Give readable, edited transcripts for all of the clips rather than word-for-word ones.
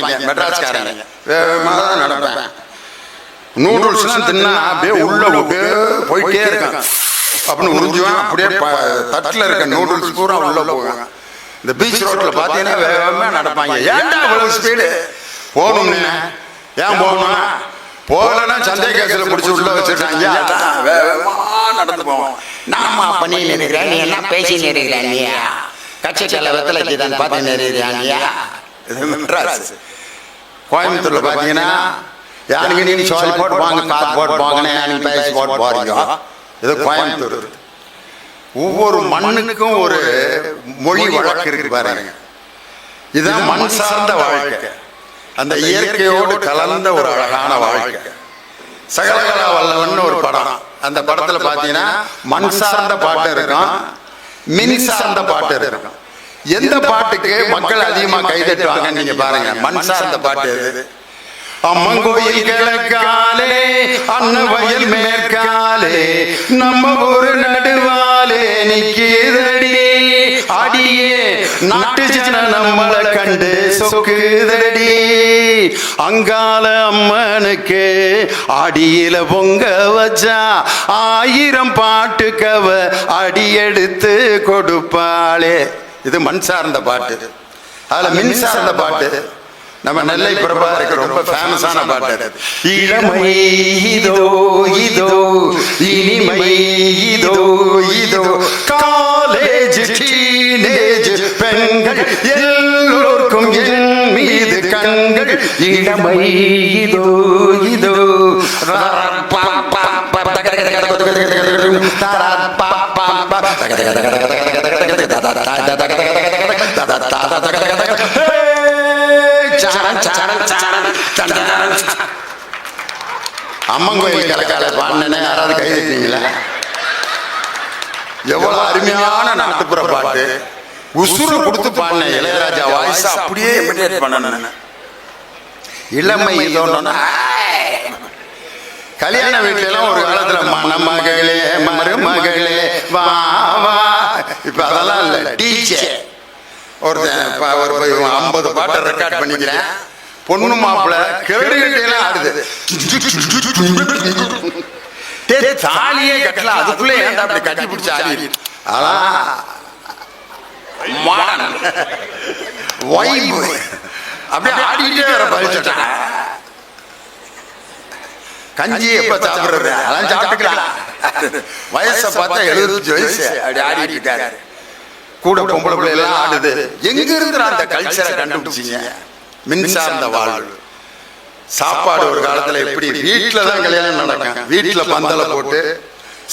நடப்பாங்க மெட்ராஸ்காரங்க, வேகமாக தான் நடப்பேன். நூடுல்ஸ்லாம் தின்னா அப்படியே உள்ள விட்டு போயிட்டே இருக்கான் அப்படின்னு உறிஞ்சுவான். அப்படியே தட்டில் இருக்க நூடுல்ஸ் பூரா உள்ள போவாங்க. இந்த பீச் ரோட்டில் பார்த்தீங்கன்னா வேகமாக நடப்பாங்க. ஏன்டா இவ்வளவு ஸ்பீடு போகணும்னு? ஏன் போகணும்? போகலன்னா சந்தேக கேஸில் பிடிச்சி உள்ள வச்சுருக்காங்க. வேகமாக நடந்து போவோம். நாமா பண்ணி நினைக்கிறேன், நீ என்ன பேசி நினைக்கிறேன், நீ கட்சி கலவரத்தில் தான் பார்த்து நினைக்கிறாங்க. இது மெட்ராஸ். கோயம்புத்தூர்ல பார்த்தீங்கன்னா யாருக்கு நீ சொல்லி போட்டு வாங்க, காத்து போட்டு வாங்கினே நீங்க பேசி போட்டு போறீங்க. இது கோயம்புத்தூர். ஒவ்வொரு மண்ணுக்கும் ஒரு மொழி வழக்கு இருக்கு பாருங்க. இதுதான் மண் சார்ந்த வாழ்க்கை, அந்த இயற்கையோடு கலந்த ஒரு அழகான வாழ்க்கை. சகலகலா வல்லவன் ஒரு படம். அந்த படத்துல பாத்தீங்கன்னா மண் சார்ந்த பாட்டு இருக்கும், மின் சார்ந்த பாட்டு இருக்கும். எந்த பாட்டுக்கு மக்கள் அதிகமா கைதட்டுவாங்க நீங்க பாருங்க. மண் சார்ந்த பாட்டு எது? அம்மங்கோயில் கிழக்காலே, அன்ன வயல் மேற்காலே, நம்ம ஊரு நடுவாலே நிக்கிதடி அடியே, நாட்டு ஜன நம்மளை கண்டு சொக்குதடி. அங்கால அம்மனுக்கு அடியில பொங்க வச்சா 1000 பாட்டுக்கவ அடி எடுத்து கொடுப்பாளே. இது மண் சார்ந்த பாட்டு. அதுல மின் சார்ந்த பாட்டு நம்ம நெல்லை பிரபாகருக்கு ரொம்ப ஃபேமஸான பாட்டு. இளமை இதோ இதோ, இனிமை இதோ இதோ, காலேஜ் டீனேஜ் பெண்கள் எல்லோருக்கும் என் மீது கண்கள். இளமை இதோ இதோ, அம்மங்கோயில் கிழக்கால பாடின யாராவது கை தட்டீங்களா? எவ்வளவு அருமையான நாட்டுப்புற பாட்டு. உசுறு கொடுத்து பாடின இளையராஜா வாய்ஸ் அப்படியே இமிடேட் பண்ணணும். இளமை இதோன்னா கல்யாண வீட்டுல எல்லாம் ஒரு காலத்துல மணமகளே மருமகளே வா வா, இப்ப அதெல்லாம் இல்ல. டிஜே ஒரு 50 பாட்டை ரெக்கார்ட் பண்ணிக்கிறேன். பொண்ணு மாப்பிள்ள கேடுகிட்டேலாம் ஆடுது. தாலியே கட்டல, அதுக்குள்ளே ஏன்டா அப்படி கட்டி பிடிச்சி ஆடி. அதான் அப்படியே ஆடிக்கிட்டே வர பறிச்சுட்டேன். கஞ்சி எப்ப சாப்பிடுறது? அதான் சாப்பிட்டுக்கலாம். வயசை பார்த்தா 75 வயசு அப்படி ஆடிட்டு இருக்காரு. கூட பொம்பளை பிள்ளை எல்லாம் ஆடுது. எங்க இருந்து அந்த கல்ச்சரை கண்டுபிடிச்சிங்க? மின்சார்ந்த வாழ்வு. சாப்பாடு ஒரு காலத்துல எப்படி வீட்டுல தான் கல்யாணம் நடக்கும். வீட்டுல பந்தல போட்டு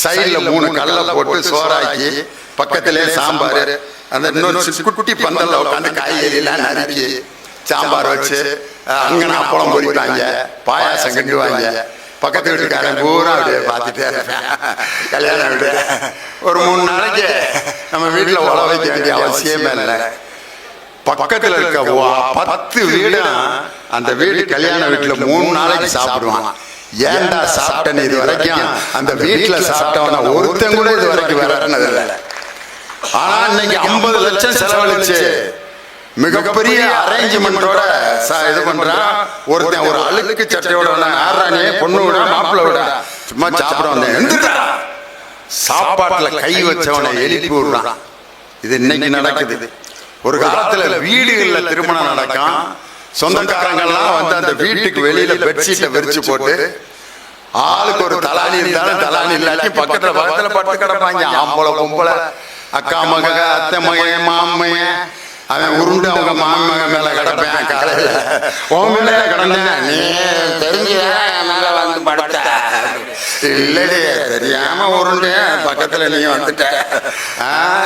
சைட்ல 3 கல்ல போட்டு சோறாக்கி பக்கத்திலே சாம்பார், அந்த இன்னொரு குட்டி பந்தல்ல உட்காந்து காய்கறி எல்லாம் நறுக்கி சாம்பார் வச்சு அங்கன அப்பளம் பொரிப்பாங்க, பாயாசம் கிண்டுவாங்க. பக்கத்து வீட்டுக்காரன் பூரா அப்படியே பார்த்துட்டே இருப்பேன். கல்யாண வீடு ஒரு 3 நாளைக்கு நம்ம வீட்டுல உழ வைக்க வேண்டிய அவசியமே இல்லை. பக்கத்துல இருக்க 10 வீடு அந்த வீடு கல்யாண வீட்டுல 3 நாளைக்கு சாப்பிடுவான். ஏன்டா சாப்பிட்டேன்னு இது வரைக்கும் அந்த வீட்டுல சாப்பிட்டவன ஒருத்தன் கூட இது வரைக்கும் வரனது இல்லை. ஆனா இன்னைக்கு 50 லட்சம் செலவழிச்சு மிகப்பெரிய அரேஞ்ச்மெண்டோட இது பண்றான். ஒருத்தன் ஒரு அழுக்கு சட்டையோட ஆறானே பொண்ணு விட மாப்பிள்ள விட சும்மா சாப்பிட வந்தேன், சாப்பாட்டுல கை வச்சவனை எழுப்பி விடுறான். இது இன்னைக்கு நடக்குது. ஒரு காலத்துல வீடுகள்ல திருமணம் நடக்கும். சொந்தக்காரங்கள்லாம் வந்து அந்த வீட்டுக்கு வெளியில பெட்ஷீட்டை விரிச்சு போட்டு ஆளுக்கு ஒரு தலானி இருந்தாலும் தலானி இல்லாட்டி பக்கத்துல படுத்து கிடப்பாங்க. ஆம்பளை பொம்பளை, அக்கா மக, அத்தை மக, மாமைய, அவன் உருண்டு அவங்க மாமக மேல கிடப்பேன். காலையில உன் மேல கிடந்தேன், நீ தெரிஞ்சுதான் மேல வந்து படுத்த இல்லடி, தெரியாம உருண்டு பக்கத்துல நீ வந்துட்ட,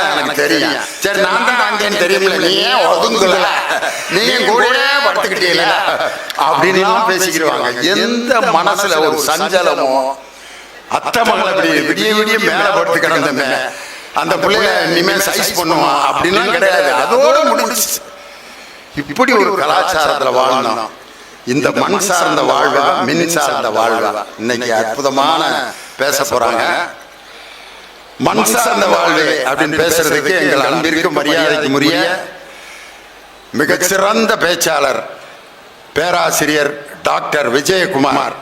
எனக்கு தெரியும். சரி நான் தான் வந்தேன்னு தெரியுமில்ல, நீ ஏன் ஒதுங்கல, நீ கூட படுத்துக்கிட்டீங்கள அப்படின்னு பேசிக்கிடுவாங்க. எந்த மனசுல ஒரு சஞ்சலமோ, அத்தை மகளை அப்படி விடிய விடிய மேல படுத்து கிடந்தமே அந்த பிள்ளைய இனிமே சைஸ் பண்ணுவான் அப்படின்லாம் கிடையாது. அதோட முடிச்சு. இப்படி ஒரு கலாச்சாரத்துல வாழணும். இந்த மண் சார்ந்த வாழ்வா மின் சார்ந்த வாழ்வா இன்னைக்கு அற்புதமான பேச போறாங்க. மண் சார்ந்த வாழ்வு அப்படின்னு பேசுறதுக்கு எங்கள் அன்பிற்கு மரியாதைக்கு உரிய மிகச்சிறந்த பேச்சாளர் பேராசிரியர் டாக்டர் விஜயகுமார்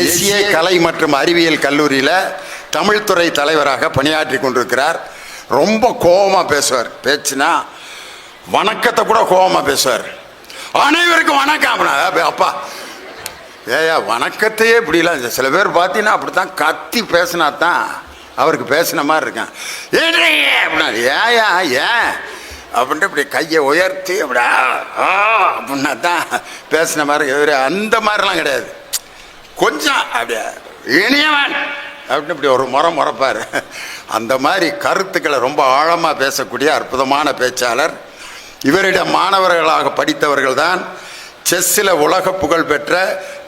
எஸ்ஏ கலை மற்றும் அறிவியல் கல்லூரியில் தமிழ்துறை தலைவராக பணியாற்றி கொண்டிருக்கிறார். ரொம்ப கோபமாக பேசுவார். பேச்சுனா வணக்கத்தை கூட கோபமாக பேசுவார். அனைவருக்கும் வணக்கம். அப்பா ஏயா வணக்கத்தையே இப்படிலாம் சில பேர் பார்த்தீங்கன்னா அப்படி தான் கத்தி பேசினா தான் அவருக்கு பேசின மாதிரி இருக்கான். அப்படின்னா ஏயா ஏன் அப்படின்ட்டு இப்படி கையை உயர்த்தி அப்படியா அப்படின்னா தான் பேசின மாதிரி. இவர் அந்த மாதிரிலாம் கிடையாது. கொஞ்சம் அப்படியே இனியவன் அப்படின்னு இப்படி ஒரு முறைப்பார். அந்த மாதிரி கருத்துக்களை ரொம்ப ஆழமாக பேசக்கூடிய அற்புதமான பேச்சாளர். இவரிடம் மாணவர்களாக படித்தவர்கள் தான் செஸ்ஸில் உலக புகழ் பெற்ற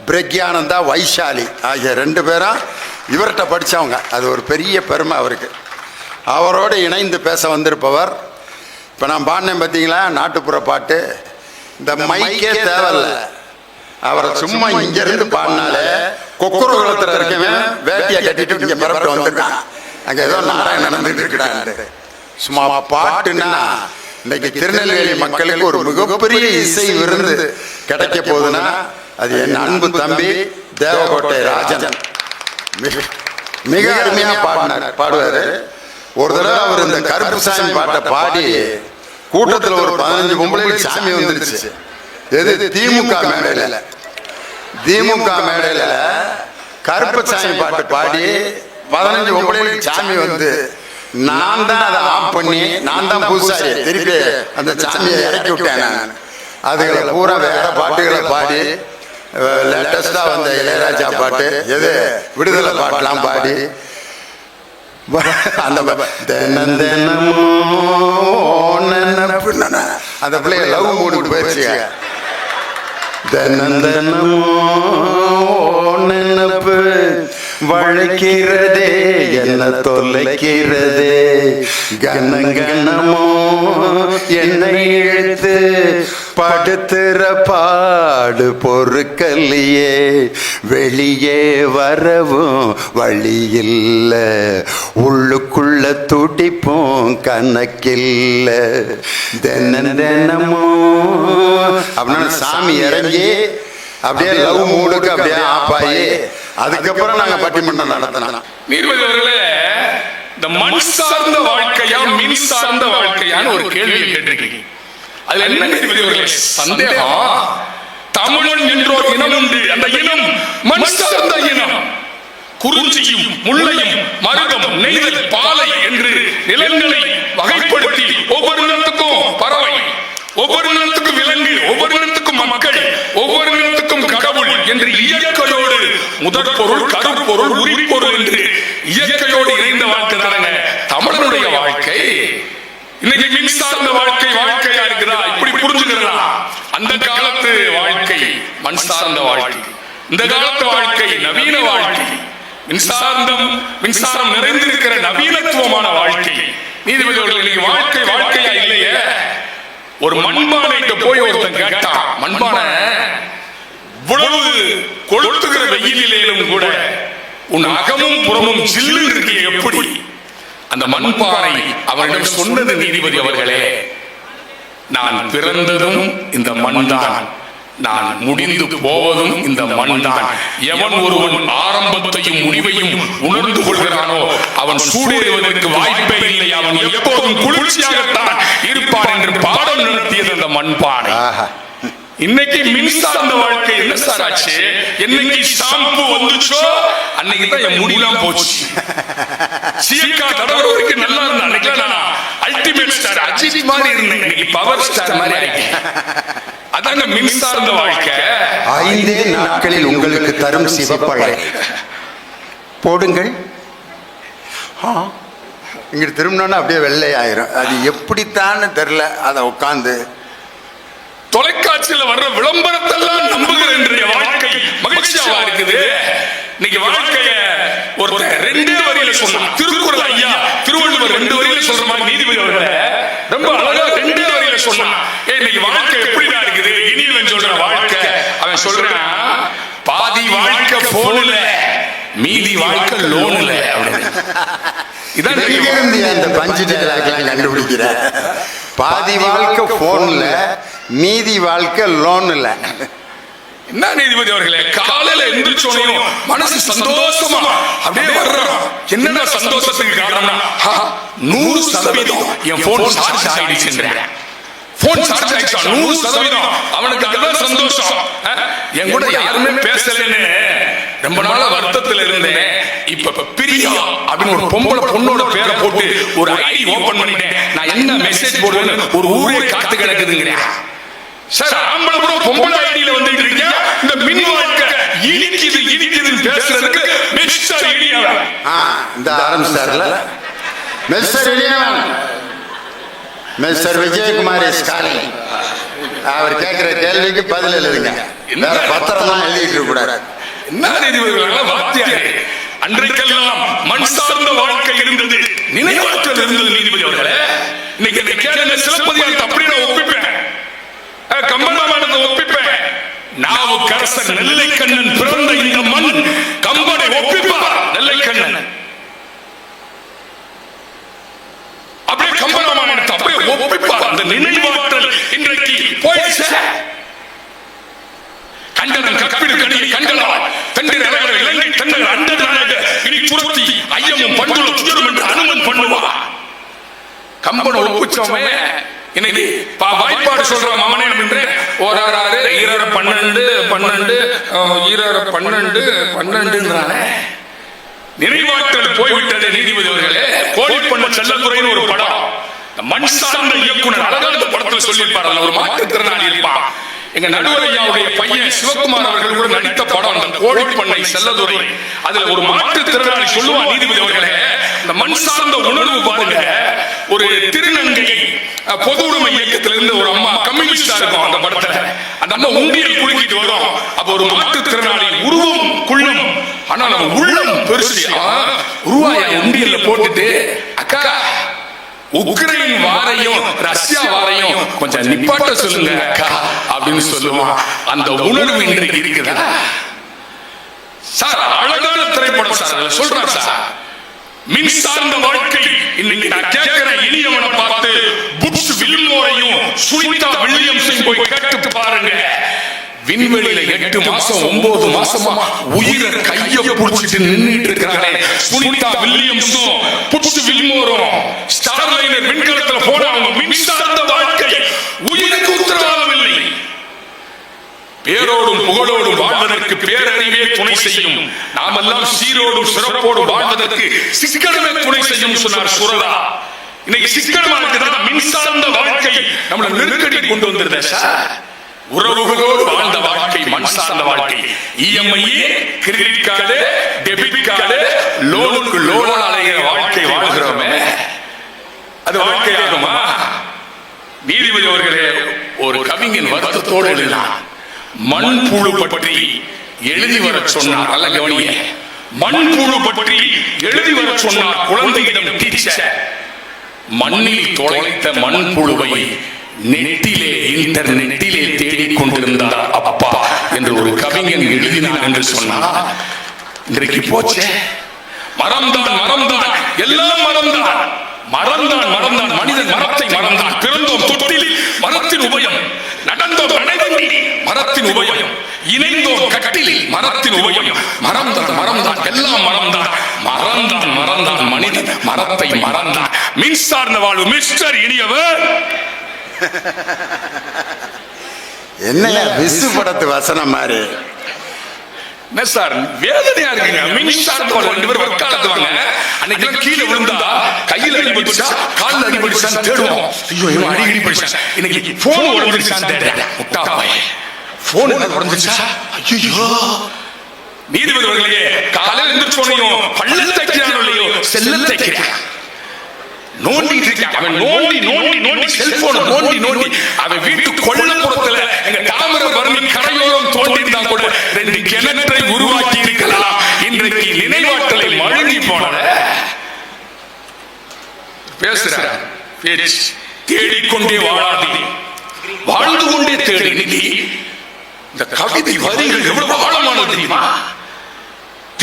பிரக்யானந்தா, வைஷாலி ஆகிய 2 பேரும் இவர்கிட்ட படித்தவங்க. அது ஒரு பெரிய பெருமை அவருக்கு. அவரோடு இணைந்து பேச வந்திருப்பவர் இப்போ நான் பாடினேன் பார்த்தீங்களா, நாட்டுப்புற பாட்டு. இந்த மைக்கே தேவையில்ல, அவரை சும்மா இங்கிருந்து பாடினாலே கொக்குரு குளத்தில் இருக்கவன் வேட்டியை கட்டிட்டு இங்கே பரப்பிட்டு வந்துருக்கான். அங்கே ஏதோ நாராயணன் நடந்துட்டு இருக்கிறான். சும்மா பாட்டுன்னா இன்னைக்கு திருநெல்வேலி மக்களுக்கு ஒரு மிகப்பெரிய இசை விருந்து கிடைக்க போகுதுன்னா அது என் அன்பு தம்பி தேவகோட்டை ராஜன். மிக அருமையாக பாடுவார். ஒரு தடவை அவர் இந்த கருப்பு சாமி பாட்டை பாடி கூட்டத்தில் ஒரு 15 பொம்பளைகள் சாமி வந்துருச்சு. எது திமுக மேடையில் கருப்பு சாமி பாட்டு பாடி 15 பொம்பளைகளுக்கு சாமி வந்து நான் தான் அதை ஆஃப் பண்ணி நான் தான் பூசாரி திருப்பி அந்த சாமியை இறக்கி விட்டேன். நான் அதுகளை பூரா வேற பாட்டுகளை பாடி லேட்டஸ்டாக வந்த இளையராஜா பாட்டு எது விடுதலை பாட்டெலாம் பாடி அந்த அந்த பிள்ளைய லவ் மூடுக்கு போயிடுச்சு. நினப்பு வளைக்கிறதே என்ன தொலைக்கிறதே கனகனமோ என்னை இழுத்து படுத்துற பாடு பொறுக்கல்லையே வெளியே வரவும் வழி இல்ல உள்ளுக்குள்ள துடிப்போம் கணக்கில்ல தினமோ அப்படின்னு சாமி இறங்கி அப்படியே லவ் மூடுக்கு அப்படியே ஆப்பாயி அதுக்கப்புறம் நாங்க பட்டிமன்றம் நடத்தினோம். நீதிபதி அவர்களே, இந்த மண் சார்ந்த வாழ்க்கையா மின் சார்ந்த வாழ்க்கையான்னு ஒரு கேள்வி கேட்டிருக்கீங்க. அதுல என்ன நீதிபதி அவர்களே சந்தேகம்? தமிழன் என்றோர் இனம் உண்டு, அந்த இனம் மண் சார்ந்த இனம். குறிஞ்சியும் முல்லையும் மருதம் நெய்தல் பாலை என்று நிலங்களை வகைப்படுத்தி ஒவ்வொரு நிலத்துக்கும் பறவை, ஒவ்வொரு நிலத்துக்கும் விலங்கு, ஒவ்வொரு நிலத்துக்கும் மக்கள், ஒவ்வொரு நிலத்துக்கும் கடவுள் என்று இயற்கையோடு முதற் பொருள், கருப்பொருள், உரிப்பொருள் என்று இயற்கையோடு இணைந்த வாழ்க்கை தானே தமிழனுடைய வாழ்க்கை. இன்னைக்கு மின் சார்ந்த வாழ்க்கை வாழ்க்கையா இருக்குதா? இப்படி புரிஞ்சுக்கிறதா? அந்த காலத்து வாழ்க்கை மண் சார்ந்த வாழ்க்கை, இந்த காலத்து வாழ்க்கை நவீன வாழ்க்கை, மின்சாரம் நிறைந்திருக்கிற நவீனத்துவமான வாழ்க்கை. நீதிபதி அவர்கள் வாழ்க்கை வாழ்க்கையா இல்லையே. ஒரு மண்பானைக்கு போய் ஒருத்தன் கேட்டான், மண்பானை இவ்வளவு கொளுத்துகிற வெயிலிலும் கூட உன் அகமும் புறமும் சில்லு இருக்கு எப்படி? அந்த மண்பானை அவரிடம் சொன்னது, நீதிபதி அவர்களே, நான் பிறந்ததும் இந்த மண் தான், நான் முடிந்து போவதும் இந்த மண் தான். எவன் ஒருவன் ஆரம்பத்தையும் முடிவையும் உணர்ந்து கொள்கிறானோ அவன் சூடேறுவதற்கு வாய்ப்பே இல்லை, அவன் எப்போதும் குளிர்ச்சியாகத்தான் இருப்பான் என்று பாடம் நடத்தியது அந்த மண்பானை. இன்னைக்கு மின்சார்ந்த வாழ்க்கை என்ன சார் ஆச்சு? என்னைக்கு ஷாம்பு வந்துச்சோ அன்னைக்கு தான் என் முடியெல்லாம் போச்சு. சீக்கா தடவருக்கு நல்லா இருந்தா அன்னைக்கு நான் அல்டிமேட் ஸ்டார் அஜித் மாதிரி இருந்தேன், இன்னைக்கு பவர் ஸ்டார் மாதிரி ஆயிட்டேன். அதாங்க மின்சார்ந்த வாழ்க்கை. 5 நாட்களில் உங்களுக்கு தரும் சிவப்பழை போடுங்கள். இங்க திரும்பினோன்னா அப்படியே வெள்ளை ஆயிரும். அது எப்படித்தான்னு தெரியல. அதை உட்காந்து தொலைக்காட்சியில் வர்ற விளம்பரத்தெல்லாம் நம்புகிற இன்றைய வாழ்க்கை மகிழ்ச்சியா இருக்குது. இன்னைக்கு வாழ்க்கைய ஒருத்தர் 2 வரியில சொன்னான். திருக்குறள் ஐயா திருவள்ளுவர் 2 வரியில சொல்ற மாதிரி நீதிபதி அவர்களே ரொம்ப அழகா 2 வரியில சொன்னான். இன்னைக்கு வாழ்க்கை எப்படிதான் இருக்குது? இனிவன் சொல்ற வாழ்க்கை அவன் சொல்றான், பாதி வாழ்க்கை போன்ல மீதி வாழ்க்கை லோன்ல. இதான் அந்த பஞ்சு டயலாக்லாம் கண்டுபிடிக்கிற. பாதி வாழ்க்கை போன்ல மீதி வாழ்க்கை லோன்ல. என்ன நீதிபதி அவர்களே, காலையில எந்திரிச்சோனையும் மனசு சந்தோஷமா அப்படியே வர்றோம். என்னன்னா சந்தோஷத்துக்கு காரணம்னா 100% என் போன் சார்ஜ் ஆயிடுச்சுன்றேன். போன் சார்ஜ் ஆயிடுச்சா 100%, அவனுக்கு அதுதான் சந்தோஷம். என் கூட யாருமே பேசலன்னு ரொம்ப நாளா வருத்தத்தில் இருந்தேன். இப்ப பிரியா அப்படின்னு ஒரு பொண்ணோட பேரை போட்டு ஒரு ஐடி ஓபன் பண்ணிட்டேன். நான் என்ன மெசேஜ் போடுவேன்னு ஒரு ஊரே காத்து கிடக்குதுங்கிறேன். சார், ஆம்பளை கூட பொம்பளை ஐடியில வந்துட்டு இருக்கீங்க. இந்த மின் வாழ்க்கை இனிக்குதுன்னு பேசுறதுக்கு மிஸ்டர் இடியவன் இந்த ஆரம்பிச்சார்ல மிஸ்டர் இடியவன், மிஸ்டர் விஜயகுமார் ஸ்டாலின். அவர் கேட்கிற கேள்விக்கு பதில் எழுதுங்க. வேற பத்திரமா எழுதிட்டு இருக்க கூடாது. என்ன நீதிபதிகள் வாத்தியாரே, அன்றைக்கெல்லாம் மண் சார்ந்த வாழ்க்கை இருந்தது, நினைவாற்றல் இருந்தது. நீதிபதி அவர்களே, இன்னைக்கு இந்த கேள்வி சிலப்பதிகாரத்தை அப்படியே நான் ஒப்பிப்பேன், கம்பராமாயணத்தை ஒப்பிப்பேன். நாவுக்கரசர் நெல்லைக்கண்ணன் பிறந்த இந்த மண் கம்பனை ஒப்பிப்பார். நெல்லைக்கண்ணன் அப்படியே கம்பராமாயணத்தை அப்படியே ஒப்பிப்பார். அந்த நினைவாற்றல் இன்றைக்கு போயிடுச்சு. கண்டனம் கப்பிடு கணியை கண்டனால் தண்டிர இலங்கை தண்டர் அண்டனாக இனி துரத்தி ஐயமும் பண்புள்ள துயரும் என்று அனுமன் பண்ணுவார். கம்பனை ஒப்பிச்சோமே இன்னைக்கு வாய்ப்பாடு சொல்ற மகனே என்று ஓராறு 12 நினைவாற்றல் போய்விட்டது. நீதிபதி அவர்களே, கோழிப்பண்ண செல்லத்துறைன்னு ஒரு படம், மண் சார்ந்த இயக்குனர் அழகான படத்தில் சொல்லியிருப்பார். ஒரு மாற்றுத்திறனாளி இருப்பான். எங்க நடுவரையாவுடைய பையன் சிவகுமார் அவர்கள் கூட நடித்த படம் அந்த கோழிப்பண்ணை செல்லதுரை. அதுல ஒரு மாற்றுத்திறனாளி சொல்லுவான், நீதிபதி அவர்களே, இந்த மண் சார்ந்த உணர்வு பாருங்க. ஒரு திருநங்கை பொது உடைமை இயக்கத்திலிருந்து ஒரு அம்மா கம்யூனிஸ்டா இருக்கும் அந்த படத்துல. அந்த அம்மா உண்டியல் குலுக்கிட்டு வரும். அப்ப ஒரு மாற்றுத்திறனாளி உருவம் குள்ளம், ஆனா நம்ம உள்ளம் பெருசு. உருவாய உண்டியல்ல போட்டுட்டு, அக்கா உக்ரைன் வாரையும் ரஷ்யா வாரையும் கொஞ்சம் நிப்பாட்ட சொல்லுங்க அக்கா அப்படின்னு சொல்லுவான். அந்த உணர்வு இன்றைக்கு இருக்குதா சார்? அழகான திரைப்படம் சார். சொல்றேன் சார், மின் சார்ந்த வாழ்க்கை. இன்னைக்கு நான் கேட்கிறேன், இனியவனை பார்த்து புட்ஸ் வில்மோரையும் சுனிதா வில்லியம்ஸையும் போய் கேட்டு பாருங்க. விண்வெளியில 8 மாசம் 9 மாசமா உயிரை கைய புடிச்சிட்டு நின்னுட்டு இருக்கானே சுனிதா வில்லியம்ஸும் புட்ஸ் வில்மோரும் ஸ்டார்லைனர் விண்கலத்துல போன அவங்க மின் சார்ந்த வாழ்க்கை உயிருக்கு உத்தரவாதம் இல்லை. பேரோடும் புகழோடும் வாழ்வதற்கு பேரறிவே துணை செய்யும். நாமெல்லாம் சீரோடும் சிறப்போடும் வாழ்வதற்கு சிக்கனமே துணை செய்யும் சொன்னார் சுரதா. இன்னைக்கு சிக்கனமா இருக்குதா? மின்சார்ந்த வாழ்க்கை நம்மள நெருக்கடி கொண்டு வந்துருத சார். உறவுகளோடு வாழ்ந்த வாழ்க்கை மண் சார்ந்த வாழ்க்கை. EMI, credit card, debit card, லோனுக்கு லோன் அலைகிற வாழ்க்கை வாழ்கிறோமே, அது வாழ்க்கையாகுமா? நீதிபதி அவர்களே, ஒரு கவிஞன் வருத்தத்தோடு எழுதினான். மண்புழு பற்றி எழுதி வர சொன்னார். நல்ல கவனிய, மண்புழு பற்றி எழுதி வர சொன்னார் குழந்தையிடம் டீச்சர். மண்ணில் தொலைத்த மண்புழுவை நெட்டிலே இன்டர்நெட்டிலே தேடிக் கொண்டிருந்தார் அப்பா என்று ஒரு கவிஞன் எழுதினார் என்று சொன்னார். இன்றைக்கு போச்சே, மரம்தான் மரம்தான் எல்லாம் மரம்தான், மறந்தான் மறந்தான் மனிதன் மரத்தை மறந்தான். பிறந்தோம் தொட்டில் மரத்தின் உபயம், நடந்தோம் நடைவண்டி மரத்தின் உபயம், இணைந்தோம் கட்டில் மரத்தின் உபயம். மறந்தான் மறந்தான் எல்லாம் மறந்தான், மறந்தான் மறந்தான் மனிதன் மரத்தை மறந்தான். மின்சார்ந்த வாழ்வு மிஸ்டர் இனியவர். என்ன விசு படத்து வசனம் மாதிரி என்ன சார் வேதனையா இருக்குங்க. மின்சார்ந்த வாழ்வு 2 பேர் வக்காலத்துவாங்க. அன்னைக்கு கீழே விழுந்தா கையில அடிபட்டுச்சா கால்ல அடிபட்டுச்சான்னு தேடுவோம். ஐயோ இவன் அடிக்கடி படிச்சான். இன்னைக்கு போன் உடைஞ்சிருச்சான்னு தேடுறேன். முட்டாளே, போன் உடைஞ்சிருச்சா? ஐயோ நீதிபதி அவர்களே, காலையில் எந்திரிச்சோனையும் பல்ல தைக்கிறானோ இல்லையோ செல்ல தைக்கிறான். நோண்டிட்டு இருக்கான். அவன் நோண்டி நோண்டி நோண்டி செல்போன் நோண்டி நோண்டி அவன் வீட்டு கொல்லப்புறத்துல எங்க தாமிரபரணி கரையோரம் தோண்டி இருந்தா கூட 2 கிணற்றை உருவாக்கி இருக்கலாம். இன்றைக்கு நினைவாற்றலை மழுங்கி போன பேசுற பேச்சு தேடிக்கொண்டே வாழாதே, வாழ்ந்து கொண்டே தேடி. இன்னைக்கு இந்த கவிதை வரிகள் எவ்வளவு ஆழமானது தெரியுமா?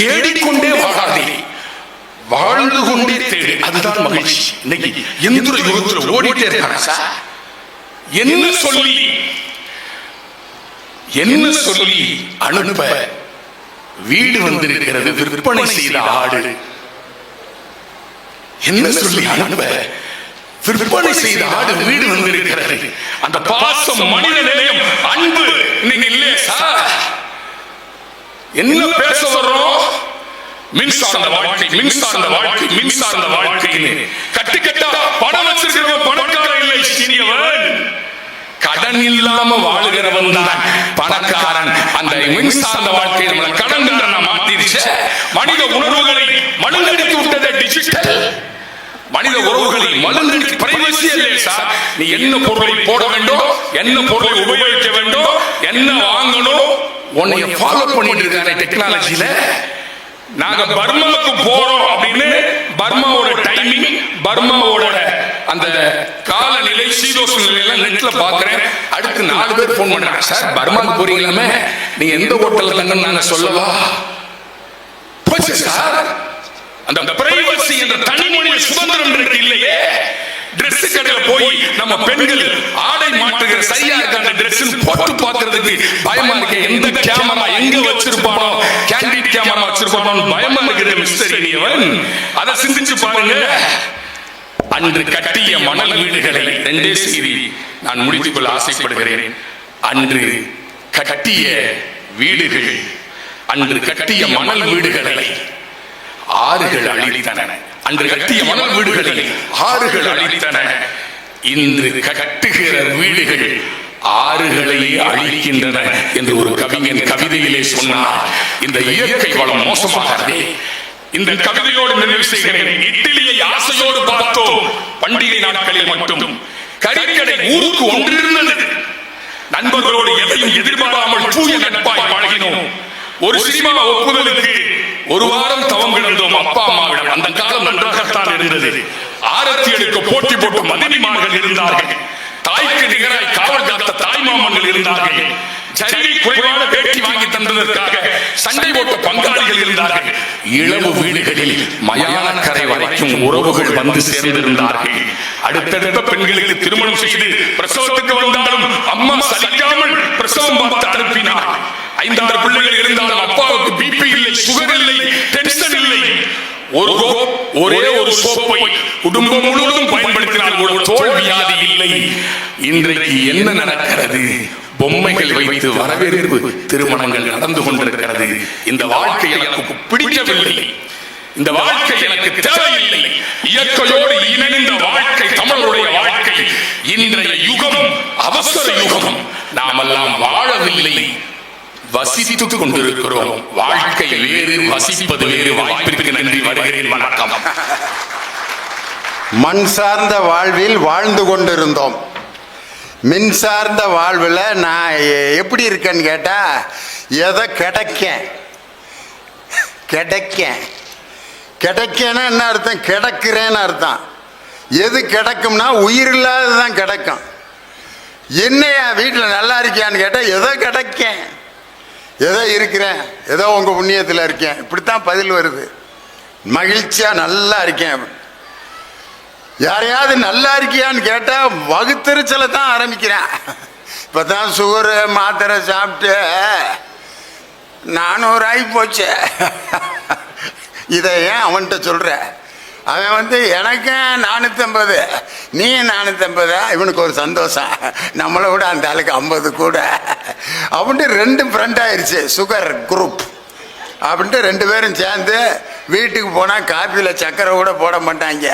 தேடிக்கொண்டே வாழாதே, வாழ்ந்து கொண்டே தேடு, அதுதான் மகிழ்ச்சி. இன்னைக்கு எந்திர யுகத்தில் ஓடிட்டே இருக்காங்க. என்ன சொல்லி என்ன சொல்லி அனுப்ப வீடு வந்திருக்கிறது விற்பனை செய்த ஆடு. என்ன சொல்லி அனுப்ப விற்பனை செய்த ஆடு வீடு வந்திருக்கிறது. அந்த பாசம், மனித நேயம், அன்பு இன்னைக்கு இல்லையே சார். என்ன பேச வர்றோம்? மின்சார்ந்த வாழ்க்கை, மின்சார்ந்த வாழ்க்கை, மின்சார்ந்த வாழ்க்கைன்னு கட்டுக்கட்டா பணம் வச்சிருக்கிறவன் பணக்காரன் இல்லை, சீனியவன். கடன் இல்லாம வாழுகிறவன் தான் பணக்காரன். அந்த மின்சார்ந்த வாழ்க்கை நம்மளை கடன் மாத்திருச்சு. மனித உணர்வுகளை மழுங்கடித்து விட்டது டிஜிட்டல். மனித உறவுகளை மழுங்கடித்து பிரைவசி இல்லை சார். நீ என்ன பொருளை போட வேண்டும், என்ன பொருளை உபயோகிக்க வேண்டும், என்ன வாங்கணும், உன்னைய ஃபாலோ பண்ணிட்டு இருக்காங்க டெக்னாலஜில. நாங்க பர்மாவுக்கு போறோம் அப்படின்னு பர்மாவோட டைமிங், பர்மாவோட அந்த காலநிலை, சீதோஷ நிலை நெட்ல பாக்குறேன். அடுத்து 4 பேர் போன் பண்றாங்க, சார் பர்மாவுக்கு போறீங்களாமே, நீங்க எந்த ஹோட்டல்ல தங்கன்னு நாங்க சொல்லவா? போச்சு சார். அந்த பிரைவசி என்ற தனி மனித சுதந்திரம் இல்லையே. டிரெஸ் கடையில போய் நம்ம பெண்கள் ஆடை மாற்றுகிற சரியா இருக்க அந்த டிரெஸ் போட்டு பாக்குறதுக்கு பயமா இருக்கு. எந்த கேமரா எங்க வச்சிருப்பானோ, கேண்டிட் கேமரா வச்சிருப்பானோ பயமா இருக்கிற மிஸ்டர் இனியவன். அதை சிந்திச்சு பாருங்க. அன்று கட்டிய மணல் வீடுகளை, 2 செய்தி நான் முடித்துக் கொள்ள ஆசைப்படுகிறேன். அன்று கட்டிய வீடுகள், அன்று கட்டிய மணல் வீடுகளை ஆறுகள் அழித்தன. அன்று கட்டிய மணல் வீடுகளை ஆறுகள் அழித்தன. இன்று கட்டுகிற வீடுகள் ஆறுகளை அழிக்கின்றன என்று ஒரு கவிஞன் கவிதையிலே சொன்னார். இந்த இயற்கை வளம் மோசமாகிறது. இந்த கவிதையோடு நிறைவு செய்கிறேன். இட்லியை ஆசையோடு பார்த்தோம் பண்டிகை நாட்களில் மட்டும். கறிக்கடை ஊருக்கு ஒன்றிருந்தது. நண்பர்களோடு எதையும் எதிர்பாராமல் தூய நட்பாய் பழகினோம். ஒரு சினிமா ஒப்புதலுக்கு 1 வாரம் தவம் கிடந்தோம் அப்பா அம்மாவிடம். அந்த காலம் நன்றாகத்தான் இருந்தது. ஆரத்தி எடுக்க போட்டி போட்டு மதினிமார்கள் இருந்தார்கள். தாய்க்கு நிகராய் காவல் காத்த தாய்மாமன்கள் இருந்தார்கள். ஜரிகை குறைவான வேட்டி வாங்கி தந்ததற்காக சண்டை போட்ட பங்காளிகள் இருந்தார்கள். இளவு வீடுகளில் மயானக்கரை வரைக்கும் உறவுகள் வந்து சேர்ந்திருந்தார்கள். அடுத்தடுத்த பெண்களுக்கு திருமணம் செய்து பிரசவத்துக்கு வந்தாலும் அம்மா சலிக்காமல் பிரசவம் பார்த்து அனுப்பினார். 5-6 பிள்ளைகள் இருந்தாலும் அப்பாவுக்கு பிபி இல்லை, சுகர் இல்லை, டென்ஷன் இல்லை. ஒரே ஒரு சோப்பை குடும்பம் முழுவதும் பயன்படுத்தினால் ஒரு தோல் வியாதி இல்லை. இன்றைக்கு என்ன நடக்கிறது? பொம்மைகள் வைத்து வரவேற்பு திருமணங்கள் நடந்து கொண்டிருக்கிறது. இந்த வாழ்க்கை எனக்கு பிடிக்கவில்லை. இந்த வாழ்க்கை எனக்கு தேவையில்லை. இயற்கையோடு இணைந்த வாழ்க்கை தமிழருடைய வாழ்க்கை. இன்றைய யுகம் அவசர யுகம். நாமெல்லாம் வாழவில்லை, வசித்துக் கொண்டிருக்கிறோம். வாழ்க்கை வேறு, வசிப்பது வேறு. வாய்ப்பிற்கு நன்றி. வருகிறேன். வணக்கம். மண் சார்ந்த வாழ்வில் வாழ்ந்து கொண்டிருந்தோம். மின் சார்ந்த வாழ்வில் நான் எப்படி இருக்கேன்னு கேட்டா, எதை கிடைக்கன்னா என்ன அர்த்தம்? கிடக்கிறேன்னு அர்த்தம். எது கிடக்கும்னா உயிர் இல்லாததான் கிடக்கும். என்னையா வீட்டில் நல்லா இருக்கியான்னு கேட்டால் எதோ கிடைக்கேன், ஏதோ இருக்கிறேன், ஏதோ உங்கள் புண்ணியத்தில் இருக்கேன், இப்படித்தான் பதில் வருது. மகிழ்ச்சியாக நல்லா இருக்கேன். யாரையாவது நல்லா இருக்கியான்னு கேட்டால் வகுத்தறிச்சலை தான் ஆரம்பிக்கிறேன். இப்போ தான் சுகரு மாத்திரை சாப்பிட்டு 400 ஆகி போச்சு. இதை ஏன் அவன்கிட்ட சொல்கிற? அவன் வந்து எனக்கு 450, நீ 450, இவனுக்கு ஒரு சந்தோஷம். நம்மளை விட அந்த ஆளுக்கு 50 கூட அப்படின்ட்டு 2 ஃப்ரெண்ட் ஆயிடுச்சு. சுகர் குரூப் அப்படின்ட்டு 2 பேரும் சேர்ந்து வீட்டுக்கு போனால் காப்பியில் சக்கரை கூட போட மாட்டாங்க.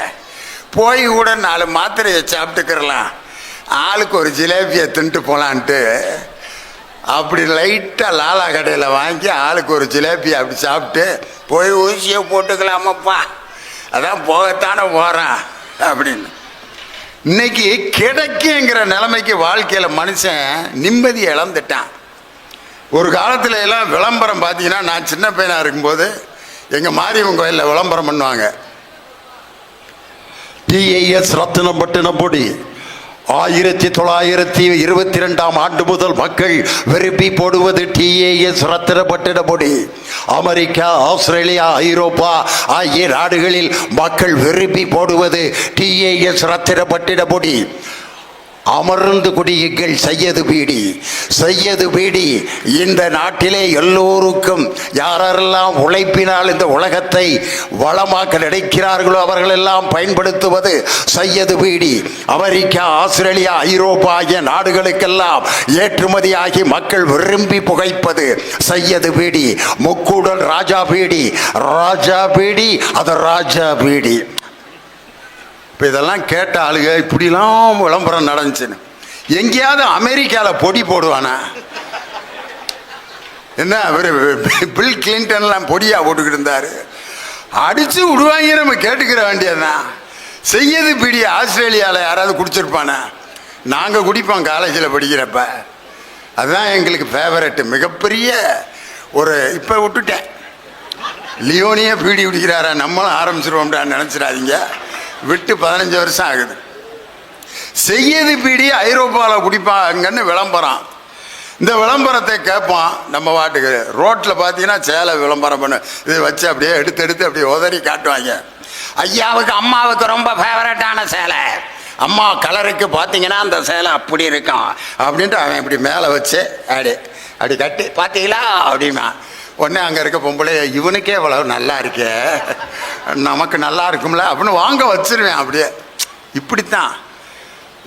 போய் கூட 4 மாத்திரையை சாப்பிட்டுக்கிறலாம், ஆளுக்கு ஒரு ஜிலேபியை தின்ட்டு போகலான்ட்டு அப்படி லைட்டாக லாலா கடையில் வாங்கி ஆளுக்கு ஒரு ஜிலேபியை அப்படி சாப்பிட்டு போய் ஊசியை போட்டுக்கலாமப்பா, அதான் போகத்தானே போகிறான் அப்படின்னு. இன்னைக்கு கிடைக்குங்கிற நிலைமைக்கு வாழ்க்கையில் மனுஷன் நிம்மதி இழந்துட்டான். ஒரு காலத்தில் எல்லாம் விளம்பரம் பார்த்தீங்கன்னா, நான் சின்ன பையனாக இருக்கும்போது எங்கள் மாரியம்மன் கோயிலில் விளம்பரம் பண்ணுவாங்க. டிஐஎஸ் ரத்தினப்பட்டினம் பொடி 1922ஆம் ஆண்டு முதல் மக்கள் விரும்பி போடுவது டிஏஎஸ் ரத்தினப்பட்டின பொடி. அமெரிக்கா, ஆஸ்திரேலியா, ஐரோப்பா ஆகிய நாடுகளில் மக்கள் விரும்பி போடுவது டிஏஎஸ் ரத்தினப்பட்டின பொடி. அமர்ந்து குடியுங்கள் சையது பீடி. சையது பீடி இந்த நாட்டிலே எல்லோருக்கும் யாரெல்லாம் உழைப்பினால் இந்த உலகத்தை வளமாக்க நினைக்கிறார்களோ அவர்களெல்லாம் பயன்படுத்துவது சையது பீடி. அமெரிக்கா, ஆஸ்திரேலியா, ஐரோப்பா ஆகிய நாடுகளுக்கெல்லாம் ஏற்றுமதியாகி மக்கள் விரும்பி புகைப்பது சையது பீடி. முக்கூடல் ராஜா பீடி. ராஜா பீடி, அது ராஜா பீடி. இப்போ இதெல்லாம் கேட்ட ஆளுங்க இப்படிலாம் விளம்பரம் நடந்துச்சுன்னு எங்கேயாவது அமெரிக்காவில் பொடி போடுவானா என்ன? அவர் பில் கிளின்டன்லாம் பொடியாக போட்டுக்கிட்டு இருந்தார். அடித்து விடுவாங்க, நம்ம கேட்டுக்கிற வேண்டியதுதான். செய்யது பீடி ஆஸ்திரேலியாவில் யாராவது குடிச்சிருப்பானா? நாங்கள் குடிப்போம் காலேஜில் படிக்கிறப்ப. அதுதான் எங்களுக்கு ஃபேவரெட்டு. மிகப்பெரிய ஒரு இப்போ விட்டுட்டேன். லியோனியே பீடி குடிக்கிறாரா, நம்மளும் ஆரம்பிச்சிருவோம்டான்னு நினச்சிடாதீங்க. விட்டு 15 வருஷம் ஆகுது. செய்யது பீடி ஐரோப்பாவில் குடிப்பாங்கன்னு விளம்பரம். இந்த விளம்பரத்தை கேட்பான் நம்ம வாட்டுக்கு. ரோட்டில் பார்த்தீங்கன்னா சேலை விளம்பரம் பண்ணு இதை வச்சு அப்படியே எடுத்து அப்படியே உதறி காட்டுவாங்க. ஐயாவுக்கு அம்மாவுக்கு ரொம்ப ஃபேவரட்டான சேலை, அம்மா கலருக்கு பார்த்தீங்கன்னா அந்த சேலை அப்படி இருக்கும் அப்படின்ட்டு அவன் இப்படி மேலே வச்சு அப்படி கட்டி பார்த்தீங்களா அப்படிமா. உடனே அங்கே இருக்க பொம்பளை, இவனுக்கே இவ்வளவு நல்லா இருக்கே, நமக்கு நல்லா இருக்கும்ல அப்படின்னு வாங்க வச்சிருவேன். அப்படியே இப்படித்தான்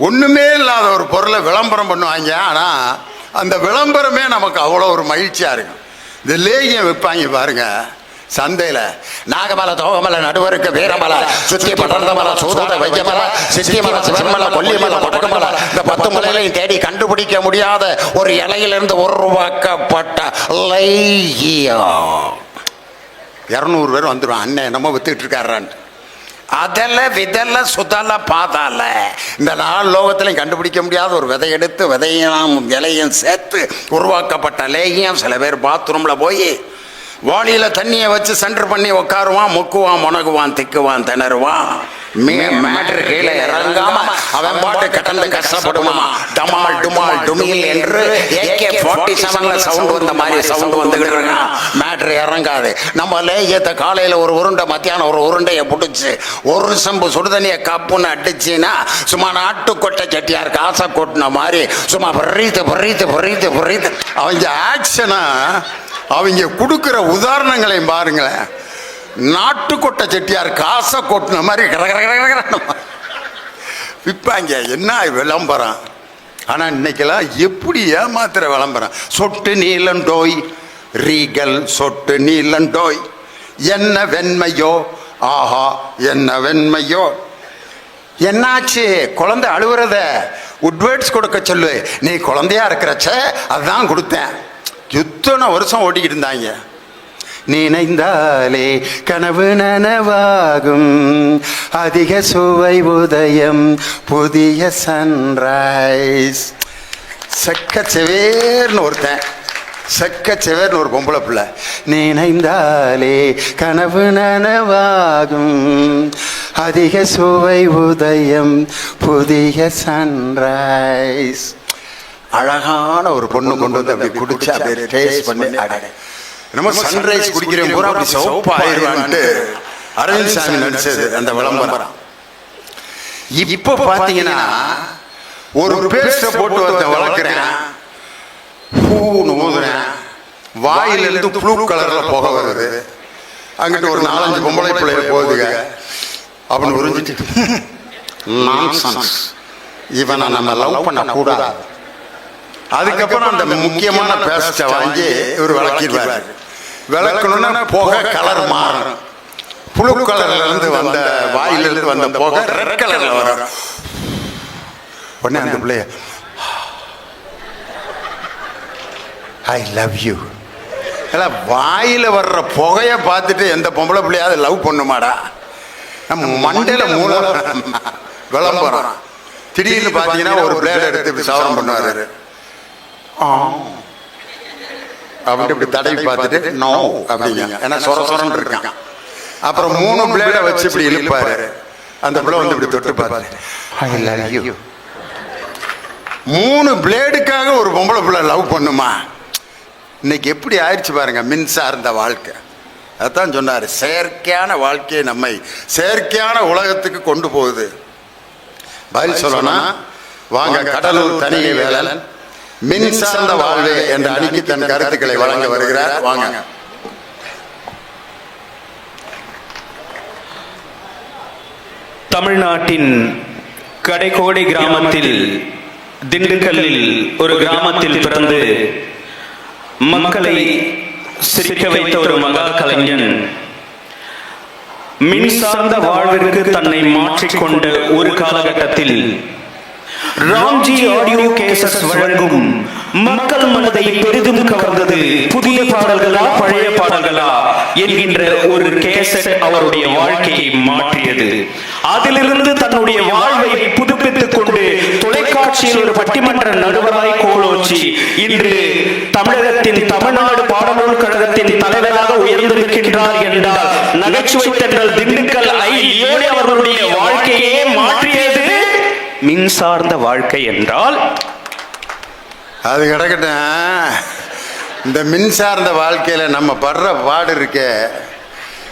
ஒன்றுமே இல்லாத ஒரு பொருளை விளம்பரம் பண்ணுவாங்க. ஆனால் அந்த விளம்பரமே நமக்கு அவ்வளோ ஒரு மகிழ்ச்சியாக இருக்கும். இந்த லேகியம் விற்பாங்க பாருங்க சந்தையில். நாகமலை, தோகமலை, நடுவருக்கு வீரமலை, சுத்தி படர்ந்தமலை, சூதாட வைஜமலை, சித்திமலை, சிவன்மலை, கொல்லிமலை, கொட்டமலை, இந்த 10 மலைகளையும் தேடி கண்டுபிடிக்க முடியாத ஒரு இலையிலிருந்து உருவாக்கப்பட்ட லேகியம் 200 பேர் வந்துடுவான். அண்ணன் என்னமோ வித்துக்கிட்டு இருக்காரான்ட்டு. அதெல்ல விதல்ல சுதல்ல பாதால இந்த 4 லோகத்திலையும் கண்டுபிடிக்க முடியாத ஒரு விதை எடுத்து விதையும் இலையும் சேர்த்து உருவாக்கப்பட்ட லேகியம். சில பேர் பாத்ரூம்ல போய் வாளியில் தண்ணியை வச்சு சென்டர் பண்ணி உட்காருவான், முக்குவான், முனகுவான், திக்குவான், திணறுவான். மேட்ரு கீழே இறங்காம அவன் பாட்டு கடந்து கஷ்டப்படுவான். டமால் டுமால் டுமில் என்று AK-47 சவுண்ட் வந்த மாதிரி சவுண்ட் வந்துகிட்டு இருக்கான். மேட்ரு இறங்காது. நம்ம லேகியத்தை காலையில் ஒரு உருண்டை, மத்தியானம் ஒரு உருண்டையை பிடிச்சி ஒரு செம்பு சுடுதண்ணியை கப்புன்னு அடிச்சுன்னா சும்மா நாட்டுக்கொட்டை செட்டியார் காசை கொட்டின மாதிரி சும்மா பொறித்து அவங்க ஆக்ஷனா அவங்க கொடுக்குற உதாரணங்களையும் பாருங்களேன். நாட்டுக்கொட்டை செட்டியார் காசை கொட்டின மாதிரி விற்பாங்க. என்ன விளம்பரம்! ஆனால் இன்னைக்கெல்லாம் எப்படி ஏமாத்துற விளம்பரம். சொட்டு நீலண்டோய் ரீகல், சொட்டு நீலண்டோய், என்ன வெண்மையோ, ஆஹா என்ன வெண்மையோ. என்னாச்சு? குழந்தை அழுவுறத உட்வேர்ட்ஸ் கொடுக்க சொல்லு. நீ குழந்தையா இருக்கிறச்ச அதுதான் கொடுத்தேன். எத்தனை வருஷம் ஓட்டிக்கிட்டு இருந்தாங்க. நினைந்தாலே கனவு நனவாகும், அதிக சுவை உதயம், புதிய சன்ரைஸ். செக்க செவேர்னு ஒருத்தன், செக்க செவேர்னு ஒரு பொம்பளை பிள்ளை. நினைந்தாலே கனவு நனவாகும், அதிக சுவை உதயம், புதிய சன்ரைஸ். அழகான ஒரு பொண்ணு கொண்டு வந்து அப்படி குடிச்சா அப்படியே டேஸ்ட் பண்ணி நம்ம சன்ரைஸ் குடிக்கிறேன் பூரா அப்படி சோப்பாயிருவான்ட்டு அரவிந்த் சாமி நடிச்சது அந்த விளம்பரம். இப்போ பார்த்தீங்கன்னா ஒரு பேஸ்ட போட்டு வந்து வளர்க்குறேன், பூன்னு ஊதுறேன், வாயிலிருந்து ப்ளூ கலர்ல புக வருது. அங்கிட்டு ஒரு 4-5 பொம்பளை பிள்ளைய போகுதுங்க. அப்படின்னு உறிஞ்சிட்டு நான்சென்ஸ், இவனை நம்ம லவ் பண்ண கூடாது. அதுக்கப்புறம் அந்த முக்கியமான பேஸ்ட வாங்கி இவர் விளக்கிடுவார். விளக்கணும்னா புகை கலர் மாறும். புழு கலர்ல இருந்து வந்த வாயிலிருந்து வந்த புகை ரெட் கலர்ல வரும். உடனே அந்த பிள்ளைய ஐ லவ் யூ. வாயில வர்ற புகைய பார்த்துட்டு எந்த பொம்பளை பிள்ளையாவது லவ் பண்ணுமாடா? நம்ம மண்டையில மூல விளம்பரம். திடீர்னு பார்த்தீங்கன்னா ஒரு பிளேட் எடுத்து சவரம் பண்ணுவாரு. அப்படி இப்படி தடவி பார்த்துட்டு நோ அப்படிங்க. ஏன்னா சொரன்னு இருக்கான். அப்புறம் 3 பிளேட வச்சு இப்படி இழுப்பாரு. அந்த பிள்ளை வந்து இப்படி தொட்டு பார்த்தாரு. I love you. 3 பிளேடுக்காக ஒரு பொம்பளை பிள்ளை லவ் பண்ணுமா? இன்னைக்கு எப்படி ஆயிடுச்சு பாருங்க மின்சார்ந்த வாழ்க்கை. அதான் சொன்னாரு, செயற்கையான வாழ்க்கையை நம்மை செயற்கையான உலகத்துக்கு கொண்டு போகுது. பதில் சொல்லணும், வாங்க கடலூர் தனிகை வேலன் மின் சார்ந்த வாழ்வே என்ற அணிக்கு தன் கருத்துக்களை வழங்க வருகிறார். வாங்க. தமிழ்நாட்டின் கடைக்கோடி கிராமத்தில் திண்டுக்கல்லில் ஒரு கிராமத்தில் பிறந்து மக்களை சிரிக்க வைத்த ஒரு மகா கலைஞன் மின்சார்ந்த வாழ்விற்கு தன்னை மாற்றிக்கொண்ட ஒரு காலகட்டத்தில் ராம்ஜி ஆடியோ கேசஸ் வழங்கும் மக்கள் மனதை பெரிதும் கவர்ந்தது புதிய பாடல்களா பழைய பாடல்களா என்கின்ற ஒரு கேசட் அவருடைய வாழ்க்கையை மாற்றியது. அதிலிருந்து தன்னுடைய வாழ்வை புதுப்பித்துக் கொண்டு தொலைக்காட்சியில் ஒரு பட்டிமன்ற நடுவராய் கோலோச்சி இன்று தமிழகத்தின் தமிழ்நாடு பாடநூல் கழகத்தின் தலைவராக உயர்ந்திருக்கின்றார் என்றால் நகைச்சுவை தென்றல் திண்டுக்கல் ஐ லியோனி அவர்களுடைய வாழ்க்கையே மாற்றியது மின்சார்ந்த வாழ்க்கை என்றால் அது கிடக்கட்டும். இந்த மின்சார்ந்த வாழ்க்கையில நம்ம படுற பாடு இருக்கே,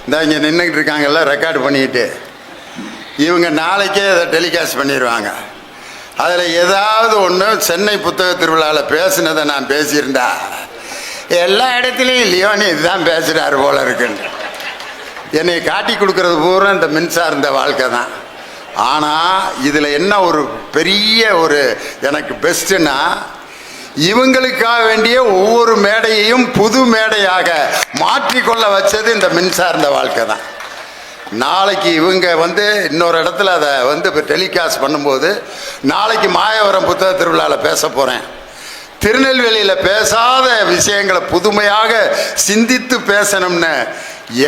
இந்த இங்க நின்றுக்கிட்டு இருக்காங்கல்ல ரெக்கார்டு பண்ணிக்கிட்டு, இவங்க நாளைக்கே அதை டெலிகாஸ்ட் பண்ணிடுவாங்க. அதில் ஏதாவது ஒன்று சென்னை புத்தக திருவிழாவில் பேசினதை நான் பேசியிருந்தா எல்லா இடத்துலையும் லியோனி இதுதான் பேசுகிறாரு போல இருக்குன்னு என்னை காட்டி கொடுக்கறது பூரா இந்த மின்சார்ந்த வாழ்க்கை தான். ஆனால் இதில் என்ன ஒரு பெரிய ஒரு எனக்கு பெஸ்ட்டுன்னா, இவங்களுக்காக வேண்டிய ஒவ்வொரு மேடையையும் புது மேடையாக மாற்றிக்கொள்ள வச்சது இந்த மின்சார்ந்த வாழ்க்கை தான். நாளைக்கு இவங்க இன்னொரு இடத்துல அதை டெலிகாஸ்ட் பண்ணும்போது, நாளைக்கு மாயவரம் புத்தக திருவிழாவில் பேச போகிறேன். திருநெல்வேலியில் பேசாத விஷயங்களை புதுமையாக சிந்தித்து பேசணும்னு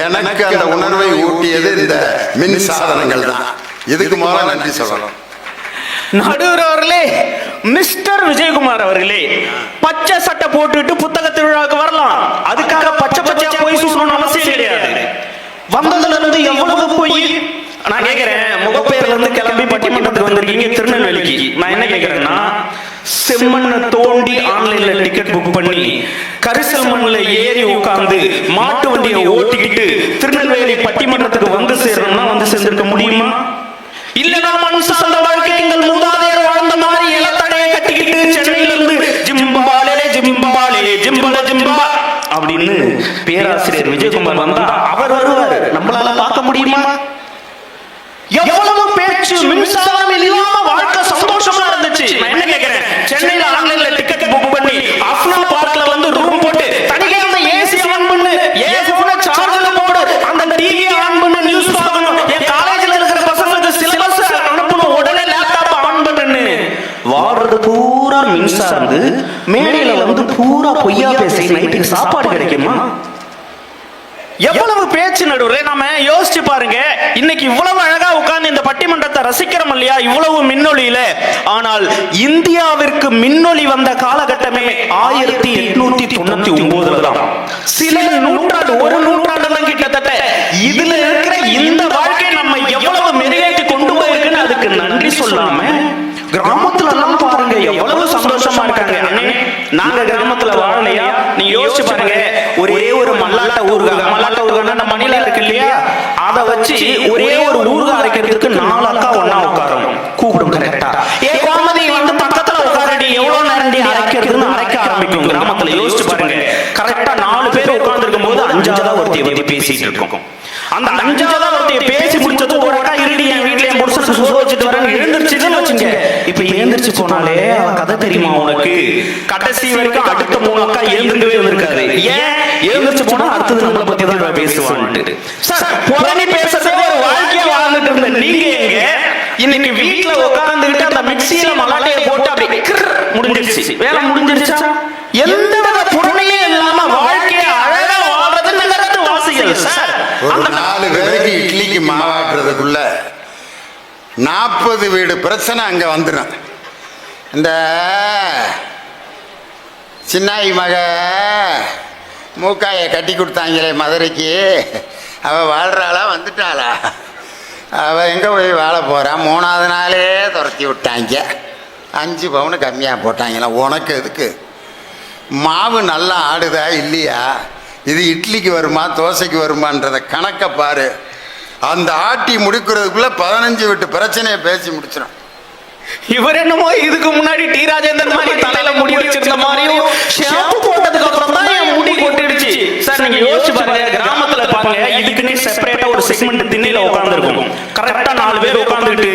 எனக்கு அந்த உணர்வை ஊட்டியது இந்த மின் சாதனங்கள் தான். இதுக்கு முதல்ல நன்றி சொல்லணும். நடுவர் அவர்களே, மிஸ்டர் விஜயகுமார் அவர்களே, பச்சை சட்டை போட்டுட்டு புத்தக திருவிழாவுக்கு வரலாம். அதுக்காக பச்சை பச்சையா போய் சொல்லணும்னு அவசியம் கிடையாது. வந்ததுல இருந்து எவ்வளவு போய் நான் கேட்கிறேன், முகப்பேர்ல இருந்து கிளம்பி பட்டிமன்றத்துக்கு வந்திருக்கீங்க திருநெல்வேலிக்கு. நான் என்ன கேட்கிறேன்னா, செம்மண்ணை தோண்டி ஆன்லைன்ல டிக்கெட் புக் பண்ணி கரிசல் மண்ணில் ஏறி உட்கார்ந்து மாட்டு வண்டியை ஓட்டிக்கிட்டு திருநெல்வேலி பட்டிமன்றத்துக்கு வந்து சேரணும்னா வந்து சேர்ந்திருக்க முடியுமா? இல்லனா மனசு சார்ந்த வாழ்க்கை எங்கள் மூதாதையர் வாழ்ந்த மாதிரி இலத்தடையை கட்டிக்கிட்டு சென்னையில இருந்து ஜிம்பாலே ஜிம்பாலே ஜிம்பல ஜிம்பா அப்படின்னு பேராசிரியர் விஜயகுமார் வந்தா அவர் வருவார். நம்மளால பார்க்க முடியுமா? எவ்வளவு பேச்சு மின்சாரம் இல்லாம வாழ்க்கை சந்தோஷமா இருந்துச்சு. நான் என்ன கேட்கிறேன், சென்னையில ஆன்லைன்ல டிக்கெட் புக் பண்ணி அப்னா பார்க்ல ரூம் போட்டு தனிக்கே அந்த ஏசி ஆன் பண்ணு, ஏசியோட சார்ஜ்ல போடு, அந்த டிவி ஆன் பண்ணு, நியூஸ் பார்க்கணும், என் காலேஜ்ல இருக்கிற பசங்களுக்கு சிலபஸ் அனுப்பணும், உடனே லேப்டாப் ஆன் பண்ணுன்னு வாடுறது பூரா மின்சார்ந்து மேடையில பூரா பொய்யா பேசி நைட்டுக்கு சாப்பாடு கிடைக்குமா? எவ்வளவு பேச்சு நடுவுல நாம யோசிச்சு பாருங்க. இன்னைக்கு இவ்வளவு அழகா உட்கார்ந்து இந்த பட்டிமன்றத்தை ரசிக்கிறோம் இல்லையா, இவ்வளவு மின்னொலியில. ஆனால் இந்தியாவிற்கு மின்னொலி வந்த காலகட்டமே 1899 தான். சில நூற்றாண்டு, ஒரு நூற்றாண்டு கிட்டத்தட்ட. இதுல இருக்கிற இந்த வாழ்க்கை நம்ம எவ்வளவு மெருகேற்றி கொண்டு போயிருக்குன்னு அதுக்கு நன்றி சொல்லாம கிராமத்துல எல்லாம் பாருங்க எவ்வளவு சந்தோஷமா இருக்காங்க. நாங்க கிராமத்துல வாழலையா? நீங்க யோசிச்சு பாருங்க. ஒரே ஒரு மல்லாட்ட ஊறுகாய், மல்லாட்ட ஊறுகாய் மணிலா இருக்கு இல்லையா, அதை வச்சு ஒரே ஒரு ஊறுகாய் அரைக்கிறதுக்கு 4 அக்கா ஒன்னா உட்காரும். கூப்பிடும் கரெக்டா, ஏ கோமதி பக்கத்துல உட்காரடி, எவ்வளவு நேரம் அரைக்கிறதுன்னு அரைக்க ஆரம்பிக்கும். கிராமத்துல யோசிச்சு பாருங்க. கரெக்டா 4 பேர் உட்கார்ந்து இருக்கும் போது 5ஆவதா ஒருத்தைய பத்தி பேசிட்டு இருக்கோம். அந்த 5ஆவதா ஒருத்தைய பேசி முடிச்சது ஒரு அக்கா இருடி, என் வீட்டுல என் புருஷன் சோறு வச்சுட்டு வரேன் எழுந்திருச்சுன்னு வச்சுங்க. இப்ப எழுந்திருச்சு போனாலே அவன் கதை தெரியுமா உனக்கு? கடைசி வரைக்கும் அடுத்த 3 அக்கா எழுந்திருக்கவே இருக்காது. ஏன் எழுந்திருச்சு போனா அடுத்தது நம்மளை பத்தி தான் பேசுவான்ட்டு. புறணி பேசுறதே ஒரு வாழ்க்கையா வாழ்ந்துட்டு இருந்த நீங்க எங்க இன்னைக்கு வீட்டுல உட்கார்ந்துகிட்டு அந்த மிக்சியில மலாட்டையை போட்டு அப்படி முடிஞ்சிருச்சு, வேலை முடிஞ்சிருச்சா? எந்த வித புறணியும் இல்லாம வாழ்க்கையை அழகா வாழ்றது நகரத்து வாசிகள். ஒரு 4 பேருக்கு இட்லிக்கு மாவாட்டுறதுக்குள்ள 40 வீடு பிரச்சனை அங்க வந்துடும். இந்த சின்னாயி மக மூக்காயை கட்டி கொடுத்தாங்களே மதுரைக்கு, அவள் வாழ்கிறாளா வந்துட்டாளா? அவள் எங்கே போய் வாழ போகிறான்? 3ஆவது நாளே துரத்தி விட்டாங்க. 5 பவுனு கம்மியாக போட்டாங்களா? உனக்கு எதுக்கு? மாவு நல்லா ஆடுதா இல்லையா? இது இட்லிக்கு வருமா தோசைக்கு வருமான்றத கணக்கை பாரு. அந்த ஆட்டி முடிக்கிறதுக்குள்ளே 15 வீட்டு பிரச்சனையை பேசி முடிச்சிடும். இவர் என்னமோ இதுக்கு முன்னாடி டி ராஜேந்திரன் மாதிரி தலையில முடி வச்சிருந்த மாதிரியும் ஷாம்பு போட்டதுக்கு அப்புறம் தான் என் முடி கொட்டிடுச்சு. சார் நீங்க யோசிச்சு பாருங்க, கிராமத்துல பாருங்க இதுக்குன்னே செப்பரேட்டா ஒரு செக்மெண்ட் திண்ணையில உட்கார்ந்துருக்கும். கரெக்டா 4 பேர் உட்கார்ந்துட்டு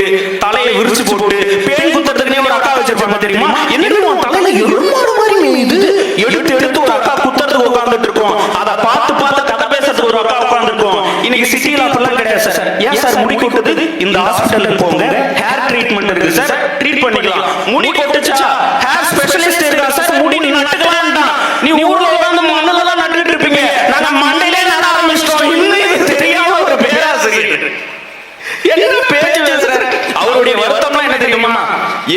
தலையை விரிச்சு போட்டு பேன் குத்துறதுக்குன்னே ஒரு அக்கா வச்சிருப்பாங்க தெரியுமா? என்னன்னு தலையில எருமாடு மாதிரி மேயுது எடுத்து எடுத்து ஒரு அக்கா குத்துறதுக்கு உட்கார்ந்துட்டு இருக்கோம். அதை பார்த்து பார்த்து கதை பேசுறதுக்கு ஒரு அக்கா உட்கார்ந்துருக்கோம். இன்னைக்கு சிட்டில அப்படிலாம் கிடையாது சார். ஏன் சார் முடி கொட்டுது? இந்த ஹாஸ்பிட்டலுக்கு போங்க, ஹேர் ட்ரீட்மெண்ட் இருக்கு சார், ட்ரீட் பண்ணிக்கலாம். முடி கொட்டுச்சா ஹேர் ஸ்பெஷலிஸ்ட் இருக்கா சார், முடி நீ நட்டுக்கலாம். நீ ஊர்ல உட்கார்ந்து மண்ணுல தான் நட்டுட்டு இருப்பீங்க, நாங்க மண்டையிலே நட ஆரம்பிச்சிட்டோம். இன்னும் இது தெரியாம ஒரு பேராசிரியர் என்ன பேச்சு பேசுறாரு. அவருடைய வருத்தம்லாம் என்ன தெரியுமா?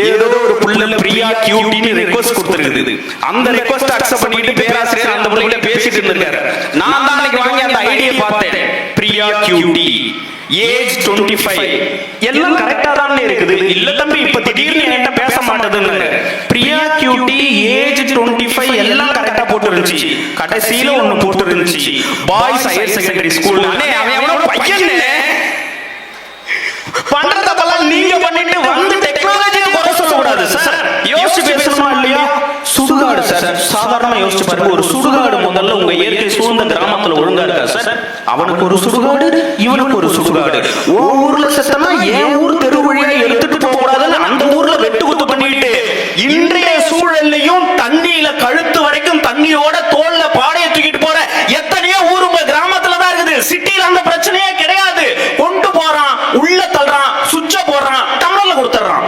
ஏதோ ஒரு புள்ள பிரியா கியூட்டின்னு ரிக்வெஸ்ட் கொடுத்திருக்குது. அந்த ரிக்வெஸ்ட் அக்செப்ட் பண்ணிட்டு பேராசிரியர் அந்த புள்ளைகிட்ட பேசிட்டு இருந்திருக்காரு. நான் தான் அன்னைக்கு வாங்கி அந்த ஐடியா பார்த்தேன். பிரியா கியூட்டி, ஏஜ் 25, எல்லாம் கரெக்டா தான் இருக்குது. இல்ல தம்பி இப்ப திடீர்னு என்கிட்ட பேச மாட்டேதுன்னு. பிரியா கியூட்டி, ஏஜ் 25 எல்லாம் கரெக்டா போட்டு இருந்துச்சு. கடைசியில ஒண்ணு போட்டு இருந்துச்சு, பாய்ஸ் ஹையர் செகண்டரி ஸ்கூல். பையன் பண்றதெல்லாம் நீங்க பண்ணிட்டு வந்து டெக்னாலஜியை குறை சொல்லக்கூடாது சார். யோசிச்சு பேசணுமா இல்லையா? சுடுகாடு சார், சாதாரணமா யோசிச்சு பாருங்க. ஒரு சுடுகாடு முதல்ல உங்க இயற்கை சூழ்ந்த கிராமத்துல ஒழுங்கா இருக்கா சார்? அவனுக்கு ஒரு சுடுகாடு, இவனுக்கு ஒரு சுடுகாடு. உன் ஊர்ல செத்தனா என் ஊர் தெரு வழியா எடுத்துட்டு போக கூடாதுன்னு அந்த ஊர்ல வெட்டு குத்து பண்ணிட்டு இன்றைய சூழல்லையும் தண்ணியில கழுத்து வரைக்கும் தண்ணியோட தோல்ல பாடைய தூக்கிட்டு போற எத்தனையோ ஊர் உங்க கிராமத்துல தான் இருக்குது. சிட்டில அந்த பிரச்சனையே கிடையாது. கொண்டு போறான், உள்ள தள்ளுறான், சுவிட்ச போடுறான், டம்ளர்ல கொடுத்துறான்.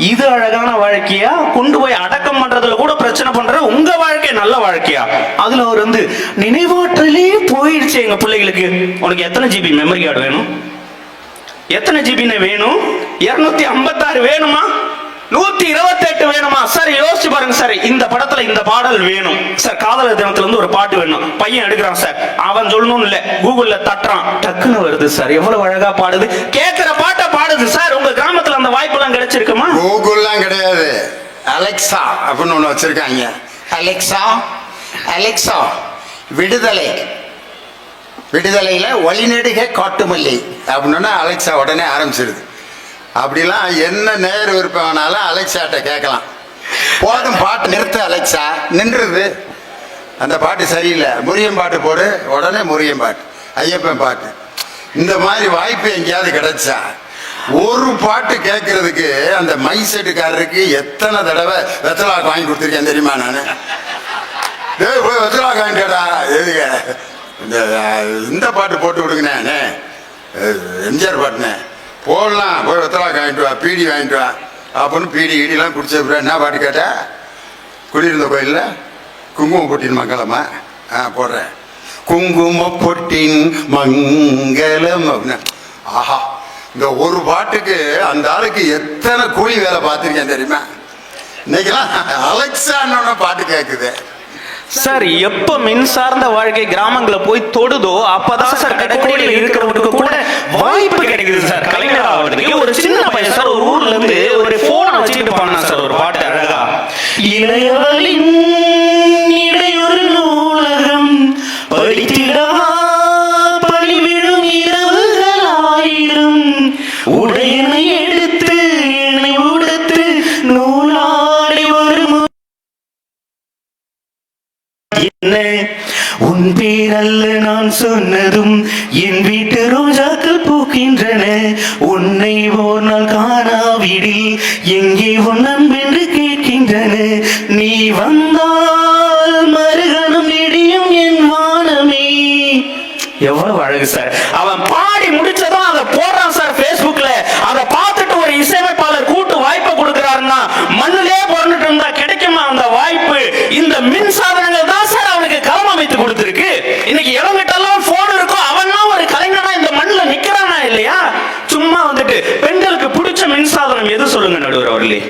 இது அழகான வாழ்க்கையா? கொண்டு போய் அடக்கம் பண்றதுல கூட பிரச்சனை பண்ற உங்க வாழ்க்கை நல்ல வாழ்க்கையா? அதுல அவர் வந்து நினைவாற்றலே போயிடுச்சு எங்க பிள்ளைகளுக்கு. உனக்கு எத்தனை ஜிபி மெமரி கார்டு வேணும்? எத்தனை ஜிபின்னு வேணும்? 256 வேணுமா? 128 வேணுமா? சார் யோசிச்சு பாருங்க சார். இந்த படத்துல இந்த பாடல் வேணும் சார். காதலர் தினத்துல இருந்து ஒரு பாட்டு வேணும். பையன் எடுக்கிறான் சார், அவன் சொல்லணும் இல்ல, கூகுள்ல தட்டுறான், டக்குன்னு வருது சார். எவ்வளவு அழகா பாடுது, கேட்கிற பாட்டை பாடுது சார். உங்க கிராமத்துல அந்த வாய்ப்பு எல்லாம் கிடைச்சிருக்குமா? கூகுள்லாம் கிடையாது, அலெக்சா அப்படின்னு ஒண்ணு வச்சிருக்காங்க. அலெக்சா, அலெக்சா விடுதலை, விடுதலையில வழிநெடுக காட்டுமல்லி அப்படின்னா அலெக்சா உடனே ஆரம்பிச்சிருது. அப்படிலாம் என்ன நேர் விருப்பம்னாலும் அலெக்சாட்ட கேட்கலாம். போதும் பாட்டு நிறுத்த அலெக்சா, நின்றுது. அந்த பாட்டு சரியில்லை, முருகன் பாட்டு போடு, உடனே முருகன் பாட்டு, ஐயப்பன் பாட்டு. இந்த மாதிரி வாய்ப்பு எங்கேயாவது கிடைச்சா ஒரு பாட்டு கேட்கறதுக்கு அந்த மை செட்டுக்காரருக்கு எத்தனை தடவை வெத்தலாக்கு வாங்கி கொடுத்துருக்கேன் தெரியுமா? நான் போய் வெத்தலாக்கு வாங்கிட்டேடா, எதுங்க இந்த பாட்டு போட்டு விடுங்கண்ணே, எம்ஜிஆர் பாட்டுனே போடலாம், போய் வெத்தலாக்கு வாங்கிட்டு வா, பீடி வாங்கிட்டு வா அப்படின்னு பீடி ஈடிலாம் குடிச்ச என்ன பாட்டு கேட்டா? குடியிருந்த கோயிலில் குங்குமம் பொட்டின் மங்களமா போடுறேன், குங்கும பொட்டின் மங்களம் அப்படின்னு. ஆஹா, இந்த ஒரு பாட்டுக்கு அந்த ஆளுக்கு எத்தனை கூலி வேலை பார்த்துருக்கேன் தெரியுமா? இன்னைக்கெல்லாம் அலெக்சான்னு பாட்டு கேட்குது சார். எப்ப மின்சார்ந்த வாழ்க்கை கிராமங்களை போய் தொடுதோ அப்பதான் சார் கடைக்கோடியில் இருக்கிறவங்களுக்கு கூட வாய்ப்பு கிடைக்குது சார். கலைஞர் ஆவதுக்கு ஒரு சின்ன பையன் சார் ஒரு ஊர்ல இருந்து ஒரு போனை வச்சுட்டு போனா சார் ஒரு பாட்டு அழகா. இளையவளின் இடையொரு நூலகம் படித்திடா பணிவிடும் இரவுகள் ஆயிரம், உடையனை எடுத்து என்னை உடுத்து நூலாடி வரும் என்ன உன் பேரல்ல நான் சொன்னதும் என் வீட்டு ரோஜாக்கள் பூக்கின்றன, உன்னை ஓர் நாள் காணாவிடில் எங்கே உன் அன்பென்று கேட்கின்றன, நீ வந்தால் மறுகணம் நெடியும் என் வானமே. எவ்வளவு அழகு சார். அவன் பாடி முடிச்சதும் அதை போடுறான் சார் Facebookல. அதை பார்த்துட்டு ஒரு இசையமைப்பாளர் கூட்டு வாய்ப்பை கொடுக்கிறாருன்னா மண்ணிலே பிறந்துட்டு இருந்தா கிடைக்குமா அந்த வாய்ப்பு? இந்த மின் சாதனங்கள் தான் சார் அவனுக்கு களம் அமைத்து கொடுத்திருக்கு. இன்னைக்கு எவங்கிட்டெல்லாம் போன் இருக்கோ அவன்லாம் ஒரு கலைஞனா இந்த மண்ணுல நிக்கிறானா இல்லையா? சும்மா வந்துட்டு பெண்களுக்கு பிடிச்ச மின்சாதனம் எது சொல்லுங்க நடுவர் அவர்களே?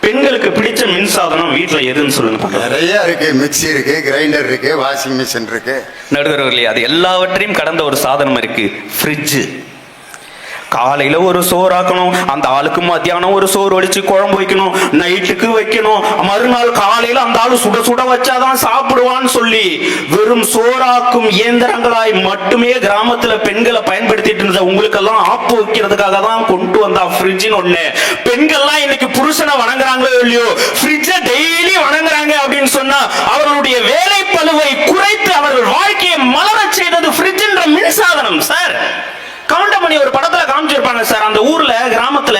பெண்களுக்கு பிடிச்ச மின்சாதனம் வீட்டுல எதுன்னு சொல்லுங்க. நிறைய இருக்கு, மிக்சி இருக்கு, கிரைண்டர் இருக்கு, வாஷிங் மிஷின் இருக்கு. நடுவர் அவர்களே, அது எல்லாவற்றையும் கடந்த ஒரு சாதனம் இருக்கு, ஃப்ரிட்ஜ். காலையில ஒரு சோறு ஆக்கணும், அந்த ஆளுக்கு மத்தியானம் ஒரு சோறு வடிச்சு குழம்பு வைக்கணும், நைட்டுக்கு வைக்கணும், மறுநாள் காலையில அந்த ஆளு சுட சுட வச்சாதான் சாப்பிடுவான்னு சொல்லி வெறும் சோறாக்கும் இயந்திரங்களாய் மட்டுமே கிராமத்துல பெண்களை பயன்படுத்திட்டு இருந்த உங்களுக்கெல்லாம் ஆப்பு வைக்கிறதுக்காக தான் கொண்டு வந்தா ஃப்ரிட்ஜ்னு ஒண்ணு. பெண்கள்லாம் இன்னைக்கு புருஷனை வணங்குறாங்களோ இல்லையோ, ஃப்ரிட்ஜ டெய்லி வணங்குறாங்க அப்படின்னு சொன்னா அவர்களுடைய வேலை பளுவை குறைத்து அவர்கள் வாழ்க்கையை மலர செய்தது ஃப்ரிட்ஜ்ன்ற மின்சாதனம் சார். கவுண்டமணி ஒரு படத்துல காமிச்சிருப்பாங்க சார். அந்த ஊர்ல கிராமத்துல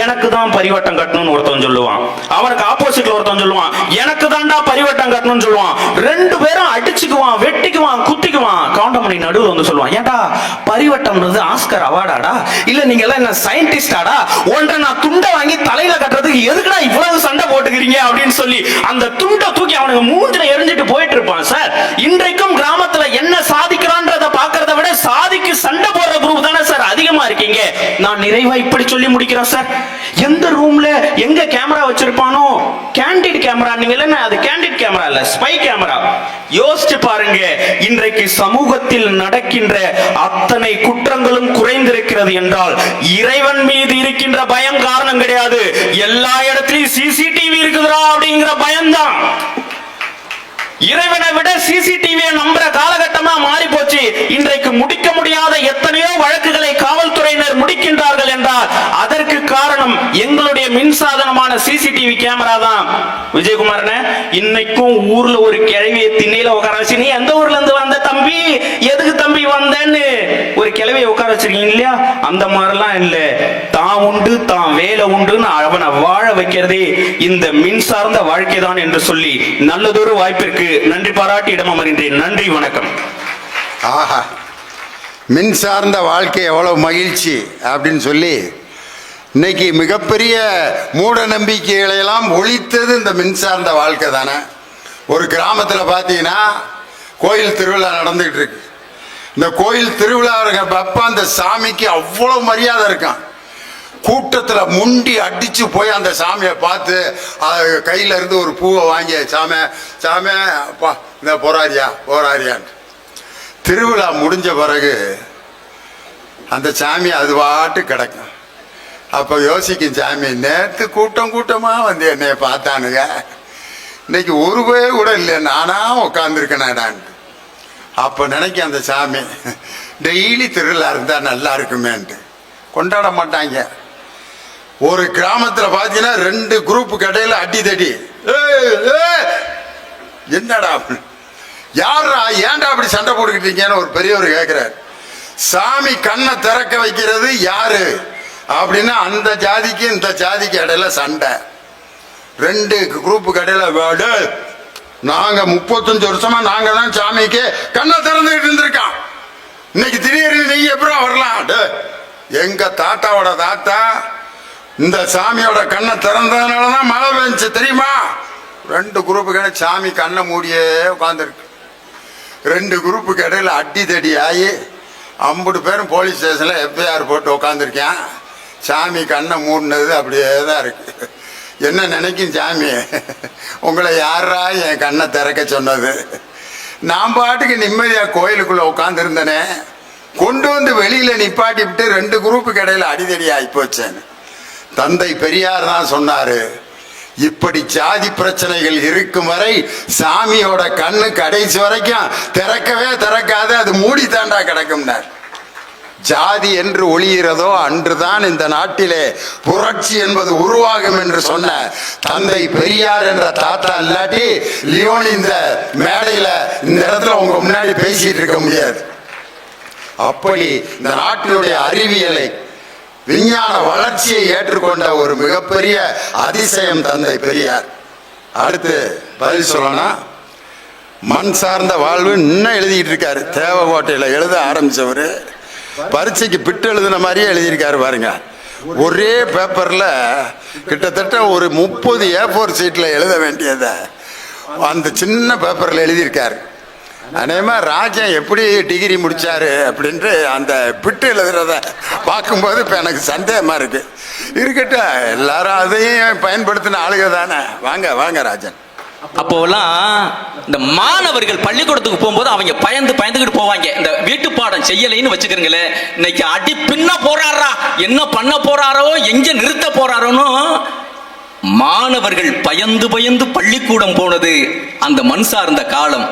எனக்கு தான் பரிவட்டம் கட்டணும்னு ஒருத்தன் சொல்லுவான், அவனுக்கு ஆப்போசிட்ல ஒருத்தன் சொல்லுவான் எனக்கு தான்டா பரிவட்டம் கட்டணும்னு சொல்லுவான். ரெண்டு பேரும் அடிச்சுக்குவான், வெட்டிக்குவான், குத்திக்குவான். கவுண்டமணி நடுவில் வந்து சொல்லுவான், ஏன்டா பரிவட்டம்ன்றது ஆஸ்கர் அவார்டாடா, இல்ல நீங்க எல்லாம் என்ன சயின்டிஸ்டாடா, ஒன்றை நான் துண்டை வாங்கி தலையில கட்டுறதுக்கு எதுக்குடா இவ்வளவு சண்டை போட்டுக்கிறீங்க அப்படின்னு சொல்லி அந்த துண்டை தூக்கி அவனுக்கு மூஞ்சில எரிஞ்சிட்டு போயிட்டு இருப்பான் சார். இன்றைக்கும் கிராமத்துல என்ன சாதிக்கிறான்றத பாக்குறத விட சாதிக்கு சண்டை போடுற குரூப் தானே சார் அதிகமா இருக்கீங்க. நான் நிறைவா இப்படி சொல்லி முடிக்கிறேன் சார். எந்த ரூம்ல எங்க கேமரா வச்சிருப்பானோ, கேண்டிட் கேமரா, நீங்க இல்ல அது கேண்டிட் கேமரா இல்ல, ஸ்பை கேமரா. யோசிச்சு பாருங்க, இன்றைக்கு சமூகத்தில் நடக்கின்ற அத்தனை குற்றங்களும் குறைந்திருக்கிறது என்றால் இறைவன் மீது இருக்கின்ற பயம் காரணம் கிடையாது. எல்லா இடத்திலும் சிசிடிவி இருக்குதுடா அப்படிங்கிற பயம்தான். இறைவனை விட சிசிடிவியை நம்புற காலகட்டமா மாறி போச்சு. இன்றைக்கு முடிக்க முடியாத எத்தனையோ வழக்குகளை காவல்துறையினர் முடிக்கின்றார்கள் என்றால் அதற்கு காரணம் எங்களுடைய மின்சாதனமான சிசிடிவி கேமரா தான். விஜயகுமார், இன்னைக்கும் ஊர்ல ஒரு கிழவியை திண்ணையில உட்கார வச்சு, நீ எந்த ஊர்ல இருந்து வந்த தம்பி, எதுக்கு தம்பி வந்தேன்னு ஒரு கிழவியை உட்கார வச்சிருக்கீங்க இல்லையா? அந்த மாதிரிலாம் இல்ல, தான் உண்டு தான் வேலை உண்டுன்னு அவனை வாழ வைக்கிறதே இந்த மின் சார்ந்த வாழ்க்கை தான் என்று சொல்லி நல்லதொரு வாய்ப்பிற்கு நன்றி பாராட்டி இடம் அமர்கின்றேன். நன்றி, வணக்கம். ஆஹா, மின் சார்ந்த வாழ்க்கை எவ்வளவு மகிழ்ச்சி அப்படின்னு சொல்லி இன்னைக்கு மிகப்பெரிய மூட நம்பிக்கைகளை எல்லாம் ஒழித்தது இந்த மின் சார்ந்த வாழ்க்கை தானே. ஒரு கிராமத்தில் பார்த்தீங்கன்னா கோயில் திருவிழா நடந்துகிட்டு இருக்கு. இந்த கோயில் திருவிழா அப்ப அந்த சாமிக்கு அவ்வளவு மரியாதை இருக்கான். கூட்டத்தில் முண்டி அடிச்சு போய் அந்த சாமியை பார்த்து கையில இருந்து ஒரு பூவை வாங்கி, சாமி சாமி அப்பா இந்த போராரியான். திருவிழா முடிஞ்ச பிறகு அந்த சாமி அது பாட்டு கிடக்கும். அப்போ யோசிக்கும் சாமி, நேற்று கூட்டமா வந்து என்னைய பார்த்தானுங்க, இன்னைக்கு ஒரு பேர் கூட இல்லை, நானா உட்காந்துருக்கேனாடான். அப்போ நினைக்க அந்த சாமி டெய்லி திருவிழா இருந்தா நல்லா இருக்குமேன்ட்டு கொண்டாட மாட்டாங்க. ஒரு கிராமத்தில் பார்த்தீங்கன்னா 2 குரூப் கடையில் அடி தடி, என்னடா யாரா ஏன்டா அப்படி சண்டை போட்டுக்கிட்டீங்கன்னு ஒரு பெரியவர் கேட்கிறார். சாமி கண்ணை திறக்க வைக்கிறது யாரு அப்படின்னா அந்த ஜாதிக்கு இந்த ஜாதிக்கு இடையில சண்டை. 2 குரூப் கடையில் நாங்க 35 வருஷமா நாங்க தான் சாமிக்கு கண்ணை திறந்துகிட்டு இருந்திருக்கான், இன்னைக்கு திடீர்னு நீங்க எப்பறம் வரலாம்? எங்க தாத்தாவோட தாத்தா இந்த சாமியோட கண்ணை திறந்ததுனாலதான் மழை பெஞ்சு தெரியுமா? 2 குரூப்புக்கு சாமி கண்ணை மூடியே உட்காந்துருக்கு. 2 குரூப்புக்கு இடையில அடி தடி ஆகி 50 பேரும் போலீஸ் ஸ்டேஷன்ல எஃப்ஐஆர் போட்டு உட்காந்துருக்கேன். சாமி கண்ணை மூடினது அப்படியே தான் இருக்கு. என்ன நினைக்கும் சாமி, உங்களை யாரா என் கண்ணை திறக்க சொன்னது? நான் பாட்டுக்கு நிம்மதியா கோயிலுக்குள்ள உட்கார்ந்து இருந்தனே, கொண்டு வந்து வெளியில நிப்பாட்டி விட்டு 2 குரூப்புக்கு இடையில அடிதடி ஆகி போச்சேன்னு. தந்தை பெரியார் தான் சொன்னாரு, இப்படி ஜாதி பிரச்சனைகள் இருக்கும் வரை சாமியோட கண்ணு கடைசி வரைக்கும் திறக்கவே திறக்காது, அது மூடி தாண்டா கிடக்கும்னார். ஜாதி என்று ஒளிகிறதோ அன்றுதான் இந்த நாட்டிலே புரட்சி என்பது உருவாகும் என்று சொன்ன தந்தை பெரியார் என்ற தாத்தா இல்லாட்டி லியோன் இந்த மேடையில இந்த இடத்துல உங்க முன்னாடி பேசிட்டு இருக்க முடியாது. அப்படி இந்த நாட்டினுடைய அறிவியலை விஞ்ஞான வளர்ச்சியை ஏற்றுக்கொண்ட ஒரு மிகப்பெரிய அதிசயம் தந்தை பெரியார். அடுத்து பதில் சொல்லணும், மண் சார்ந்த வாழ்வு இன்னும் எழுதிட்டு இருக்காரு. தேவகோட்டையில எழுத ஆரம்பிச்சவரு பரீட்சைக்கு பிட்டு எழுதின மாதிரியே எழுதியிருக்காரு பாருங்க. ஒரே பேப்பர்ல கிட்டத்தட்ட ஒரு 30 A4 சீட்ல எழுத வேண்டியதை அந்த சின்ன பேப்பர்ல எழுதியிருக்காரு. அதேமா ராஜன் எப்படி டிகிரி முடிச்சாரு அப்படின்ட்டு அந்த பிட்டு எழுதுறத பார்க்கும்போது இப்போ எனக்கு சந்தேகமா இருக்கட்டும், எல்லாரும் அதையும் பயன்படுத்தின ஆளுக தானே. வாங்க வாங்க ராஜன். அப்போலாம் இந்த மாணவர்கள் பள்ளிக்கூடத்துக்கு போகும்போது அவங்க பயந்துகிட்டு போவாங்க. இந்த வீட்டு பாடம் செய்யலைன்னு வச்சுக்கிறீங்களே, இன்னைக்கு அடி பின்ன போறாரா, என்ன பண்ண போறாரோ, எங்க நிறுத்த போறாரோன்னு மாணவர்கள் பயந்து பள்ளிக்கூடம் போனது அந்த மண் சார்ந்த காலம்.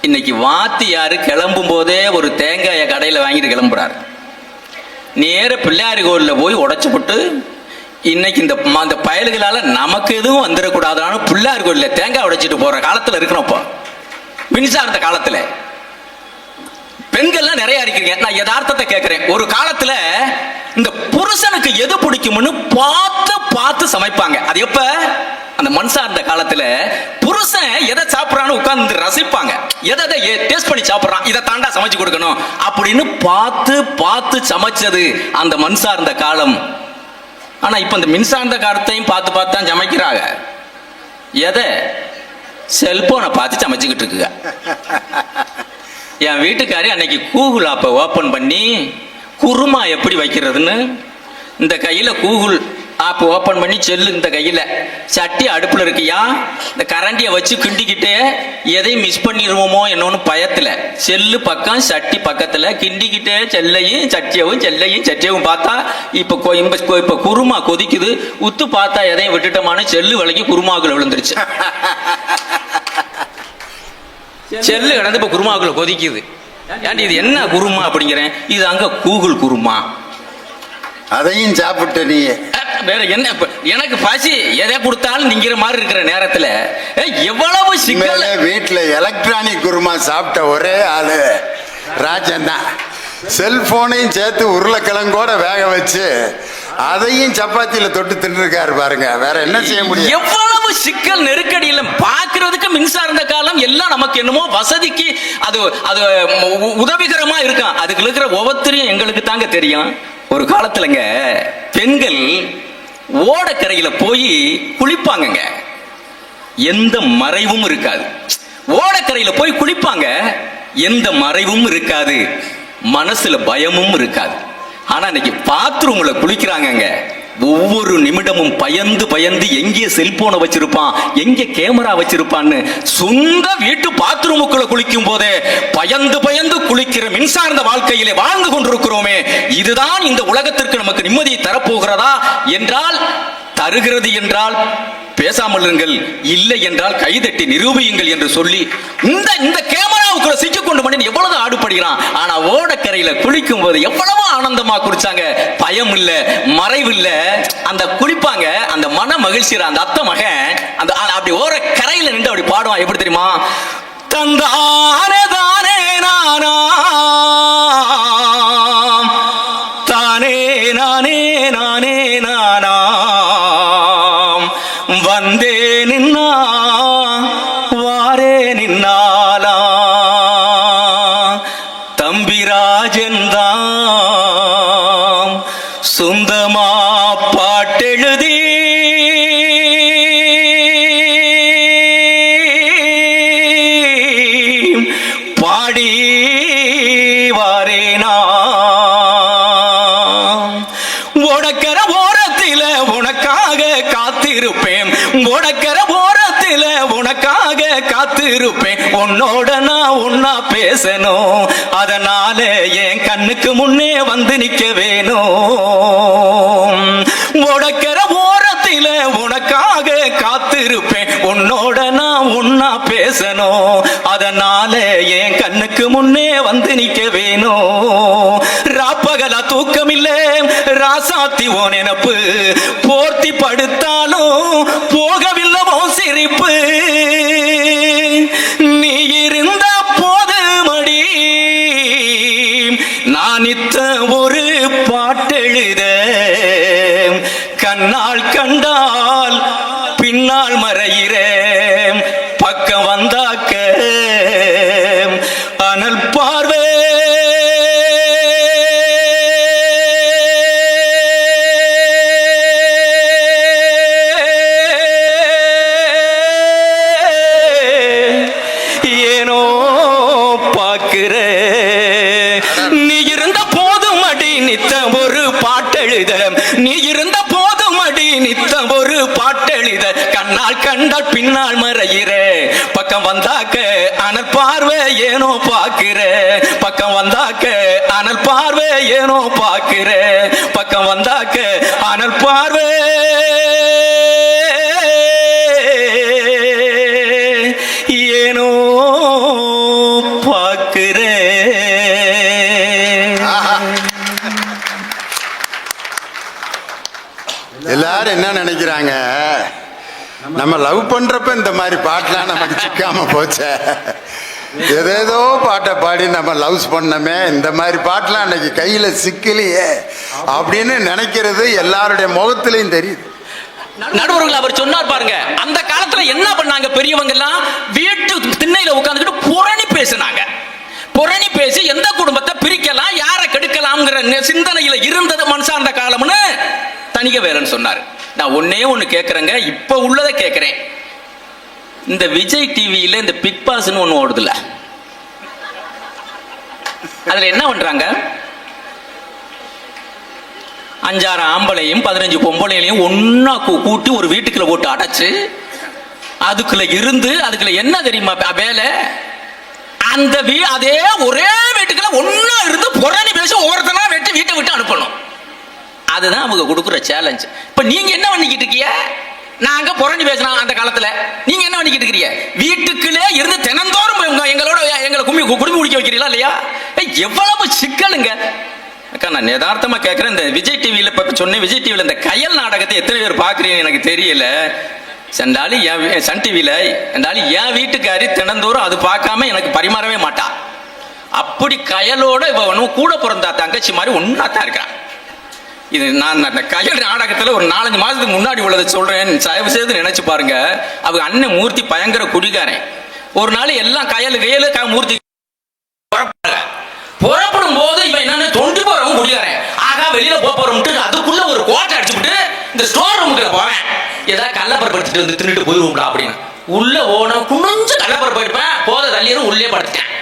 இன்னைக்கு வாத்தியாரு கிளம்பும் போதே ஒரு தேங்காய கடையில் வாங்கிட்டு கிளம்புறாரு. நேர பிள்ளையாரி கோயிலில் போய் உடைச்சு போட்டு இன்னைக்கு இந்த பயல்களால நமக்கு எதுவும் வந்துடக்கூடாதான்னு பிள்ளையார் கோயிலில் தேங்காய் உடைச்சிட்டு போற காலத்தில் இருக்கிறோம்ப்பா. மின்சார்ந்த காலத்தில் பெண்கள்லாம் நிறைய இருக்கிறீங்க. நான் யதார்த்தத்தை கேட்கிறேன். ஒரு காலத்துல இந்த புருஷனுக்கு எது பிடிக்கும்னு பார்த்து சமைப்பாங்க. அது எப்ப? அந்த மண் சார்ந்த காலத்துல புருஷன் எதை சாப்பிடறான்னு உட்கார்ந்து ரசிப்பாங்க. எதை டேஸ்ட் பண்ணி சாப்பிடறான், இதை தாண்டா சமைச்சு கொடுக்கணும் அப்படின்னு பார்த்து சமைச்சது அந்த மண் சார்ந்த காலம். ஆனா இப்ப இந்த மின்சார்ந்த காலத்தையும் பார்த்து தான் சமைக்கிறாங்க. எதை? செல்போனை பார்த்து சமைச்சுக்கிட்டு இருக்குங்க. என் வீட்டுக்காரி அன்னைக்கு கூகுள் ஆப்பை ஓப்பன் பண்ணி குருமா எப்படி வைக்கிறதுன்னு இந்த கையில கூகுள் ஆப் ஓப்பன் பண்ணி செல்லு இந்த கையில, சட்டி அடுப்புல இருக்கியா, இந்த கரண்டியை வச்சு கிண்டிக்கிட்டே எதையும் மிஸ் பண்ணிடுவோமோ என்னன்னு பயத்துல செல்லு பக்கம் சட்டி பக்கத்துல கிண்டிக்கிட்டே செல்லையும் சட்டியவும் பார்த்தா இப்ப குருமா கொதிக்குது. உத்து பார்த்தா எதையும் விட்டுட்டோமான செல்லு விலைக்கு குருமாக்குள்ள விழுந்துருச்சு. செல்லு கிடந்து இப்ப குருமாக்குள்ள கொதிக்குது. ஏன்டி இது என்ன குருமா அப்படிங்கிறேன். இது அங்க கூகுள் குருமா. அதையும் சாப்பிட்ட நீ வேற என்ன? எனக்கு பசி எதை கொடுத்தாலும் நீங்கிற மாதிரி இருக்கிற நேரத்துல எவ்வளவு சிக்கல். வீட்டுல எலக்ட்ரானிக் குருமா சாப்பிட்ட ஒரே ஆளு ராஜன் தான். செல்போனையும் சேர்த்து உருளைக்கிழங்கோட வேக வச்சு அதையும் சப்பாத்தியில தொட்டு தின்னுருக்காரு பாருங்க. வேற என்ன செய்ய முடியும்? எவ்வளவு சிக்கல் நெருக்கடியில பாக்குறதுக்கு மின்சார்ந்த காலம் எல்லாம் நமக்கு என்னமோ வசதிக்கு அது உதவிகரமா இருக்கும். அதுக்கு இருக்கிற ஒவ்வொருத்தரையும் எங்களுக்கு தாங்க தெரியும். ஒரு காலத்துலங்க பெண்கள் ஓடக்கரையில போய் குளிப்பாங்க. எந்த மறைவும் இருக்காது. ஓடக்கரையில போய் குளிப்பாங்க, எந்த மறைவும் இருக்காது, மனசுல பயமும் இருக்காது. ஆனா இன்னைக்கு பாத்ரூம்ல குளிக்கிறாங்க. ஒவ்வொரு நிமிடமும் பயந்து எங்கே செல்போனை வச்சிருப்பான், எங்கே கேமரா வச்சிருப்பான்னு சொந்த வீட்டு பாத்ரூமுக்குள்ள குளிக்கும் போதே பயந்து குளிக்கிற மின்சார்ந்த வாழ்க்கையிலே வாழ்ந்து கொண்டிருக்கிறோமே. இதுதான் இந்த உலகத்திற்கு நமக்கு நிம்மதியை தரப்போகிறதா என்றால், தருகிறது என்றால் பேசாமல் இருங்கள், இல்லை என்றால் கைதட்டி நிரூபியுங்கள் என்று சொல்லி இந்த கேமராவுக்குள்ள சிக்கிக்கொண்டு பண்ணி எவ்வளவு ஆடுபடுகிறான். ஆனா ஓடக்கரையில குளிக்கும் போது எவ்வளவு ஆனந்தமா குளிச்சாங்க. பயம் இல்ல, மறைவு இல்ல. அந்த குளிப்பாங்க, அந்த மன மகிழ்ச்சி. அந்த அத்தை மகன் அந்த அப்படி ஓர கரையில நின்று அப்படி பாடுவான். எப்படி தெரியுமா? தந்தானே தானே நானா தானே நானே நானே நானா வந்தே நின்னா வாரே நின்னாலா தம்பிராஜன் தான் சொந்தமா பாட்டெழுதி பாடி வாரேனா ஓடக்கர ஓரத்தில உனக்காக காத்திருப்பேன், ஓடக்கர ஓரத்தில உனக்காக காத்திருப்பேன், உன்னோட நான் ஒன்னா பேசணும், அதனால என் கண்ணுக்கு முன்னே வந்து நிக்க வேணும். ஓடக்கர ஓரத்தில உனக்காக காத்திருப்பேன், உன்னோட நான் ஒன்னா பேசணும், அதனால என் கண்ணுக்கு முன்னே வந்து நிக்க வேணும். ராப்பகலா தூக்கம் இல்ல ராசாத்தி ஓ நினப்பு, போர்த்தி படுத்தாலும் போகவில்லவோ சிரிப்பு, நீ இருந்த போது மடி நான் இத்த ஒரு பாட்டெழுத, கண்ணால் கண்டால் பின்னால் மறையிறேன், பக்கம் வந்தாக்க அனல் பார்வை ஏனோ பாக்குற. நீ இருந்த போதும் அடி நித்த ஒரு பாட்டெழுத, நீ இருந்த போதும் அடி நித்த ஒரு பாட்டெழுத கண்ணால் கண்டால் பின்னால் மறையிற பக்கம் வந்தாக்க அனல் பார்வை ஏனோ பாக்குற பக்கம் வந்தாக்க அனல் பார்வை ஏனோ பாக்குற பக்கம் வந்தாக்க அனல் பார்வை ஏனோ பாக்குற. எல்லாரும் என்ன நினைக்கிறாங்க, நம்ம லவ் பண்றப்ப இந்த மாதிரி பாட்டெல்லாம் நமக்கு சிக்காம போச்சே, ஏதேதோ பாட்டை பாடி நம்ம லவ்ஸ் பண்ணமே, இந்த மாதிரி பாட்டெல்லாம் அன்னைக்கு கையில சிக்கலையே அப்படின்னு நினைக்கிறது எல்லாருடைய முகத்திலையும் தெரியுது. நடுவர்கள் அவர் சொன்னார் பாருங்க, அந்த காலத்துல என்ன பண்ணாங்க பெரியவங்க எல்லாம், வீட்டு திண்ணையில உட்கார்ந்துட்டு புரணி பேசினாங்க. புரணி பேசி எந்த குடும்பத்தை பிரிக்கலாம், யாரை கெடுக்கலாம்ங்கிற சிந்தனையில இருந்தது மனுஷாந்த காலம்னு தணிக வேலன் சொன்னார். நான் ஒன்னே ஒண்ணு கேட்கறேங்க, இப்ப உள்ளதை கேட்கிறேன். இந்த விஜய் டிவியில இந்த பிக் பாஸ்னு ஒண்ணு ஓடுதுல, அதுல என்ன பண்றாங்க, 5-6 ஆம்பளையும் 15 பொம்பளையும் ஒன்னா கூட்டி ஒரு வீட்டுக்குள்ள போட்டு அடைச்சு அதுக்குள்ள இருந்து அதுக்குள்ள என்ன தெரியுமா வேலை, அந்த அதே ஒரே வீட்டுக்குள்ள ஒன்னா இருந்து புரணி பேசி ஒவ்வொருத்தனா வெட்டி வீட்டை விட்டு அனுப்பணும். அதுதான் அவங்க கொடுக்குற சேலஞ்ச். இப்ப நீங்க என்ன பண்ணிக்கிட்டு இருக்கீங்க, நாங்க புரணி பேசினோம் அந்த காலத்துல, நீங்க என்ன பண்ணிக்கிட்டு இருக்கீங்க, வீட்டுக்குள்ளே இருந்து தினந்தோறும் எங்களோட எங்களை குடும்பி குடிக்க வைக்கிறீங்களா இல்லையா? எவ்வளவு சிக்கலுங்க. அக்கா நான் யதார்த்தமா கேட்கிறேன், இந்த விஜய் டிவியில இப்ப சொன்னேன், விஜய் டிவியில இந்த கயல் நாடகத்தை எத்தனை பேர் பாக்குறீங்க எனக்கு தெரியல. சென்றாலும் சன் டிவியில என்றாலும் என் வீட்டுக்காரி தினந்தோறும் அது பார்க்காம எனக்கு பரிமாறவே மாட்டா. அப்படி கயலோட இவ கூட பிறந்தா தங்கச்சி மாதிரி ஒன்னாத்தான் இருக்கிறான். இது நான் அந்த கயல் நாடகத்துல ஒரு 4-5 மாசத்துக்கு முன்னாடி உள்ளதை சொல்றேன், தயவு செய்து நினைச்சு பாருங்க. அவங்க அண்ணன் மூர்த்தி பயங்கர குடிகாரன். ஒரு நாள் எல்லாம் கயலு மூர்த்தி புறப்படும் போது இவன் என்னன்னு தொண்டு போறவன் குடிகாரன். ஆகா வெளியில போறோம்ட்டு அதுக்குள்ள ஒரு கோட்டை அடிச்சுட்டு இந்த ஸ்டோர் ரூமுக்குள்ள போவேன், ஏதாவது கள்ளப்பருப்பு எடுத்துட்டு வந்து தின்னுட்டு போயிருவோம்டா அப்படின்னு. உள்ள ஓன குனிஞ்சு கள்ளப்பருப்பு எடுப்பேன், போத தள்ளியும் உள்ளே படுத்துட்டேன்.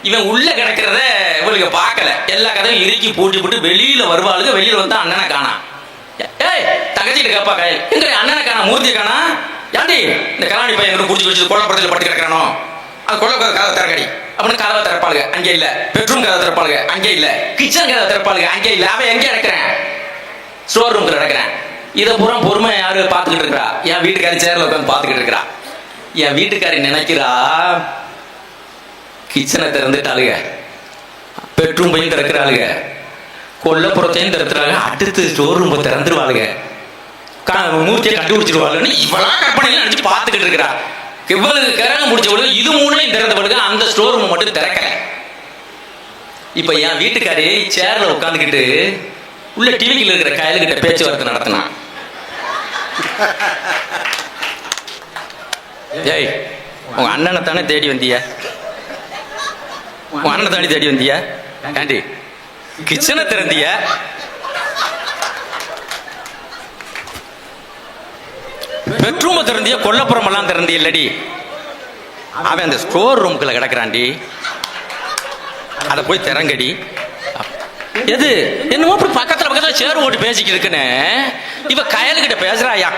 இவன் உள்ள கிடக்கிறத இவளுக்கு பார்க்கல, எல்லா கதையும் இறுக்கி பூட்டி போட்டு வெளியில வருவாளுங்க. வெளியில வந்து அண்ணனை காணா. ஏய் தங்கச்சிட்டு கேப்பா கயல், எங்க அண்ணனை காணா, மூர்த்தியை காணா, ஏன்டி இந்த கலாணி பையன் எங்க குடிச்சு வச்சு கொல்லப்படத்துல படுத்து கிடக்கிறானோ, அது கொல்ல கதை திறக்கடி அப்படின்னு கதவை திறப்பாளுங்க, அங்கே இல்ல. பெட்ரூம் கதை திறப்பாளுங்க, அங்கே இல்ல. கிச்சன் கதை திறப்பாளுங்க, அங்கே இல்ல. அவன் எங்கே நடக்கிறேன், ஸ்டோர் ரூம்ல நடக்கிறேன். இதை பூரா பொறுமை யாரு பார்த்துக்கிட்டு இருக்கிறா, என் வீட்டுக்காரி சேர்ல உட்காந்து பார்த்துக்கிட்டு இருக்கிறா. என் வீட்டுக்காரி நினைக்கிறா கிச்சனை திறந்துட்டாளுங்க, பெட்ரூம் பையும் திறக்கிறாளுங்க, கொல்லப்புறத்தையும் திறத்துறாங்க, அடுத்து ஸ்டோர் ரூம் திறந்துருவாளுங்க, மூர்த்தியை கண்டுபிடிச்சிருவாளுன்னு இவளா கற்பனையில நினைச்சு பார்த்துக்கிட்டு இருக்கிறா. இவளுக்கு கரகம் முடிச்சவளு இது மூணையும் திறந்தவளுக்கு அந்த ஸ்டோர் ரூம் மட்டும் திறக்கல. இப்ப என் வீட்டுக்காரி சேர்ல உட்காந்துக்கிட்டு உள்ள டிவியில் இருக்கிற கயலுக்கிட்ட பேச்சுவார்த்தை நடத்தினான். ஏய் உங்க அண்ணனை தானே தேடி வந்திய, உங்க அண்ணனை தானே தேடி வந்திய, ஆண்டி கிச்சனை திறந்திய, பெட்ரூமை திறந்திய, கொல்லப்புறம் எல்லாம் திறந்திய இல்லடி. அவன் அந்த ஸ்டோர் ரூமுக்குள்ள கிடக்குறான்டி, அதை போய் திறங்கடி. எது என்னமோ அப்படி பக்கத்துல சேர் ஓட்டு பேசிக்கிட்டு இருக்குன்னு இவ கயலுக்கிட்ட பேசுறாயா.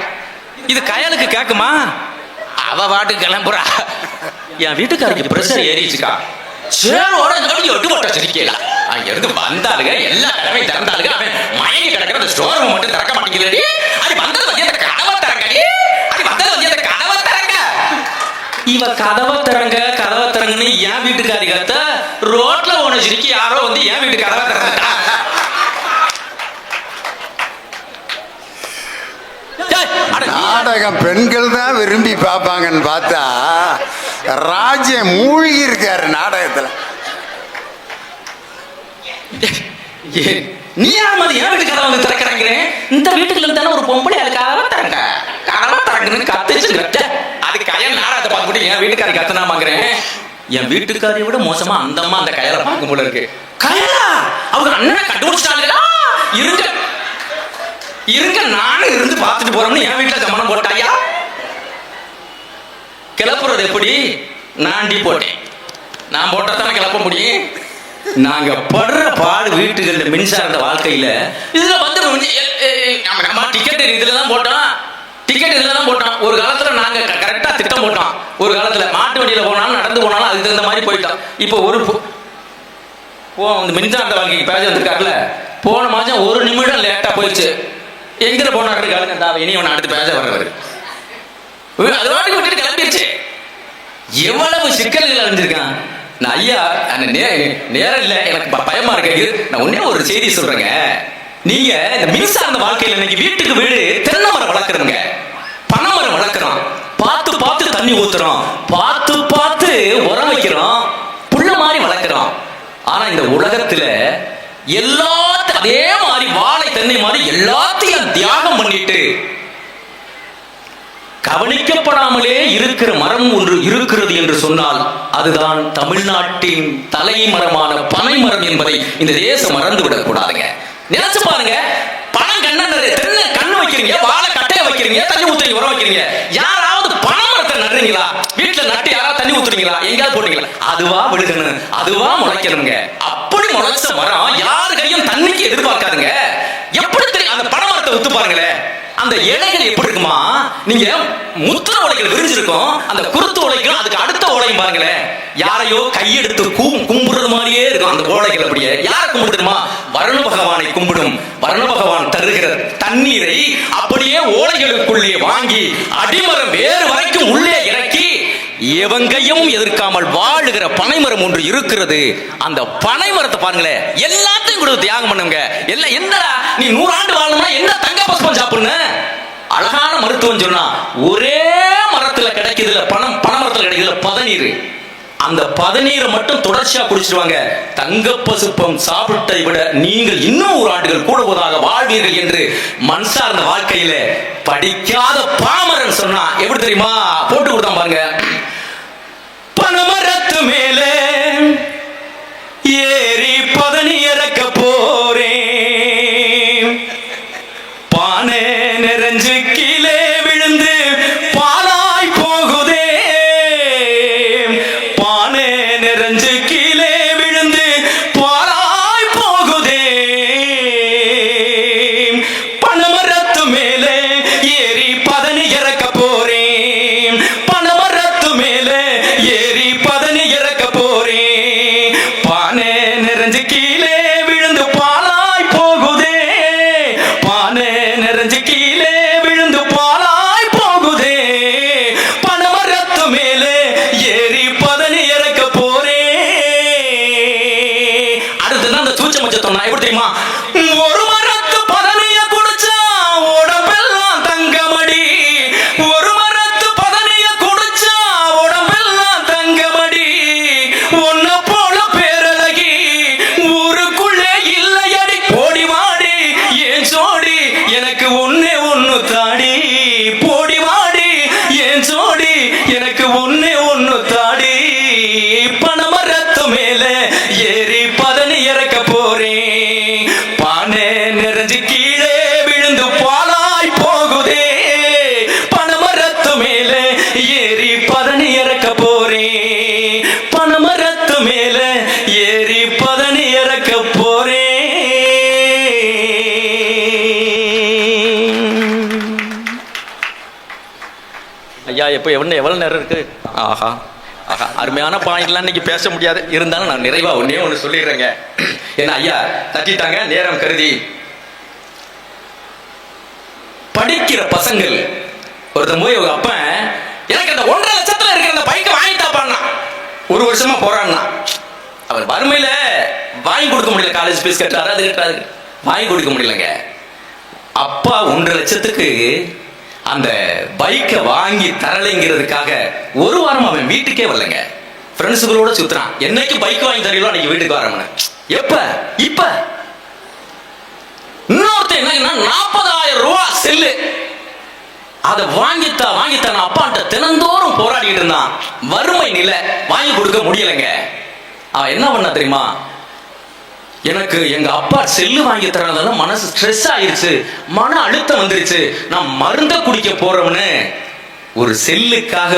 இது கயலுக்கு கேக்குமா? அவ வாட்டுக்கு கிளம்புறா. என் வீட்டுக்காரருக்கு பிரஷர் ஏறிச்சுக்கா, சேரோட எட்டு போட்ட சிரிக்கல. அங்க இருந்து வந்தாளுங்க, எல்லா கடமையும் திறந்தாளுங்க. அவன் மயங்கி கிடக்கிற அந்த ஸ்டோர் ரூம் மட்டும் திறக்க மாட்டேங்குது. அது வந்தது வந்து அந்த கதவை திறங்கடி, அது வந்தது வந்து அந்த கதவை திறங்க. இவ கதவை திறங்கன்னு என் வீட்டுக்காரி கத்த, ரோட்ல ஒண்ணு சிரிக்கி யாரோ வந்து என் வீட்டு கதவை திறந்துட்டா. நாடகம் பெண்கள் தான் விரும்பி பார்ப்பாங்கன்னு பார்த்தா ராஜ்யம் மூழ்கி இருக்காரு நாடகத்துல. நீ யாரும் என் வீட்டு கதவை வந்து திறக்கிறாங்க, இந்த வீட்டுக்குள்ள தானே ஒரு பொம்பளை அது கதவை திறங்க கதவை திறங்குன்னு கத்துச்சு. அது கயல் நாடகத்தை பார்த்துட்டு என் வீட்டுக்காரி கத்தனாமாங்கிறேன். என் வீட்டுக்காரியை விட மோசமா அந்த அம்மா அந்த கயலை பார்க்கும் போல இருக்கு. கயலா அவங்க அண்ணனை கண்டுபிடிச்சாங்களா, இருங்க நானும் இருந்து பார்த்துட்டு போறோம்னு என் வீட்டுல கவனம் போட்டாயா. கிளப்புறது எப்படி, நான் டீ போட்டேன், நான் போட்டதானே கிளப்ப முடியும். நாங்க படுற பாடு வீட்டுகள் மின்சார வாழ்க்கையில இதுல வந்து நம்ம டிக்கெட் இதுலதான் போட்டோம். டிக்கெட் இதுல தான் போட்டோம். ஒரு காலத்துல நாங்க கரெக்டா திட்டம் போட்டோம். ஒரு காலத்துல மாட்டு வண்டியில போனாலும் நடந்து போனாலும் அதுக்கு தகுந்த மாதிரி போயிட்டோம். இப்போ ஒரு இந்த மின்சார வாழ்க்கைக்கு பேச வந்திருக்காருல, போன மாசம் 1 நிமிடம் லேட்டா போயிடுச்சு. எங்க போனாரு காலுங்க, இனிவன் அடுத்து பேச வர்றவர் அது வாட்டி விட்டுட்டு கிளம்பிடுச்சு. எவ்வளவு சிக்கல்கள் அடைஞ்சிருக்கான். நான் ஐயா நேரம் இல்லை, எனக்கு பயமா இருக்கு. நான் ஒன்னே ஒரு செய்தி சொல்றேங்க. நீங்க இந்த மின்சார்ந்த வாழ்க்கையில இன்னைக்கு வீட்டுக்கு வீடு தென்னை மரம் வளர்க்குறோங்க, பனை மரம் வளர்க்குறோம், பார்த்து பார்த்து தண்ணி ஊத்துறோம், பார்த்து பார்த்து உரம் வைக்கிறோம், புள்ள மாதிரி வளர்க்குறோம். ஆனா இந்த உலகத்துல எல்லாத்தையும் அதே மாதிரி வாழை தென்னை மாதிரி எல்லாத்தையும் தியாகம் பண்ணிட்டு கவனிக்கப்படாமலே இருக்கிற மரம் ஒன்று இருக்கிறது என்று சொன்னால் அதுதான் தமிழ்நாட்டின் தலைமரமான பனை மரம் என்பதை இந்த தேசம் மறந்து விடக் கூடாதுங்க. நினைச்சு பாருங்க, பணம் கண்ணு வைக்கிறீங்க, வாழை கட்டைய வைக்கிறீங்க, தண்ணி ஊத்துறீங்க, உரம் வைக்கிறீங்க. யாராவது பனை மரத்தை நடுறீங்களா? வீட்டுல நட்டு யாராவது தண்ணி ஊத்துறீங்களா? எங்கேயாவது போட்டீங்களா? அதுவா விழுகணும், அதுவா முளைக்கணுங்க. அப்படி முளைச்ச மரம் யாரு கையும் தண்ணிக்கு எதிர்பார்க்காதுங்க. எப்படி தெரியும்? அந்த பனை மரத்தை ஒத்து பாருங்களேன், அந்த இலைகள் எப்படி இருக்குமா? நீங்க முத்திர ஓலைகள் விரிஞ்சிருக்கும், அந்த குருத்து ஓலைகள் அதுக்கு அடுத்த ஓலையும் பாருங்களேன், யாரையோ கையெடுத்து கும்பிடுறது மாதிரியே இருக்கும். அந்த ஓலைகள் அப்படியே யாரை கும்பிடுமா? வருண பகவானை கும்பிடும். வருண பகவான் தருகிற தண்ணீரை அப்படியே ஓலைகளுக்குள்ளே வாங்கி அடிமரம் வேறு வரைக்கும் உள்ளே இறக்கி எவங்கையும் எதிர்க்காமல் வாழுகிற பனைமரம் ஒன்று இருக்கிறது. அந்த பனை மரத்தை பாருங்களேன், எல்லாத்தையும் கூட தியாகம் பண்ணுங்க. எல்லாம் என்னடா நீ 100 ஆண்டு வாழணும்னா என்ன தங்க புஷ்பம் சாப்பிடணும்? அழகான மருத்துவம் சொன்னா ஒரே மரத்துல கிடைக்குதுல, பனை மரத்துல கிடைக்குதுல பதநீர், அந்த பதநீரை மட்டும் தொடர்ச்சியா குடிச்சிருவாங்க. தங்க பசுப்பம் சாப்பிட்டதை விட நீங்கள் இன்னும் 100 ஆண்டுகள் கூடுவதாக வாழ்வீர்கள் என்று மண் சார்ந்த வாழ்க்கையில படிக்காத பாமரன் சொன்னா எப்படி தெரியுமா? போட்டு கொடுத்தான் பாருங்க. பனமரத்து மேல ஏறி பதனி இறக்க போறேன், பானை நிறைஞ்சு கீழே விழுந்து பாலாய் போகுதே, பானை நிறைஞ்சு கீழே விழுந்து பாலாய் போகுதே, பனமரத்து மேலே ஏறி பதனி இறக்க போறேன், பனமரத்து மேலே ஏறி பதனி இறக்க போறேன், பானை நிறைஞ்சு கீழே விழுந்து பாலாய் போகுதே, பானை நிறைஞ்சு கீழே விழுந்து பாலாய் போகுதே, பனமரத்து மேலே ஏறி பதனி இறக்க போறேன். அடுத்துதான் அந்த சூச்ச மச்சத்தோம் எப்படி தெரியுமா? ஒரு மரத்து பதனிய குடிச்சா உடம்பெல்லாம் தங்கமடி, ஒரு மரத்து பதனிய குடிச்சா உடம்பெல்லாம் தங்கமடி, ஒன்ன போல பேரழகி ஊருக்குள்ளே இல்லையடி, போடி வாடி ஏன் சோடி எனக்கு ஒன்னே ஒன்னு தாடி, போடி வாடி ஏன் சோடி எனக்கு ஒன்னே ஒன்னு தாடி, பனமரத்து மேல ஏறி பதனி இறக்க போறேன், பானை நிறைஞ்சு கீழே விழுந்து பாலாய் போகுதே, பனமரத்து மேல ஏறி பதனி இறக்க போறேன், பனமரத்து மேல ஏறி பதனி இறக்க போறேன். ஐயா எப்போ எவ்வளவு நேரம் இருக்கு? ஆஹா ஆஹா, அருமையான பாயிண்ட்லாம் இன்னைக்கு பேச முடியாது, இருந்தாலும் நான் நிறைவா ஒன்னே ஒன்று சொல்லிடுறேங்க. ஏன்னா ஐயா தட்டிட்டாங்க, நேரம் கருதி. படிக்கிற பசங்கள் ஒருத்தன் போய் உங்க அப்ப எனக்கு அந்த 1.5 லட்சத்துல இருக்கிற அந்த பைக்கை வாங்கிட்டாப்பான்னா 1 வருஷமா போறான்னா, அவர் வறுமையில வாங்கி கொடுக்க முடியல, காலேஜ் ஃபீஸ் கட்டாரு, அது கட்டாரு, வாங்கி கொடுக்க முடியலங்க. அப்பா 1.5 லட்சத்துக்கு அந்த பைக்கை வாங்கி தரலைங்கிறதுக்காக 1 வாரம் அவன் வீட்டுக்கே வரலங்க. ஃப்ரெண்ட்ஸுகளோட சுத்துறான், என்னைக்கு பைக் வாங்கி தரீங்களோ அன்னைக்கு வீட்டுக்கு வரவன. எப்ப இப்ப இன்னொருத்தன் என்ன 40,000 ரூபாய் செல்லு, அதை வாங்கித்தான் அப்பாட்ட தினந்தோறும் போராடிட்டு இருந்தான். வறுமை நிலை, வாங்கி கொடுக்க முடியலைங்க. அவன் என்ன பண்ண தெரியுமா? எனக்கு எங்க அப்பா செல்லு வாங்கி தரனால மனசு ஸ்ட்ரெஸ் ஆயிருச்சு, மன அழுத்தம் வந்துருச்சு, நான் மருந்த குடிக்க போறோம்னு ஒரு செல்லுக்காக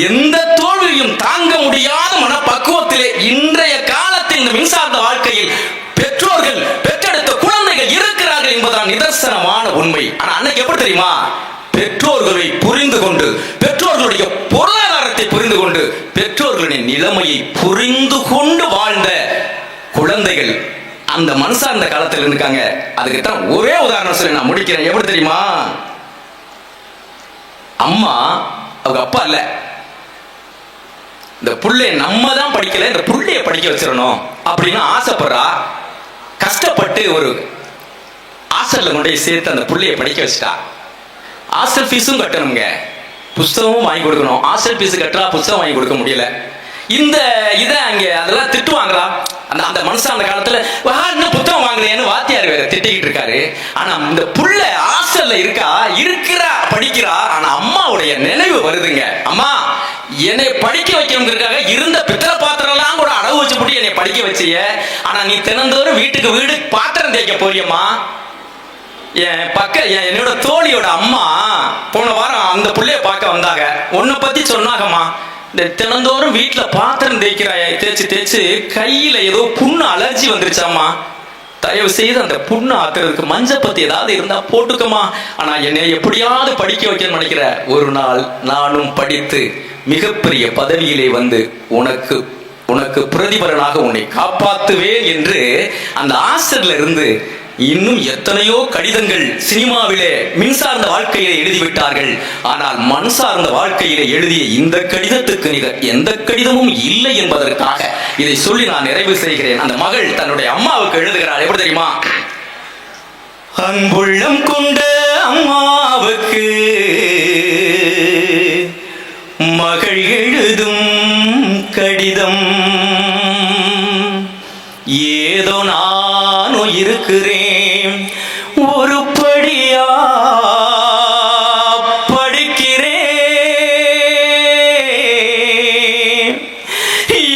எந்த தோல்வியும் தாங்க முடியாத மனப்பக்குவத்திலே இன்றைய காலத்தில் இந்த மின்சார்ந்த வாழ்க்கையில் பெற்றோர்கள் பெற்றெடுத்த குழந்தைகள் இருக்கிறார்கள் என்பதுதான் நிதர்சனமான உண்மை. ஆனா அன்னைக்கு எப்படி தெரியுமா? பெற்றோர்களை புரிந்து கொண்டு, பெற்றோர்களுடைய பொருளாதாரத்தை புரிந்து கொண்டு, பெற்றோர்களின் நிலைமையை புரிந்து கொண்டு வாழ்ந்த குழந்தைகள் அந்த மண் சார்ந்த காலத்தில் இருக்காங்க. அதுக்கு தான் ஒரே உதாரணம் சொல்லி நான் முடிக்கிறேன். எப்படி தெரியுமா? அம்மா அவங்க அப்பா இல்ல, இந்த புள்ளைய நம்ம தான் படிக்கல, இந்த புள்ளைய படிக்க வச்சிடணும் அப்படின்னு ஆசைப்படுறா. கஷ்டப்பட்டு ஒரு ஹாஸ்டல்ல கொண்டு சேர்த்து அந்த புள்ளைய படிக்க வச்சுட்டா. ஹாஸ்டல் ஃபீஸும் கட்டணுங்க, புஸ்தகமும் வாங்கி கொடுக்கணும். ஹாஸ்டல் ஃபீஸ் கட்டுறா, புஸ்தகம் வாங்கி கொடுக்க முடியல. இந்த இதை அங்க அதெல்லாம் திட்டுவாங்களா? அந்த மனுஷன் அந்த காலத்துல இன்னும் புத்தகம் வாங்கலையேன்னு வாத்தியார் வேற திட்டிக்கிட்டு இருக்காரு. ஆனா இந்த புள்ள ஹாஸ்டல்ல இருக்கிறா படிக்கிறா. ஆனா அம்மாவுடைய நினைவு வருதுங்க. அம்மா என்னை படிக்க வைக்கணுங்கிறதுக்காக இருந்த பித்தளை பாத்திரம் எல்லாம் கூட அடவு வச்சு போட்டு என்னை படிக்க வச்சிய. ஆனா நீ தினந்தோறும் வீட்டுக்கு வீடு பாத்திரம் தேய்க்க போறியம்மா. என்னோட தோழியோட அம்மா போன வாரம் அந்த புள்ளைய பார்க்க வந்தாங்க. உன்னை பத்தி சொன்னாங்கம்மா, இந்த தினந்தோறும் வீட்டுல பாத்திரம் தேய்க்கிறாய, தேய்ச்சி தேய்ச்சி கையில ஏதோ புண்ணு அலர்ஜி வந்துருச்சாமா. தயவு செய்து அந்த புண்ணு ஆக்குறதுக்கு மஞ்சள் பத்தி ஏதாவது இருந்தா போட்டுக்கமா. ஆனா என்னை எப்படியாவது படிக்க வைக்கணும்னு நினைக்கிற. ஒரு நாள் நானும் படித்து மிகப்பெரிய பதவியிலே வந்து உனக்கு உனக்கு பிரதிபலனாக உன்னை காப்பாத்துவேன் என்று அந்த ஆசிரியர்ல இருந்து இன்னும் எத்தனையோ கடிதங்கள் சினிமாவிலே மின்சார்ந்த வாழ்க்கையிலே எழுதிவிட்டார்கள். ஆனால் மண் சார்ந்த வாழ்க்கையிலே எழுதிய இந்த கடிதத்துக்கு நிகர் எந்த கடிதமும் இல்லை என்பதற்காக இதை சொல்லி நான் நிறைவு செய்கிறேன். அந்த மகள் தன்னுடைய அம்மாவுக்கு எழுதுகிறாள். எப்படி தெரியுமா? அன்புள்ளம் கொண்ட அம்மாவுக்கு மகள் எழுதும் கடிதம். ஏதோ நானும் இருக்கிறேன், ஒரு படியா படிக்கிறேன்.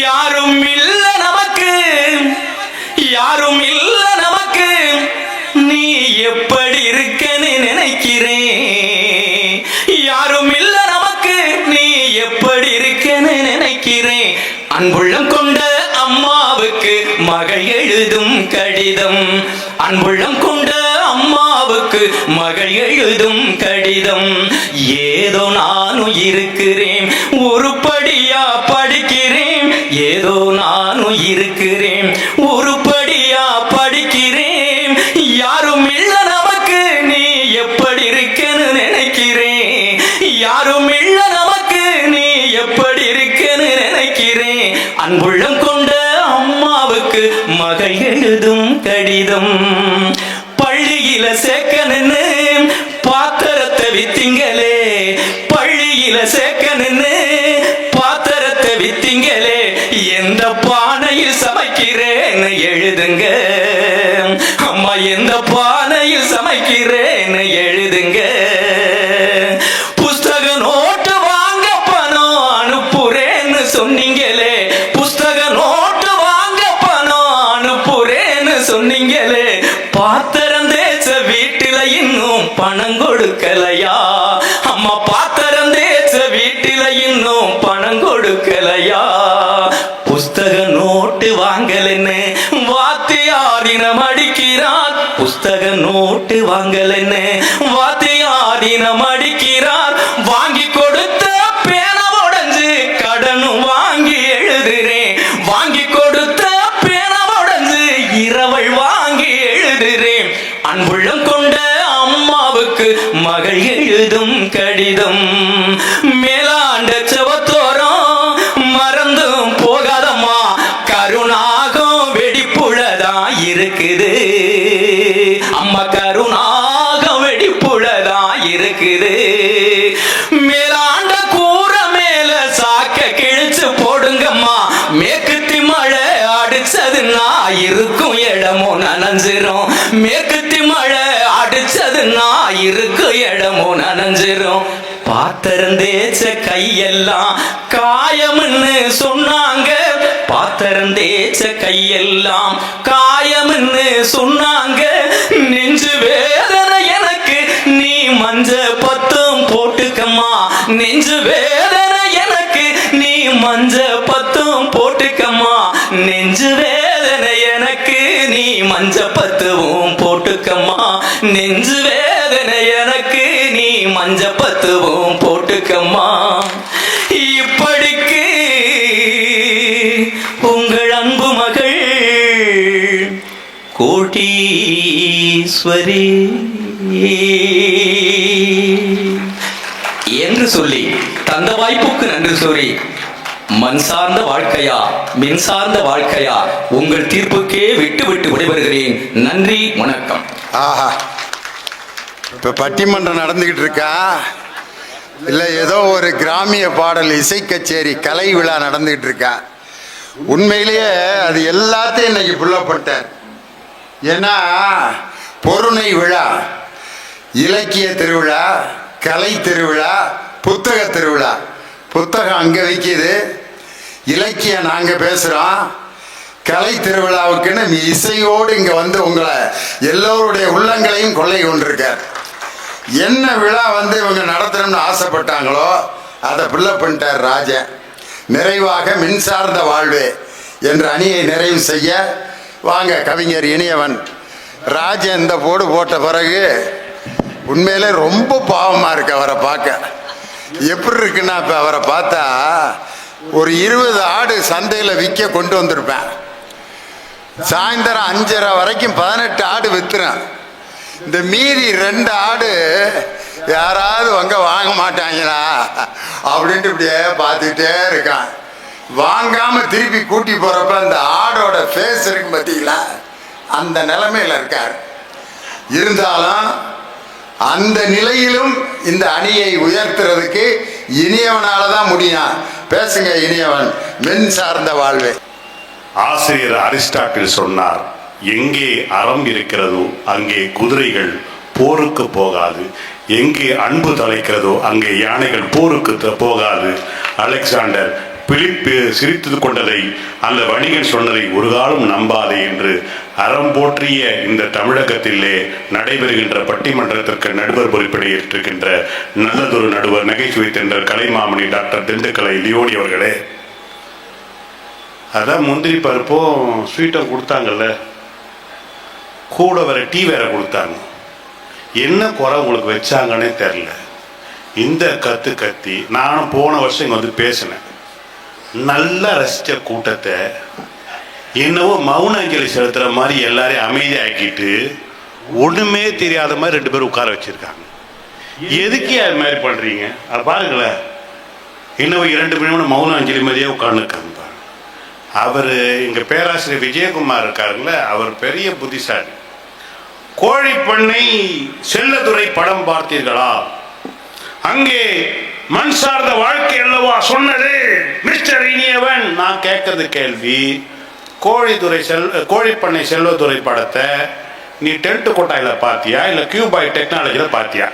யாரும் இல்ல நமக்கு, யாரும் இல்ல நமக்கு, நீ எப்படி இருக்கன்னு நினைக்கிறேன். யாரும் இல்ல நமக்கு, நீ எப்படி இருக்கன்னு நினைக்கிறேன். அன்புள்ளம் கொண்ட அம்மாவுக்கு மகள் எழுதும் கடிதம். அன்புள்ளம் கொண்ட அம்மாவுக்கு மகள் எழுதும் கடிதம். ஏதோ நானும் இருக்கிறேன், ஒரு படியா படிக்கிறேன். ஏதோ நானும் இருக்கிறேன், ஒரு படியா படிக்கிறேன். யாரும் இல்ல நமக்கு, நீ எப்படி இருக்கன்னு நினைக்கிறேன். யாரும் இல்ல நமக்கு, நீ எப்படி இருக்கன்னு நினைக்கிறேன். அன்புள்ளம் கொண்ட அம்மாவுக்கு மகள் எழுதும் கடிதம். பள்ளியில சேர்க்கணுன்னு பாத்திரத்தை வித்தீங்களே, பள்ளியில சேர்க்கணுன்னு பாத்திரத்தை வித்தீங்களே. எந்த பானையில் சமைக்கிறேன்னு எழுதுங்க அம்மா, எந்த பானையில் சமைக்கிறேன்னு எழுதுங்க. புஸ்தக நோட்டு வாங்க பணம் அனுப்புறேன்னு சொன்னீங்களே, புஸ்தக நோட்டு வாங்க பணம் அனுப்புறேன்னு சொன்னீங்களே. பாத்திரம் தேய்ச்ச வீட்டுல இன்னும் பணம் கொடுக்கலையா அம்மா? பாத்திரம் தேய்ச்ச வீட்டுல இன்னும் பணம் கொடுக்கலையா? புஸ்தக நோட்டு வாங்கலன்னு வாத்தியாரினம் அடிக்கிறார். புஸ்தக நோட்டு வாங்கலன்னு வாத்தியாரினம் அடிக்கிறார். வாங்கி கொடுத்த பேனா உடைஞ்சு கடனும் வாங்கி எழுதுறேன். வாங்கி கொடுத்த பேனா உடைஞ்சு இரவல் வாங்கி எழுதுறேன். அன்புள்ளம் கொண்ட அம்மாவுக்கு மகள் எழுதும் கடிதம். மேலாண்ட செவத்தோரம் மறந்தும் போகாதம்மா, கருணாகம் வெடிப்புள்ளதான் இருக்குது அம்மா, கருணாகம் வெடிப்புள்ளதான் இருக்குது. மேலாண்ட கூற மேல சாக்க கிழிச்சு போடுங்கம்மா, மேற்குத்தி மழை அடிச்சதுன்னா இருக்கும் இடமும் நனைஞ்சிரும். மேற்குத்தி மழை அடிச்சதுன்னா இருக்கும் இடமும் நனைஞ்சிரும். பாத்திரம் தேய்ச்ச கையெல்லாம் காயம்னு சொன்னாங்க. பாத்திரம் தேய்ச்ச கையெல்லாம் காயம்னு சொன்னாங்க. நெஞ்சு வேதனை எனக்கு, நீ மஞ்ச பத்தும் போட்டுக்கம்மா. நெஞ்சு வேதனை எனக்கு, நீ மஞ்ச பத்தும் போட்டுக்கம்மா. நெஞ்சு வேதனை எனக்கு, நீ மஞ்ச பத்துவும் போட்டுக்கம்மா. நெஞ்சு வேதனை எனக்கு, நீ மஞ்ச பத்துவும் போட்டுக்கம்மா. இப்படிக்கு உங்கள் அன்பு மகள் கோட்டீஸ்வரி என்று சொல்லி தந்த வாய்ப்புக்கு நன்றி சொல்லி, மண் சார்ந்த வாழ்க்கையா மின் சார்ந்த வாழ்க்கையா உங்கள் தீர்ப்புக்கே விட்டு விட்டு விடைபெறுகிறேன். நன்றி, வணக்கம். ஆஹா, இப்ப பட்டிமன்றம் நடந்துகிட்டு இருக்கா இல்ல ஏதோ ஒரு கிராமிய பாடல் இசை கச்சேரி கலை விழா நடந்துகிட்டு இருக்கா? உண்மையிலேயே அது எல்லாத்தையும் இன்னைக்கு புள்ளப்பட்டார். ஏன்னா பொருணை விழா, இலக்கிய திருவிழா, கலை திருவிழா, புத்தக திருவிழா. புத்தகம் அங்க வைக்கிது, இலக்கியம் நாங்க பேசுறோம், கலை திருவிழாவுக்குன்னு இசையோடு இங்க வந்து உங்களை எல்லோருடைய உள்ளங்களையும் கொள்ளை கொண்டிருக்கார். என்ன விழா வந்து இவங்க நடத்தணும்னு ஆசைப்பட்டாங்களோ அதை பிள்ளை பண்ணிட்டார் ராஜன். நிறைவாக மின்சார்ந்த வாழ்வே என்ற அணியை நிறைவு செய்ய வாங்க கவிஞர் இனியவன். ராஜன் இந்த போடு போட்ட பிறகு உண்மையிலே ரொம்ப பாவமா இருக்கு அவரை பார்க்க. எப்படி இருக்குன்னா இப்ப அவரை பார்த்தா ஒரு 20 ஆடு சந்தையில விற்க கொண்டு வந்திருப்பேன். சாயந்தரம் 5:30 வரைக்கும் 18 ஆடு வித்துறேன். இந்த மீதி 2 ஆடு யாராவது வாங்க மாட்டாங்களா அப்படின்ட்டு இப்படியே பார்த்துக்கிட்டே இருக்கான். வாங்காம திருப்பி கூட்டி போறப்ப அந்த ஆடோட ஃபேஸ் இருக்கு பார்த்தீங்களா, அந்த நிலைமையில இருக்கார். இருந்தாலும் அந்த நிலையிலும் இந்த அணியை உயர்த்துறதுக்கு இனியவனால தான் முடியும். பேசுங்க இனியவன். மின் சார்ந்த வாழ்வே. ஆசிரியர் அரிஸ்டாட்டில் சொன்னார், எங்கே அறம் இருக்கிறதோ அங்கே குதிரைகள் போருக்கு போகாது, எங்கே அன்பு தலைக்கிறதோ அங்கே யானைகள் போருக்கு போகாது. அலெக்சாண்டர் பிலிப்பு சிரித்து கொண்டதை அந்த வணிகன் சொன்னதை ஒரு காலம் நம்பாதே என்று அறம் போற்றிய இந்த தமிழகத்திலே நடைபெறுகின்ற பட்டிமன்றத்திற்கு நடுவர் பொறுப்பினை ஏற்றிருக்கின்ற நல்லதொரு நடுவர், நகைச்சுவை தென்ற கலைமாமணி டாக்டர் திண்டுக்கலை லியோனி அவர்களே, அதான் முந்திரி பருப்பும் ஸ்வீட்டும் கொடுத்தாங்கல்ல, கூட வேற டீ வேற கொடுத்தாங்க. என்ன குறை உங்களுக்கு வச்சாங்கன்னே தெரில. இந்த கத்தி நானும் போன வருஷம் இங்கே வந்து பேசினேன். நல்லா ரசித்த கூட்டத்தை என்னவோ மௌன அஞ்சலி செலுத்துற மாதிரி எல்லாரையும் அமைதியாக்கிட்டு ஒண்ணுமே தெரியாத மாதிரி 2 பேரும் உட்கார வச்சிருக்காங்க. எதுக்கு அது மாதிரி பண்றீங்க? அதை பாருங்களேன், என்னவோ 2 மணி நேரம் மௌன அஞ்சலி மாதிரியே உட்கார்ந்துருக்காங்க. அவர் எங்க பேராசிரியர் விஜயகுமார் இருக்காருல்ல, அவர் பெரிய புத்திசாலி. கோழிப்பண்ணை செல்லதுரை படம் பார்த்தீர்களா? அங்கே மண் சார்ந்த வாழ்க்கை அல்லவா சொன்னது மிஸ்டர் இனியவன். நான் கேட்கறது கேள்வி, கோழிப்பண்ணை செல்வதுரை படத்தை நீ டென்ட் கொட்டாயில பாத்தியா இல்ல கியூபாய் டெக்னாலஜில பாத்தியா?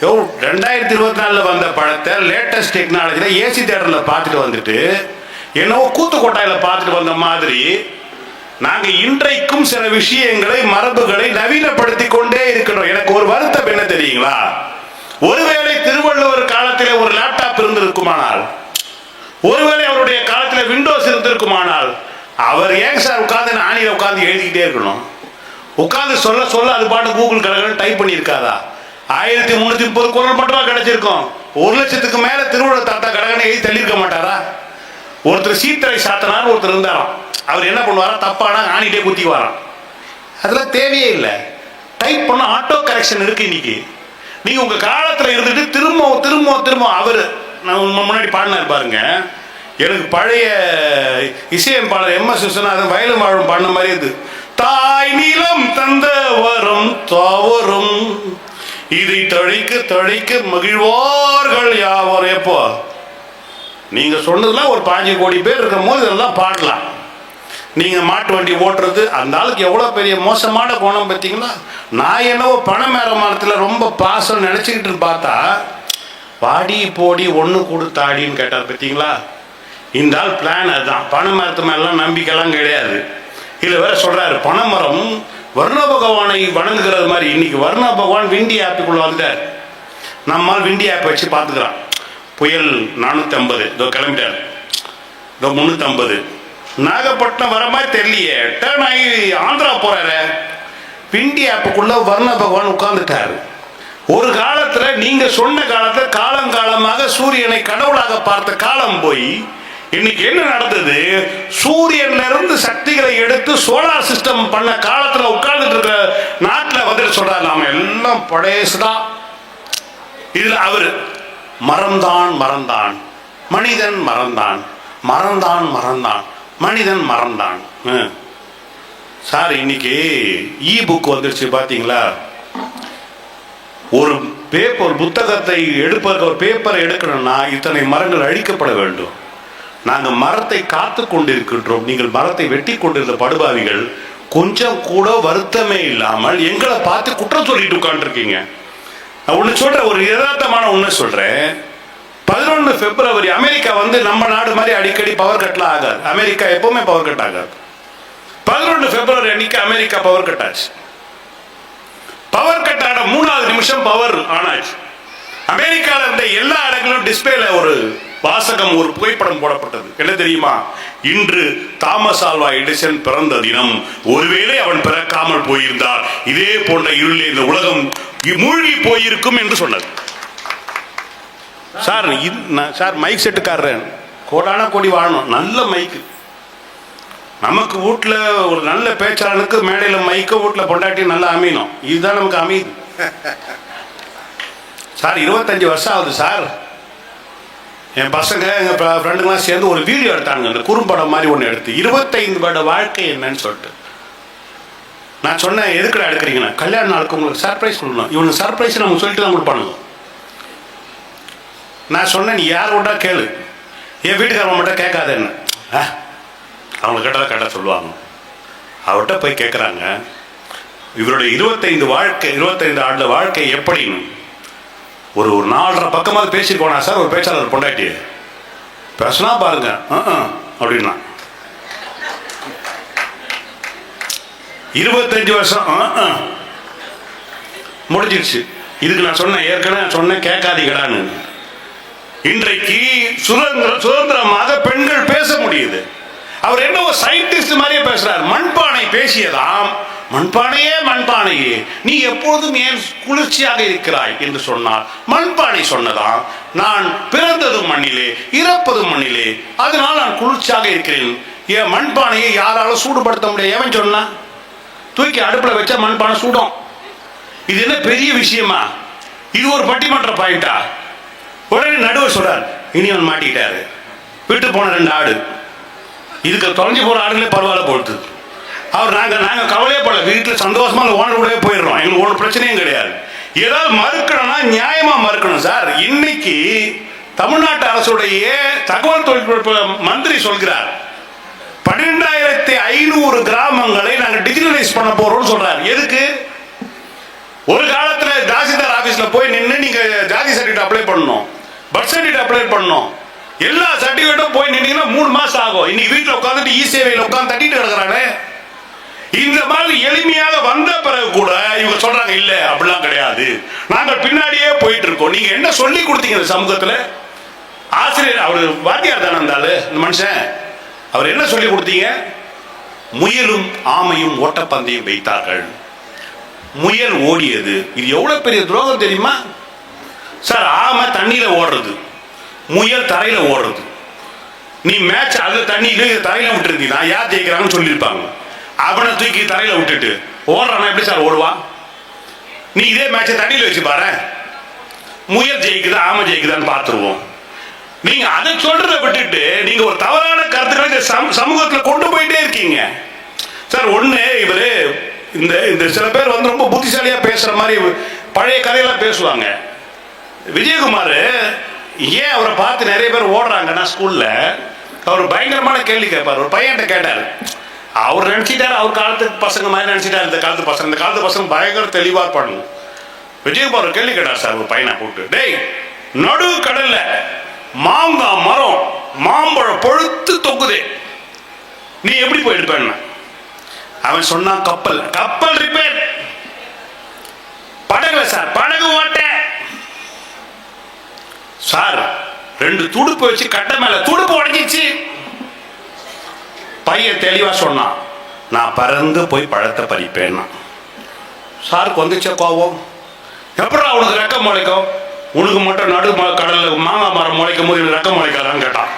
2024 வந்த படத்தை லேட்டஸ்ட் டெக்னாலஜில ஏசி தியேட்டர்ல பார்த்துட்டு வந்துட்டு என்னவோ கூத்து கொட்டாயில பார்த்துட்டு வந்த மாதிரி நாங்க இன்றைக்கும் சில விஷயங்களை மரபுகளை நவீனப்படுத்தி கொண்டே இருக்கிறோம். எனக்கு ஒரு வருத்தம் என்ன தெரியுங்களா? ஒருவேளை திருவள்ளுவர் காலத்திலே ஒரு லேப்டாப் இருந்திருக்குமானால், ஒருவேளை அவருடைய காலத்தில் விண்டோஸ் இருந்திருக்குமானால், அவர் ஏன் சார் உட்கார்ந்து ஆணியில உட்கார்ந்து எழுதிக்கிட்டே இருக்கணும்? உட்கார்ந்து சொல்ல சொல்ல அது பாட்டு கூகுள் கடற்கரை டைப் பண்ணியிருக்காதா? 1330 குரல் மட்டும் கிடைச்சிருக்கும். 1,00,000க்கு மேல திருவள்ளுவர் தாத்தா கடற்கரை எழுதி தள்ளியிருக்க மாட்டாரா? ஒருத்தர் சீத்தரை சாத்தனார் ஒருத்தர் இருந்தாராம். அவர் என்ன பண்ணுவாரா, தப்பானா ஆணிட்டே குத்திக்குவாராம். அதெல்லாம் தேவையே இல்லை. டைப் பண்ண ஆட்டோ கரெக்ஷன் இருக்கு. இன்னைக்கு நீங்க உங்க காலத்துல இருந்துட்டு திரும்ப திரும்ப திரும்ப அவரு முன்னாடி பாடினார் பாருங்க, எனக்கு பழைய இசையமைப்பாளர் MS விஸ்வநாதன் வயலும் வாழும் பாடின மாதிரி இது. தாய் நீளம் தந்த வரும் தாவரும் இதை தழைக்க தழைக்க மகிழ்வார்கள் யாவரும். எப்போ நீங்க சொன்னதுலாம் ஒரு 5 கோடி பேர் இருக்கும் போது இதெல்லாம் பாடலாம். நீங்க மாட்டு வண்டி ஓட்டுறது, அந்த ஆளுக்கு எவ்வளவு பெரிய மோசமான கோணம் பார்த்தீங்கன்னா. நான் என்னவோ பணமேரமானத்தில் ரொம்ப பாசம் நினைச்சுக்கிட்டு பார்த்தா பாடி போடி ஒன்று கொடுத்தாடின்னு கேட்டார் பார்த்தீங்களா. இந்த ஆள் பிளான் அதுதான். பனைமரத்து மேலாம் நம்பிக்கைலாம் கிடையாது. இதில் வேற சொல்றாரு, பனைமரம் வர்ண பகவானை வணங்குகிறது மாதிரி. இன்னைக்கு வர்ண பகவான் விண்டி ஆப்புக்குள்ள வந்தார். நம்மால் விண்டி ஆப் வச்சு பார்த்துக்கிறான். புயல் 450 இதோ கிளம்பிட்டார், இதோ 350 நாகப்பட்டினம் வர மாதிரி தெரியலையே, டேர்ன் ஆகி ஆந்திரா போறாரு. விண்டி ஆப்புக்குள்ள வர்ண பகவான் உட்கார்ந்துட்டாரு. ஒரு காலத்துல நீங்க சொன்ன காலத்துல காலங்காலமாக சூரியனை கடவுளாக பார்த்த காலம் போய் இன்னைக்கு என்ன நடந்தது? சூரியன்ல இருந்து சக்திகளை எடுத்து சோலார் சிஸ்டம் பண்ண காலத்துல உட்கார்ந்துட்டு இருக்கிற நாட்டில் வந்துட்டு சொல்றாரு, நாம எல்லாம் பழையசுதான். இதுல அவர் மறந்தான் மறந்தான் மனிதன் மறந்தான், மறந்தான் மறந்தான் மனிதன் மறந்தான். சார் இன்னைக்கு இ புக் வந்துருச்சு பாத்தீங்களா? ஒரு பேப்பர் புத்தகத்தை எடுப்பதற்கு, ஒரு பேப்பரை எடுக்கணும்னா இத்தனை மரங்கள் அழிக்கப்பட வேண்டும். நாங்கள் மரத்தை காத்து கொண்டிருக்கின்றோம். நீங்கள் மரத்தை வெட்டி கொண்டிருந்த படுபாவிகள் கொஞ்சம் கூட வருத்தமே இல்லாமல் எங்களை பார்த்து குற்றம் சொல்லிட்டு உட்காந்துருக்கீங்க. நான் ஒன்று சொல்றேன், ஒரு யதார்த்தமான ஒன்று சொல்றேன். 11 பிப்ரவரி அமெரிக்கா வந்து நம்ம நாடு மாதிரி அடிக்கடி பவர் கட்லாம் ஆகாது. அமெரிக்கா எப்பவுமே பவர் கட் ஆகாது. 11 பிப்ரவரி அன்னைக்கு அமெரிக்கா பவர் கட் ஆச்சு. பவர் கட் ஆன 3வது நிமிஷம் பவர் ஆன் ஆச்சு. அமெரிக்கால இருந்த எல்லா இடங்களும் டிஸ்பிளேல ஒரு வாசகம், ஒரு புகைப்படம் போடப்பட்டது. என்ன தெரியுமா? இன்று தாமஸ் ஆல்வா எடிசன் பிறந்த தினம். ஒருவேளை அவன் பிறக்காமல் போயிருந்தால் இதே போன்ற இருளில் இந்த உலகம் மூழ்கி போயிருக்கும் என்று சொன்னது. சார் சார் மைக் செட்டுக்காரன் கோடான கோடி வாழணும். நல்ல மைக்கு நமக்கு வீட்டில் ஒரு நல்ல பேச்சாளனுக்கு மேடையில் மைக்க வீட்டில் பொண்டாட்டி நல்லா அமையணும். இதுதான் நமக்கு அமையுது. சார் 25 வருஷம் ஆகுது சார். என் பசங்க எங்கள் ஃப்ரெண்டுங்களாம் சேர்ந்து ஒரு வீடியோ எடுத்தாங்க, அந்த குறும்படம் மாதிரி ஒன்று எடுத்து 25 வருட வாழ்க்கை என்னன்னு சொல்லிட்டு. நான் சொன்னேன், எதுக்குடா எடுக்கிறீங்கன்னா, கல்யாண நாளுக்கு உங்களுக்கு சர்ப்ரைஸ் கொடுக்கணும். இவனுக்கு சர்ப்ரைஸ் நம்ம சொல்லிட்டு தான் கொடுப்பானுங்க. நான் சொன்னேன், நீ யார் கொண்டா கேளு, என் வீட்டுக்காரன் மட்டும் கேட்காத என்ன. அவங்க கேட்டால் கேட்டால் சொல்லுவாங்க. அவர்கிட்ட போய் கேட்குறாங்க, இவருடைய 25 ஆண்டு வாழ்க்கை எப்படின்னு. ஒரு 4.5 பக்கமாக பேசியிருக்கோனா சார் ஒரு பேச்சாளர் பொண்டாட்டி பேசினா பாருங்க அப்படின்னா. 25 வருஷம் முடிஞ்சிடுச்சு. இதுக்கு நான் சொன்னேன், ஏற்கனவே சொன்னேன் கேட்காதீங்கடான்னு. இன்றைக்கு சுதந்திரமாக பெண்கள் பேச முடியுது. அவர் என்ன ஒரு சயின்டிஸ்ட் மாதிரியே பேசுறார். மண்பானை பேசியதாம், மண்பானையே மண்பானையே நீ எப்பொழுதும் ஏன் குளிர்ச்சியாக இருக்கிறாய் என்று சொன்னார். மண்பானை சொன்னதாம், நான் பிறந்ததும் மண்ணிலே இறப்பதும் மண்ணிலே, அதனால் நான் குளிர்ச்சியாக இருக்கிறேன். என் மண்பானையை யாராலும் சூடுபடுத்த முடியாது. எவன் சொன்னா? தூக்கி அடுப்புல வச்சா மண்பானை சூடும். இது என்ன பெரிய விஷயமா? இது ஒரு பட்டிமன்ற பாயிண்டா? உடனே நடுவர் சொல்றார், இனிவன் மாட்டிக்கிட்டாரு, விட்டு போன 2 ஆடு, இதுக்கு தொலைஞ்சு போற ஆடுகளே பரவாயில்ல போடுது. அவர் நாங்க கவலையே படல, வீட்டில் சந்தோஷமா ஓனர் கூடவே போயிடுறோம், எங்களுக்கு ஒரு பிரச்சனையும் கிடையாது. ஏதாவது மறுக்கணும்னா நியாயமா மறுக்கணும் சார். இன்னைக்கு தமிழ்நாட்டு அரசுடைய தகவல் தொழில்நுட்ப மந்திரி சொல்கிறார், 12,500 கிராமங்களை நாங்க டிஜிட்டலைஸ் பண்ண போறோம்னு சொல்றாரு. எதுக்கு? ஒரு காலத்துல தாசில்தார் ஆபீஸ்ல போய் நின்று நீங்க ஜாதி சர்டிஃபிகேட் அப்ளை பண்ணணும், பர்த் சர்டிஃபிகேட் அப்ளை பண்ணணும், எல்லா சர்டிஃபிகேட்டும் போய் நின்னீங்கன்னா 3 மாசம் ஆகும். இன்னைக்கு வீட்டில் உட்காந்துட்டு இ சேவையில் உட்காந்து தட்டிட்டு கிடக்குறானே. இந்த மாதிரி எளிமையாக வந்த பிறகு கூட இவங்க சொல்றாங்க, இல்ல அப்படிலாம் கிடையாது, நாங்கள் பின்னாடியே போயிட்டு இருக்கோம். நீங்க என்ன சொல்லி கொடுத்தீங்க இந்த சமூகத்துல? ஆசிரியர் அவர் வாத்தியார் தானே இருந்தாலும் இந்த மனுஷன், அவர் என்ன சொல்லி கொடுத்தீங்க? முயலும் ஆமையும் ஓட்டப்பந்தயம் வைத்தார்கள், முயல் ஓடியது. இது எவ்வளவு பெரிய துரோகம் தெரியுமா சார்? ஆமை தண்ணியில ஓடுறது, முயல் தரையில ஓடுறது. நீ மேட்ச் அது தண்ணியில தரையில விட்டுருந்தீங்கன்னா யார் ஜெயிக்கிறாங்கன்னு சொல்லியிருப்பாங்க. அவனை தூக்கி தரையில விட்டுட்டு ஓடுறானா எப்படி சார் ஓடுவான்? நீ இதே மேட்சை தண்ணியில வச்சு பாரு, முயல் ஜெயிக்குதா ஆமை ஜெயிக்குதான்னு பார்த்துருவோம். நீங்க அதை சொல்றதை விட்டுட்டு நீங்க ஒரு தவறான கருத்துக்களை சமூகத்துல கொண்டு போயிட்டே இருக்கீங்க சார். ஒண்ணு இவரு இந்த சில பேர் வந்து ரொம்ப புத்திசாலியா பேசுற மாதிரி பழைய கதையெல்லாம் பேசுவாங்க. விஜயகுமார் ஏன் அவரை பார்த்து நிறைய பேர் ஓடுறாங்கன்னா, ஸ்கூல்ல அவர் பயங்கரமான கேள்வி கேட்பார். ஒரு பையன்கிட்ட கேட்டார், அவர் நினைச்சிட்டாரு அவர் காலத்து பசங்க மாதிரி நினைச்சிட்டாரு இந்த காலத்து பசங்க பயங்கர தெளிவா பண்ணும். விஜயகுமார் கேள்வி கேட்டார் சார் ஒரு பையனை கூப்பிட்டு, டேய் நடு கடல்ல மாங்காய் மரம் மாம்பழம் பொழுத்து தொங்குதே, நீ எப்படி போயிடுப்பேன்? அவன் சொன்னான், கப்பல் ரிப்பேர், படகுல சார் படகு ஓட்ட சார் 2 துடுப்பு வச்சு கட்டை மேல துடுப்பு உடைஞ்சிச்சு. பையன் தெளிவா சொன்னான், நான் பறந்து போய் பழத்தை பறிப்பேன். சாருக்கு வந்துச்ச கோபம், எப்படா உனக்கு ரெக்கம் முளைக்கும்? உனக்கு மட்டும் நடு கடல்ல மாங்காய் மரம் முளைக்கும் போது எனக்கு ரெக்கம் முளைக்காதான்னு கேட்டான்.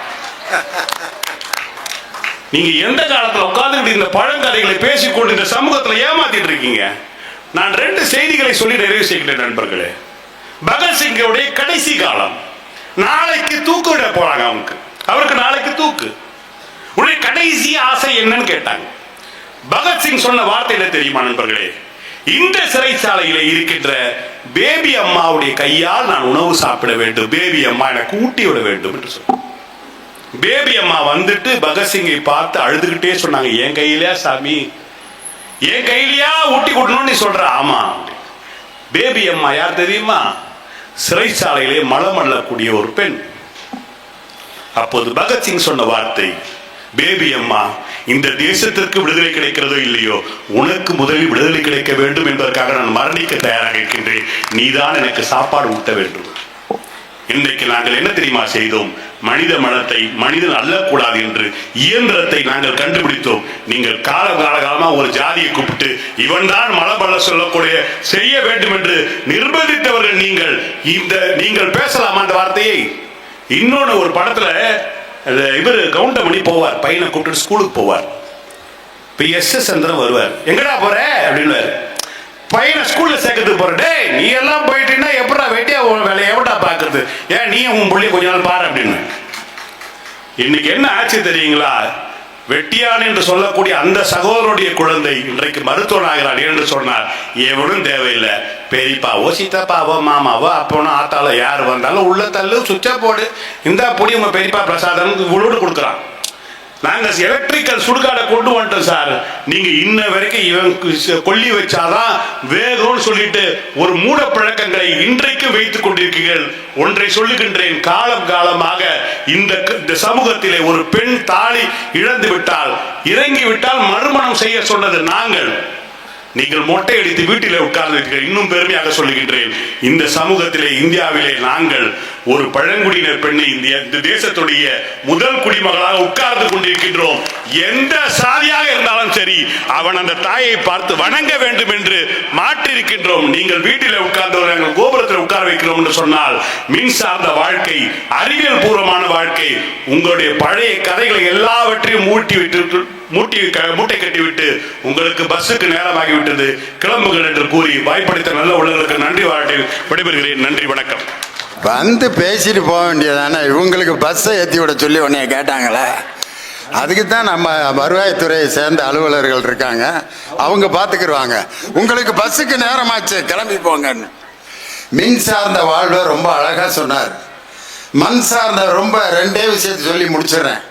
நீங்க எந்த காலத்துல உட்கார்ந்துட்டு இந்த பழங்கதைகளை பேசிக்கொண்டு இந்த சமூகத்துல ஏமாத்திட்டு இருக்கீங்க? நான் 2 செய்திகளை சொல்லி நிறைவு செய்கிறேன் நண்பர்களே. பகத்சிங்கோடைய கடைசி காலம், நாளைக்கு தூக்கு விட போறாங்க. அவருக்கு நாளைக்கு தூக்கு. உடைய கடைசி ஆசை என்னன்னு கேட்டாங்க. பகத்சிங் சொன்ன வார்த்தை என்ன தெரியுமா நண்பர்களே? இந்த சிறைச்சாலையில இருக்கின்ற பேபி அம்மாவுடைய கையால் நான் உணவு சாப்பிட வேண்டும், பேபி அம்மா எனக்கு ஊட்டி விட வேண்டும் என்று சொன்னார். பேபி அம்மா வந்துட்டு பகத்சிங்கை பார்த்து அழுதுகிட்டே சொன்னாங்க, என் கையிலயா சாமி, என் கையிலயா ஊட்டி கொடுக்கணும்னு நீ சொல்ற? ஆமா. பேபி அம்மா யார் தெரியுமா? சிறைச்சாலையிலே மலம் அள்ளக்கூடிய ஒரு பெண். அப்போது பகத்சிங் சொன்ன வார்த்தை, பேபி அம்மா, இந்த தேசத்திற்கு விடுதலை கிடைக்கிறதோ இல்லையோ, உனக்கு முதலில் விடுதலை கிடைக்க வேண்டும் என்பதற்காக நான் மரணிக்க தயாராக இருக்கின்றேன். நீதான் எனக்கு சாப்பாடு ஊட்ட வேண்டும். இன்றைக்கு நாங்கள் என்ன தெரியுமா செய்தோம்? மனித மனத்தை மனிதன் அள்ளக்கூடாது என்று இயந்திரத்தை நாங்கள் கண்டுபிடித்தோம். நீங்கள் காலகாலமா ஒரு ஜாதியை கூப்பிட்டு இவன் தான் மலபல்ல சொல்லக்கூடிய செய்ய வேண்டும் என்று நிர்பந்தித்தவர்கள் நீங்கள். நீங்கள் பேசலாமா அந்த வார்த்தையை? இன்னொன்னு, ஒரு படத்துல இவர் கவுண்டமணி போவார், பையனை கூப்பிட்டு ஸ்கூலுக்கு போவார். இப்ப S.S. சந்திரன் வருவார், எங்கடா போற அப்படின்னு. பையனை ஸ்கூல்ல சேர்க்கறதுக்கு போற. டேய், நீ எல்லாம் போயிட்டீங்கன்னா எப்படா வெட்டியா வேலையை எவடா பாக்குறது? ஏன் நீ உன் பிள்ளைய கொஞ்ச நாள் பாரு அப்படின்னு. இன்னைக்கு என்ன ஆச்சு தெரியுங்களா? வெட்டியான் என்று சொல்லக்கூடிய அந்த சகோதரனுடைய குழந்தை இன்றைக்கு மருத்துவன் ஆகிறான் என்று சொன்னார். எவனும் தேவையில்லை, பெரியப்பாவோ சித்தப்பாவோ மாமாவோ அப்போனோ ஆத்தால யார் வந்தாலும் உள்ள தள்ளு, சுவிட்ச போடு, இந்த பொடி உங்க பெரியப்பா பிரசாதம் உள்ள கொடுக்குறான். நாங்க எலக்ட்ரிக்கல் சுடுகாடை கொண்டு வந்துட்டோம் சார். நீங்க இன்ன வரைக்கும் இவன் கொல்லி வச்சாதான் வேகம்னு சொல்லிட்டு ஒரு மூட பழக்கங்களை இன்றைக்கு வைத்துக் கொண்டிருக்கிறீர்கள். ஒன்றை சொல்லுகின்றேன், காலம் காலமாக இந்த சமூகத்திலே ஒரு பெண் தாலி இழந்து விட்டால், இறங்கி விட்டால் மறுமணம் செய்ய சொன்னது நாங்கள். நீங்கள் மொட்டை அடித்து வீட்டிலே உட்கார்ந்து. இன்னும் பெருமையாக சொல்லுகின்றேன், இந்த சமூகத்திலே இந்தியாவிலே நாங்கள் ஒரு பழங்குடியினர் பெண்ணை இந்த தேசத்துடைய முதல் குடிமகளாக உட்கார்ந்து கொண்டிருக்கின்றோம். எந்த சாதியாக இருந்தாலும் சரி, அவன் அந்த தாயை பார்த்து வணங்க வேண்டும் என்று மாற்றிருக்கின்றோம். நீங்கள் வீட்டிலே உட்கார்ந்து நாங்கள் கோபுரத்தில் உட்கார வைக்கிறோம் என்று சொன்னால், மின் சார்ந்த வாழ்க்கை, அறிவியல் பூர்வமான வாழ்க்கை, உங்களுடைய பழைய கதைகளை எல்லாவற்றையும் மூட்டை கட்டிவிட்டு உங்களுக்கு பஸ்ஸுக்கு நேரமாகிவிட்டது, கிளம்புகள் என்று கூறி வாய்ப்பளித்த நல்ல உள்ளங்களுக்கு நன்றி வாழ்த்து விடைபெறுகிறேன். நன்றி, வணக்கம். வந்து பேசிட்டு போக வேண்டியதானே. இவங்களுக்கு பஸ்ஸை ஏற்றி விட சொல்லி உன்னைய கேட்டாங்களே. அதுக்கு தான் நம்ம வருவாய்த்துறையை சேர்ந்த அலுவலர்கள் இருக்காங்க, அவங்க பார்த்துக்கிடுவாங்க. உங்களுக்கு பஸ்ஸுக்கு நேரமாச்சு, கிளம்பி போங்கன்னு. மின் சார்ந்த வாழ்வை ரொம்ப அழகா சொன்னார். மண் சார்ந்த ரொம்ப 2 விஷயத்தை சொல்லி முடிச்சிடுறேன்.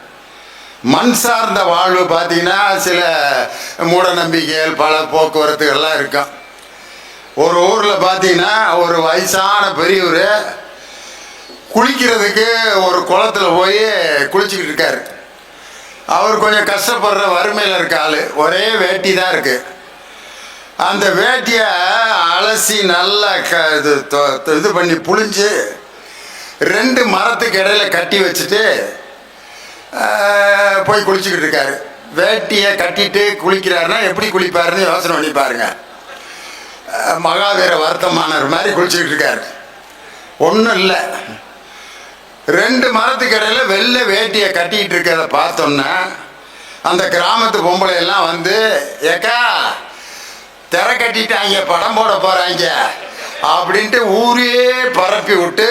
மண் சார்ந்த வாழ்வு பார்த்தீங்கன்னா சில மூட நம்பிக்கைகள், பல போக்குவரத்துகள்லாம் இருக்கும். ஒரு ஊரில் பார்த்தீங்கன்னா ஒரு வயசான பெரியவர் குளிக்கிறதுக்கு ஒரு குளத்துல போய் குளிச்சுக்கிட்டு இருக்காரு. அவர் கொஞ்சம் கஷ்டப்படுற வறுமையில் இருக்க ஆள், ஒரே வேட்டி தான் இருக்கு. அந்த வேட்டியை அலசி நல்லா இது பண்ணி புழிஞ்சு 2 மரத்துக்கு இடையில கட்டி வச்சுட்டு போய் குளிச்சுக்கிட்டு இருக்காரு. வேட்டியை கட்டிட்டு குளிக்கிறாருன்னா எப்படி குளிப்பாருன்னு யோசனை பண்ணி பாருங்க. மகாவீர வர்த்தமானர் மாதிரி குளிச்சுக்கிட்டு இருக்காரு. ஒன்றும் இல்லை, 2 மரத்துக்கு இடையில வெள்ளை வேட்டியை கட்டிக்கிட்டு இருக்கிறத பார்த்தோன்னா அந்த கிராமத்து பொம்பளை எல்லாம் வந்து, ஏக்கா திரை கட்டிட்டாங்க, படம் போட போறாங்க அப்படின்ட்டு ஊரே பரப்பி விட்டு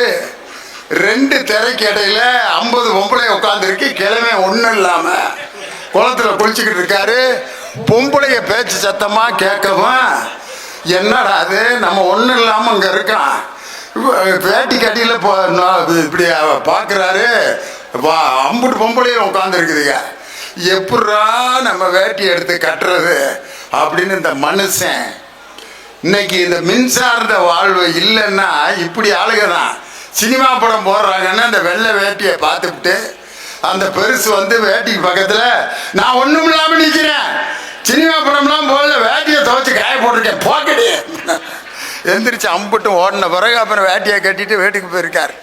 2 திரைக்கு இடையில 50 பொம்பளை உட்காந்துருக்கு. கிழமை ஒன்றும் இல்லாம குளத்துல குளிச்சுக்கிட்டு இருக்காரு. பொம்பளைய பேச்சு சத்தமா கேட்கவும், என்னடா அது நம்ம ஒன்றும் இல்லாம அங்க இருக்கான், வேட்டி கட்டியில இப்படி பாக்குறாரு. அம்புட்டு பொம்பளையும் உட்காந்து இருக்குதுங்க, எப்படா நம்ம வேட்டி எடுத்து கட்டுறது அப்படின்னு இந்த மனுஷன். இன்னைக்கு இந்த மின்சார்ந்த வாழ்வு இல்லைன்னா இப்படி ஆளுக தான். சினிமா படம் போடுறாங்கன்னா அந்த வெள்ளை வேட்டியை பார்த்துக்கிட்டு அந்த பெருசு வந்து வேட்டிக்கு பக்கத்துல நான் ஒண்ணும் இல்லாம நிக்கிறேன், சினிமா படம்லாம் போடல, வேட்டியை துவைச்சு காய போட்டிருக்கேன், போக்கடி எந்திரிச்சு அம்புட்டு ஓடின பிறகு அப்புறம் வேட்டியை கட்டிட்டு வீட்டுக்கு போயிருக்காரு.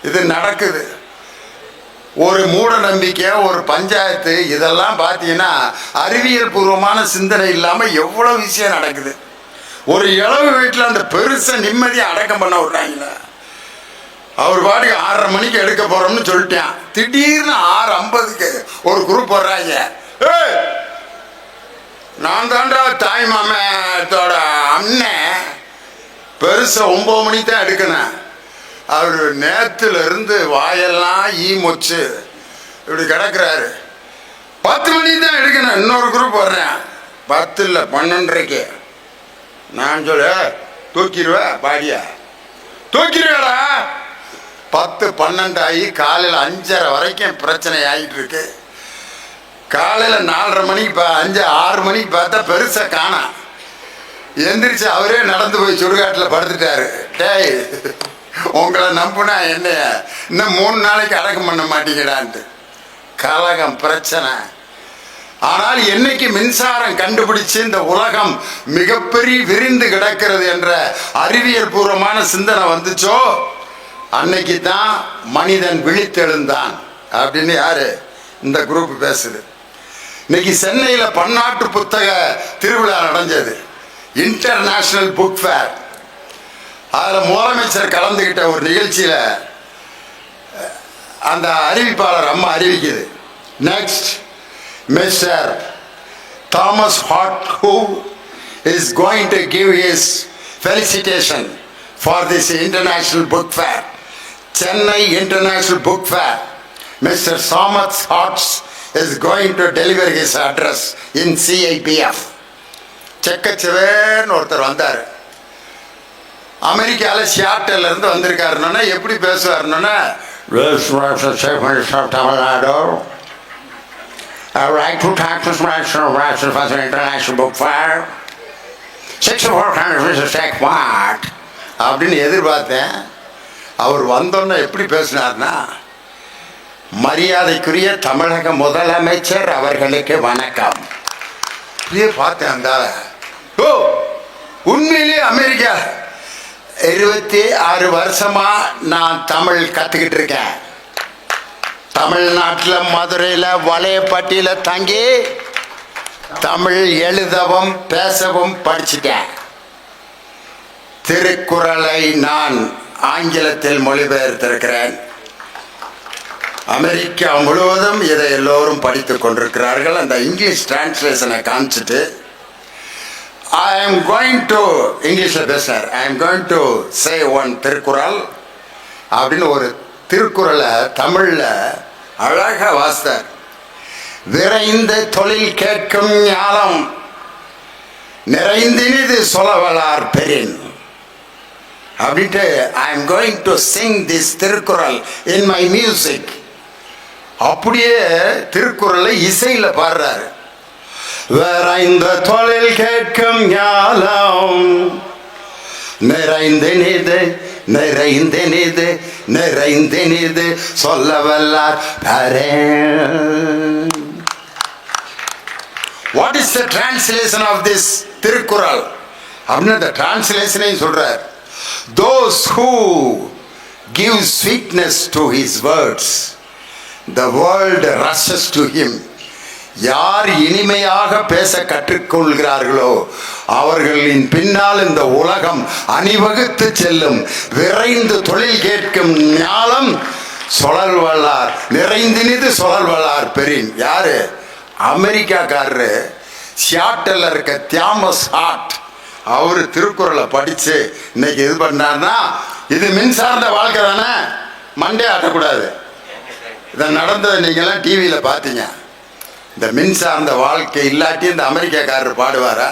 இது நடக்குது. ஒரு மூட நம்பிக்கை, ஒரு பஞ்சாயத்து, இதெல்லாம் பார்த்தீங்கன்னா அறிவியல் பூர்வமான சிந்தனை இல்லாமல் எவ்வளோ விஷயம் நடக்குது. ஒரு இளவு வீட்டில் அந்த பெருசை நிம்மதியை அடக்கம் பண்ண விடுறாங்களா? அவர் பாட்டுக்கு 6:30 மணிக்கு எடுக்க போறோம்னு சொல்லிட்டான். திடீர்னு 6:50க்கு ஒரு குரூப் வர்றாங்க. நான் தாண்டா தாய் மாமத்தோட அண்ணன், பெருசை 9 மணிக்கு தான் எடுக்கணும். அவர் நேத்துல இருந்து வாயெல்லாம் மொச்சு இப்படி கிடக்குறாரு. 10 மணிக்கு தான் எடுக்கணும். இன்னொரு குரூப் வர்றேன். 10 இல்லை 12:30க்கு. நான் சொல்ல தூக்கிடுவேன், பாடியா தூக்கிடுவேடா. 10-12 ஆகி காலையில் 5:30 வரைக்கும் பிரச்சனை ஆகிட்டு இருக்கு. காலையில் 4:30 மணிக்கு 5-6 மணிக்கு பார்த்தா பெருசா காணாம். எந்திரிச்சு அவரே நடந்து போய் சுடுகாட்டில் படுத்துட்டாரு. டேய், உங்களை நம்புனா என்னைய இன்னும் 3 நாளைக்கு அடக்கம் பண்ண மாட்டீங்கடான்ட்டு. கலகம், பிரச்சனை. ஆனால் என்னைக்கு மின்சாரம் கண்டுபிடிச்சு இந்த உலகம் மிகப்பெரிய விரிந்து கிடக்கிறது என்ற அறிவியல் பூர்வமான சிந்தனை வந்துச்சோ, அன்னைக்கு தான் மனிதன் விழித்தெழுந்தான் அப்படின்னு யாரு இந்த குரூப் பேசுது. இன்னைக்கு சென்னையில் பன்னாட்டு புத்தக திருவிழா நடந்தது, இன்டர்நேஷனல் புக் ஃபேர். அதில் முதலமைச்சர் கலந்துகிட்ட ஒரு நிகழ்ச்சியில் அந்த அறிவிப்பாளர் அம்மா அறிவிக்குது, next Mr. Thomas Hart, who is going to give his felicitation for this International Book Fair, Chennai International Book Fair. Mr. Thomas Hart is going to deliver his address in CIPF. செக்கச்சவேர்னு ஒருத்தர் வந்தார். அமெரிக்காவில் சியாட்டல்ல இருந்து வந்திருக்காருன்னா எப்படி பேசுவாருன்னா, I would like to talk to the for the International Book Fair. 6400 Mr. Tech what? அப்படின்னு எதிர்பார்த்தேன். அவர் வந்தோன்னு எப்படி பேசினார்னா, மரியாதைக்குரிய தமிழக முதலமைச்சர் அவர்களுக்கு வணக்கம். பார்த்தேன் அந்த உண்மையிலேயே அமெரிக்கா 26 வருஷமா நான் தமிழ் கத்துக்கிட்டு இருக்கேன். தமிழ்நாட்டில் மதுரையில் வளையப்பட்டியில் தங்கி தமிழ் எழுதவும் பேசவும் படிச்சுட்டேன். திருக்குறளை நான் ஆங்கிலத்தில் மொழிபெயர்த்திருக்கிறேன். அமெரிக்கா முழுவதும் இதை எல்லோரும் படித்துக் கொண்டிருக்கிறார்கள். அந்த இங்கிலீஷ் டிரான்ஸ்லேஷனை காமிச்சிட்டு I am going to இங்கிலீஷில் பேசினார். I am going to say one Thirukkural அப்படின்னு ஒரு திருக்குறளை தமிழில் அழகா வாசித்தார். விரைந்த தொழில் கேட்கும் ஞானம் நிறைந்தினிது சொலவலார் பெரின் அப்படின்ட்டு I am going to sing this Thirukkural in my music. அப்படியே திருக்குறளை இசையில பாடுறாரு. விரைந்த தொழில் கேட்கும் ஞானம் நிறைந்தினிது நிறைந்தினிது நிறைந்தினிது சொல்லவல்லார் பெரின். What is the translation of this Thirukkural அப்படின்னு அந்த டிரான்ஸ்லேஷனையும் சொல்றார். Those who give sweetness to his words, the world rushes to him. யார் இனிமையாக பேச கற்றுக்கொள்கிறார்களோ அவர்களின் பின்னால் இந்த உலகம் அணிவகுத்து செல்லும். விரைந்து தொழில் கேட்கும் ஞானம் சொலல்வல்லார் நிறைந்தினிது சொலல்வல்லார் பெரின். யாரு? அமெரிக்காக்காரரு சியாட்டல்ல இருக்க தியாமஸ் ஹார்ட். அவரு திருக்குறளை படிச்சு இன்னைக்கு இது பண்ணார்னா, இது மின்சார்ந்த வாழ்க்கை தானே, மண்டே ஆட்டக்கூடாது. இதை நடந்ததை நீங்கெல்லாம் டிவியில் பார்த்தீங்க. இந்த மின்சார்ந்த வாழ்க்கை இல்லாட்டி இந்த அமெரிக்காக்காரர் பாடுவாரா?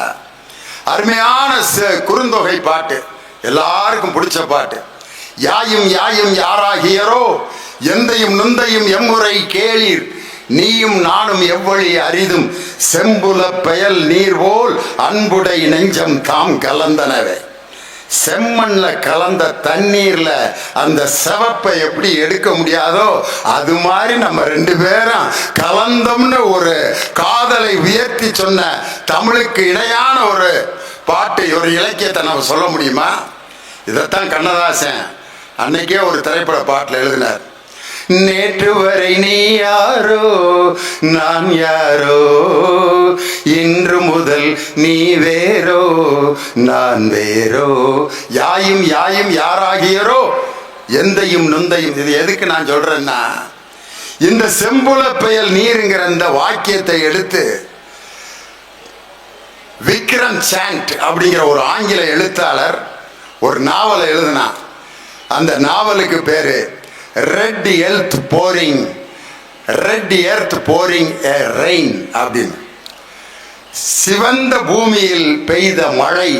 அருமையான குறுந்தொகை பாட்டு, எல்லாருக்கும் பிடிச்ச பாட்டு. யாயும் யாயும் யாராகியரோ எந்தையும் நுந்தையும் எம்முறை கேளீர், நீயும் நானும் எவ்வழி அரிதும் செம்புல பெயல் நீர் போல் அன்புடை நெஞ்சம் தாம் கலந்தனவே. செம்மண்ல கலந்த தண்ணீர்ல அந்த செவப்பை எப்படி எடுக்க முடியாதோ அது மாதிரி நம்ம 2 பேரும் கலந்தோம்னு ஒரு காதலை உயர்த்தி சொன்ன தமிழுக்கு இணையான ஒரு பாட்டு, ஒரு இலக்கியத்தை நம்ம சொல்ல முடியுமா? இதைத்தான் கண்ணதாசன் அன்னைக்கே ஒரு திரைப்பட பாட்டில் எழுதினார். நேற்று வரை நீ யாரோ நான் யாரோ, இன்று முதல் நீ வேறோ நான் வேறோ, யாயும் யாயும் யாராகியரோ எந்தையும் நொந்தையும். இது எதுக்கு நான் சொல்றேன்னா, இந்த செம்புல பெயல் நீருங்கிற இந்த வாக்கியத்தை எடுத்து விக்ரம் சாண்ட் அப்படிங்கிற ஒரு ஆங்கில எழுத்தாளர் ஒரு நாவலை எழுதினான். அந்த நாவலுக்கு பேரு red earth pouring, red earth pouring a rain அப்படின்னு, சிவந்த பூமியில் பெய்த மழை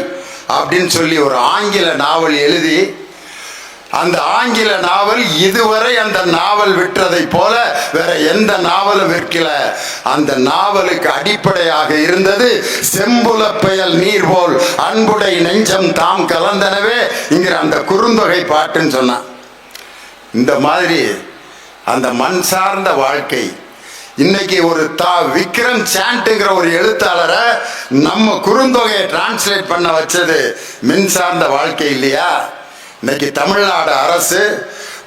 அப்படின்னு சொல்லி ஒரு ஆங்கில நாவல் எழுதி, அந்த ஆங்கில நாவல் இதுவரை அந்த நாவல் விற்றதை போல வேற எந்த நாவலும் விற்கல. அந்த நாவலுக்கு அடிப்படையாக இருந்தது செம்புல பெயல் நீர் போல் அன்புடை நெஞ்சம் தாம் கலந்தனவே என்கிற அந்த குறுந்தொகை பாட்டுன்னு சொன்னான். இந்த மாதிரி அந்த மண் சார்ந்த வாழ்க்கை இன்னைக்கு ஒரு விக்ரம் சாண்ட்ங்கிற ஒரு எழுத்தாளரை நம்ம குறுந்தொகையை டிரான்ஸ்லேட் பண்ண வச்சது மின் சார்ந்த வாழ்க்கை இல்லையா? இன்னைக்கு தமிழ்நாடு அரசு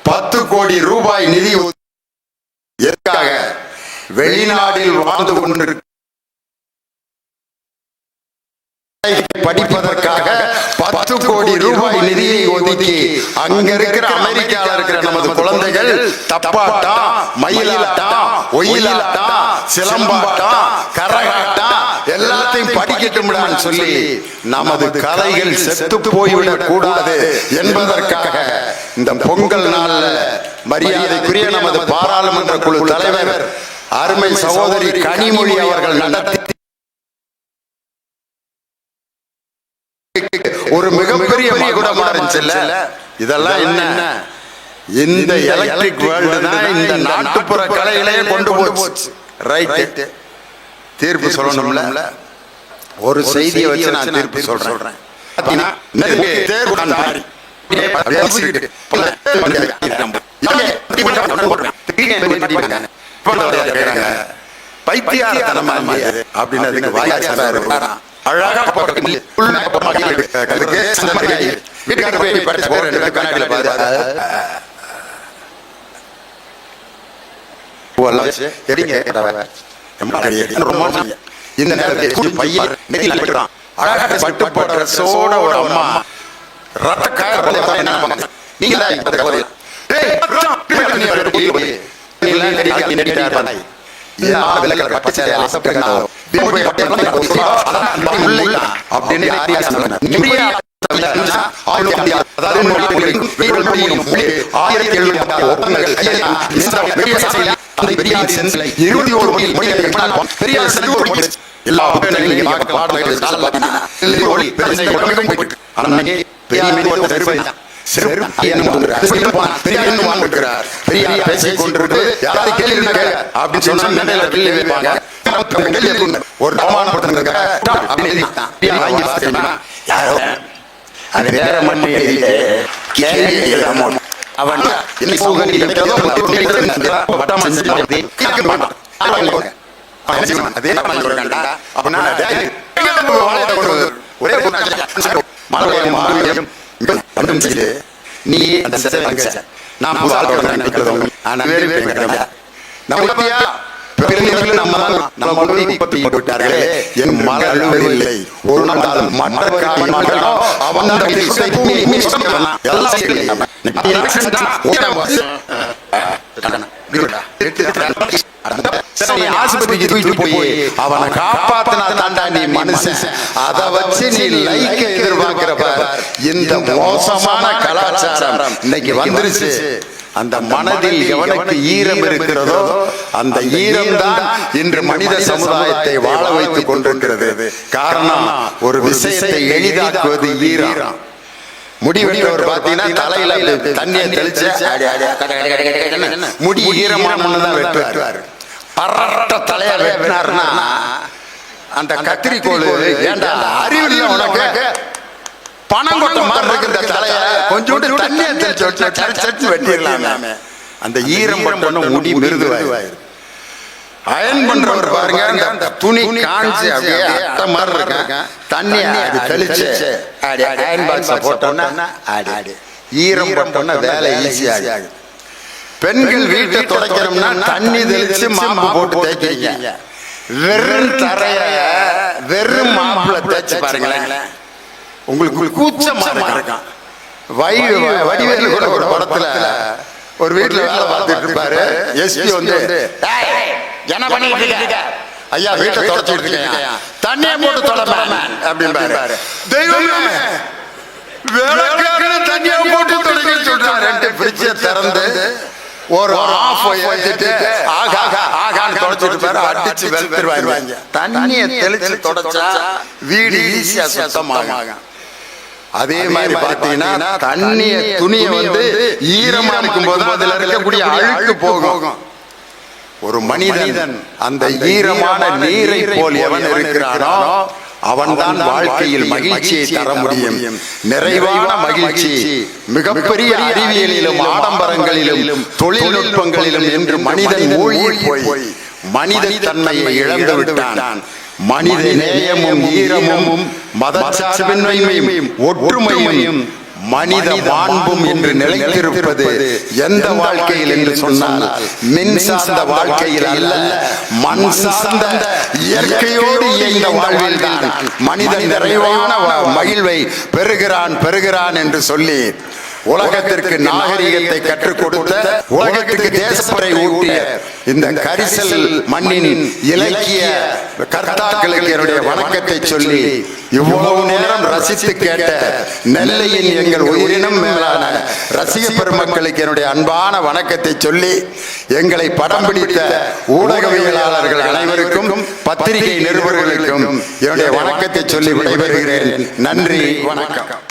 10 கோடி ரூபாய் நிதி எதற்காக? வெளிநாட்டில் வாழ்ந்து கொண்டிருக்க படிப்பதற்காக 10 கோடி ரூபாய் நிதியை ஒதுக்கி அங்க இருக்கிற அமெரிக்காவில் இருக்கிற நமது குழந்தைகள் தப்பாட்டம், மயிலாட்டம், ஒயிலாட்டம், சிலம்பாட்டம், கரகாட்டம் எல்லாத்தையும் படிக்கட்டும்னு சொல்லி நமது கலைகள் செத்து போய்விடக் கூடாது என்பதற்காக இந்த பொங்கல் நாள்ல மரியாதைக்குரிய நமது பாராளுமன்ற குழு தலைவர் அருமை சகோதரி கனிமொழி அவர்கள் நடத்தி ஒரு மிகப்பெரிய மகுடமா இருந்துச்சுல்ல. இதெல்லாம் என்ன? இந்த எலக்ட்ரிக் வேர்ல்டு தான் இந்த நாட்டுப்புற கலைகளையே கொண்டு போச்சு. ரைட், தீர்ப்பு சொல்லணும்ல. ஒரு செய்தியை வச்சு நான் தீர்ப்பு சொல்றேன். பைத்தியாரத்தனமா அப்படின்னு வாயாச்சாரா அழகா இந்த நேரத்தில் பையன் அழகா பட்டு போடுற சோட ஒரு அம்மா ஒரு அவன் நீ ஒரு ஆஸ்பத்திரிக்கு தூக்கிட்டு போய் அவனை காப்பாத்தினா தாண்டா நீ மனுஷன். அதை வச்சு நீ லைக்க எதிர்பார்க்கிறப்ப இந்த மோசமான கலாச்சாரம் இன்னைக்கு வந்துருச்சு. அந்த மனதில் எவனுக்கு ஈரம் இருக்கிறதோ அந்த ஈரம் தான் இன்று மனித சமுதாயத்தை வாழ வைத்துக் கொண்டிருக்கிறது. காரணம், ஒரு விஷயத்தை எளிதாக்குவது ஈரம். முடிவெற்றவர் பாத்தீங்கன்னா தலையில தண்ணியை தெளிச்சு முடி ஈரமானதான் வெட்டுவார். பரட்ட தலைய வெட்டினார்னா அந்த கத்திரிக்கோள் ஏண்டா அறிவில்லை உனக்கு? பணம் கொட்ட மாதிரி இருக்கு இந்த தலைய, கொஞ்சோண்டு தண்ணியை தெளிச்சு வெட்டிடலாமே. அந்த ஈரம் பட்டணும் முடி மிருதுவாயிரு. அயன் பண்றவர் பாருங்க, அந்த துணி காஞ்சி அப்படியே அட்டை மாதிரி இருக்க தண்ணி தெளிச்சு அயன் பாக்ஸ் போட்டோம்னா ஈரம் பட்டோம்னா வேலை ஈஸி ஆகுது. பெண்கள் வீட்டை துடைக்கணும்னா தண்ணி தெளிச்சு மாப்பு போட்டு தேய்க்கிறீங்க. வெறும் தரைய வெறும் மாப்புல தேய்ச்சு பாருங்களேன், உங்களுக்கு கூச்சமா இருக்கும். வடிவேலு கூட ஒரு படத்துல ஒரு வீட்டுல வேலை பார்த்துட்டு இருப்பாரு. எஸ்பி வந்து என்ன பண்ணிட்டு இருக்க? ஐயா வீட்டை தொடச்சிட்டு இருக்கேன், தண்ணியை போட்டு தொடப்பேன் அப்படின்பாரு. தெய்வமே, வேலைக்காரன தண்ணியை போட்டு தொடக்க சொல்றாரு. ஃப்ரிட்ஜை திறந்து ஒரு ஆஃப் ஏத்திட்டு ஆகா ஆகான்னு தொடச்சிட்டு பாரு, அடிச்சு வெளுத்துருவாங்க. தண்ணியை தெளிச்சு தொடச்சா வீடு ஈஸியா சுத்தமாகும். அதே மாதிரி பாத்தீங்கன்னா தண்ணிய துணியை வந்து ஈரமா இருக்கும் போது அதுல இருக்கக்கூடிய அழுக்கு போகும். ஒரு மனிதன் அந்த ஈரமான நீரை போல் எவன் இருக்கிறானோ அவன்தான் வாழ்க்கையில் மகிழ்ச்சியை தர முடியும். நிறைவான மகிழ்ச்சி மிகப்பெரிய அறிவியலிலும் ஆடம்பரங்களிலும் தொழில்நுட்பங்களிலும் என்று மனிதன் மூழ்கி போய் மனித தன்மையை இழந்து விட்டான். மனித நேயமும் ஈரமும் மதச்சார்பின்மையும் ஒற்றுமையும் மனித மாண்பும் என்று நிலைத்திருப்பது எந்த வாழ்க்கையில் என்று சொன்னால் மின் சார்ந்த வாழ்க்கையில் அல்ல, மண் சார்ந்த இயற்கையோடு இயந்த வாழ்வில் தான் மனிதன் நிறைவான மகிழ்வை பெறுகிறான் என்று சொல்லி உலகத்திற்கு நாகரிகத்தை கற்றுக் கொடுத்த, உலகத்திற்கு தேசப்பறை ஊட்டிய இந்த கரிசல் மண்ணின் இலக்கிய கர்த்தாக்களுக்கு என்னுடைய வணக்கத்தை சொல்லி, இவ்வளவு நேரம் ரசித்து கேட்ட நெல்லையின் எங்கள் உயிரினும் மேலான ரசிக பெருமக்களுக்கு என்னுடைய அன்பான வணக்கத்தை சொல்லி, எங்களை படம் பிடித்த ஊடகவியலாளர்கள் அனைவருக்கும் பத்திரிகை நிருபர்களுக்கும் என்னுடைய வணக்கத்தை சொல்லி விடைபெறுகிறேன். நன்றி, வணக்கம்.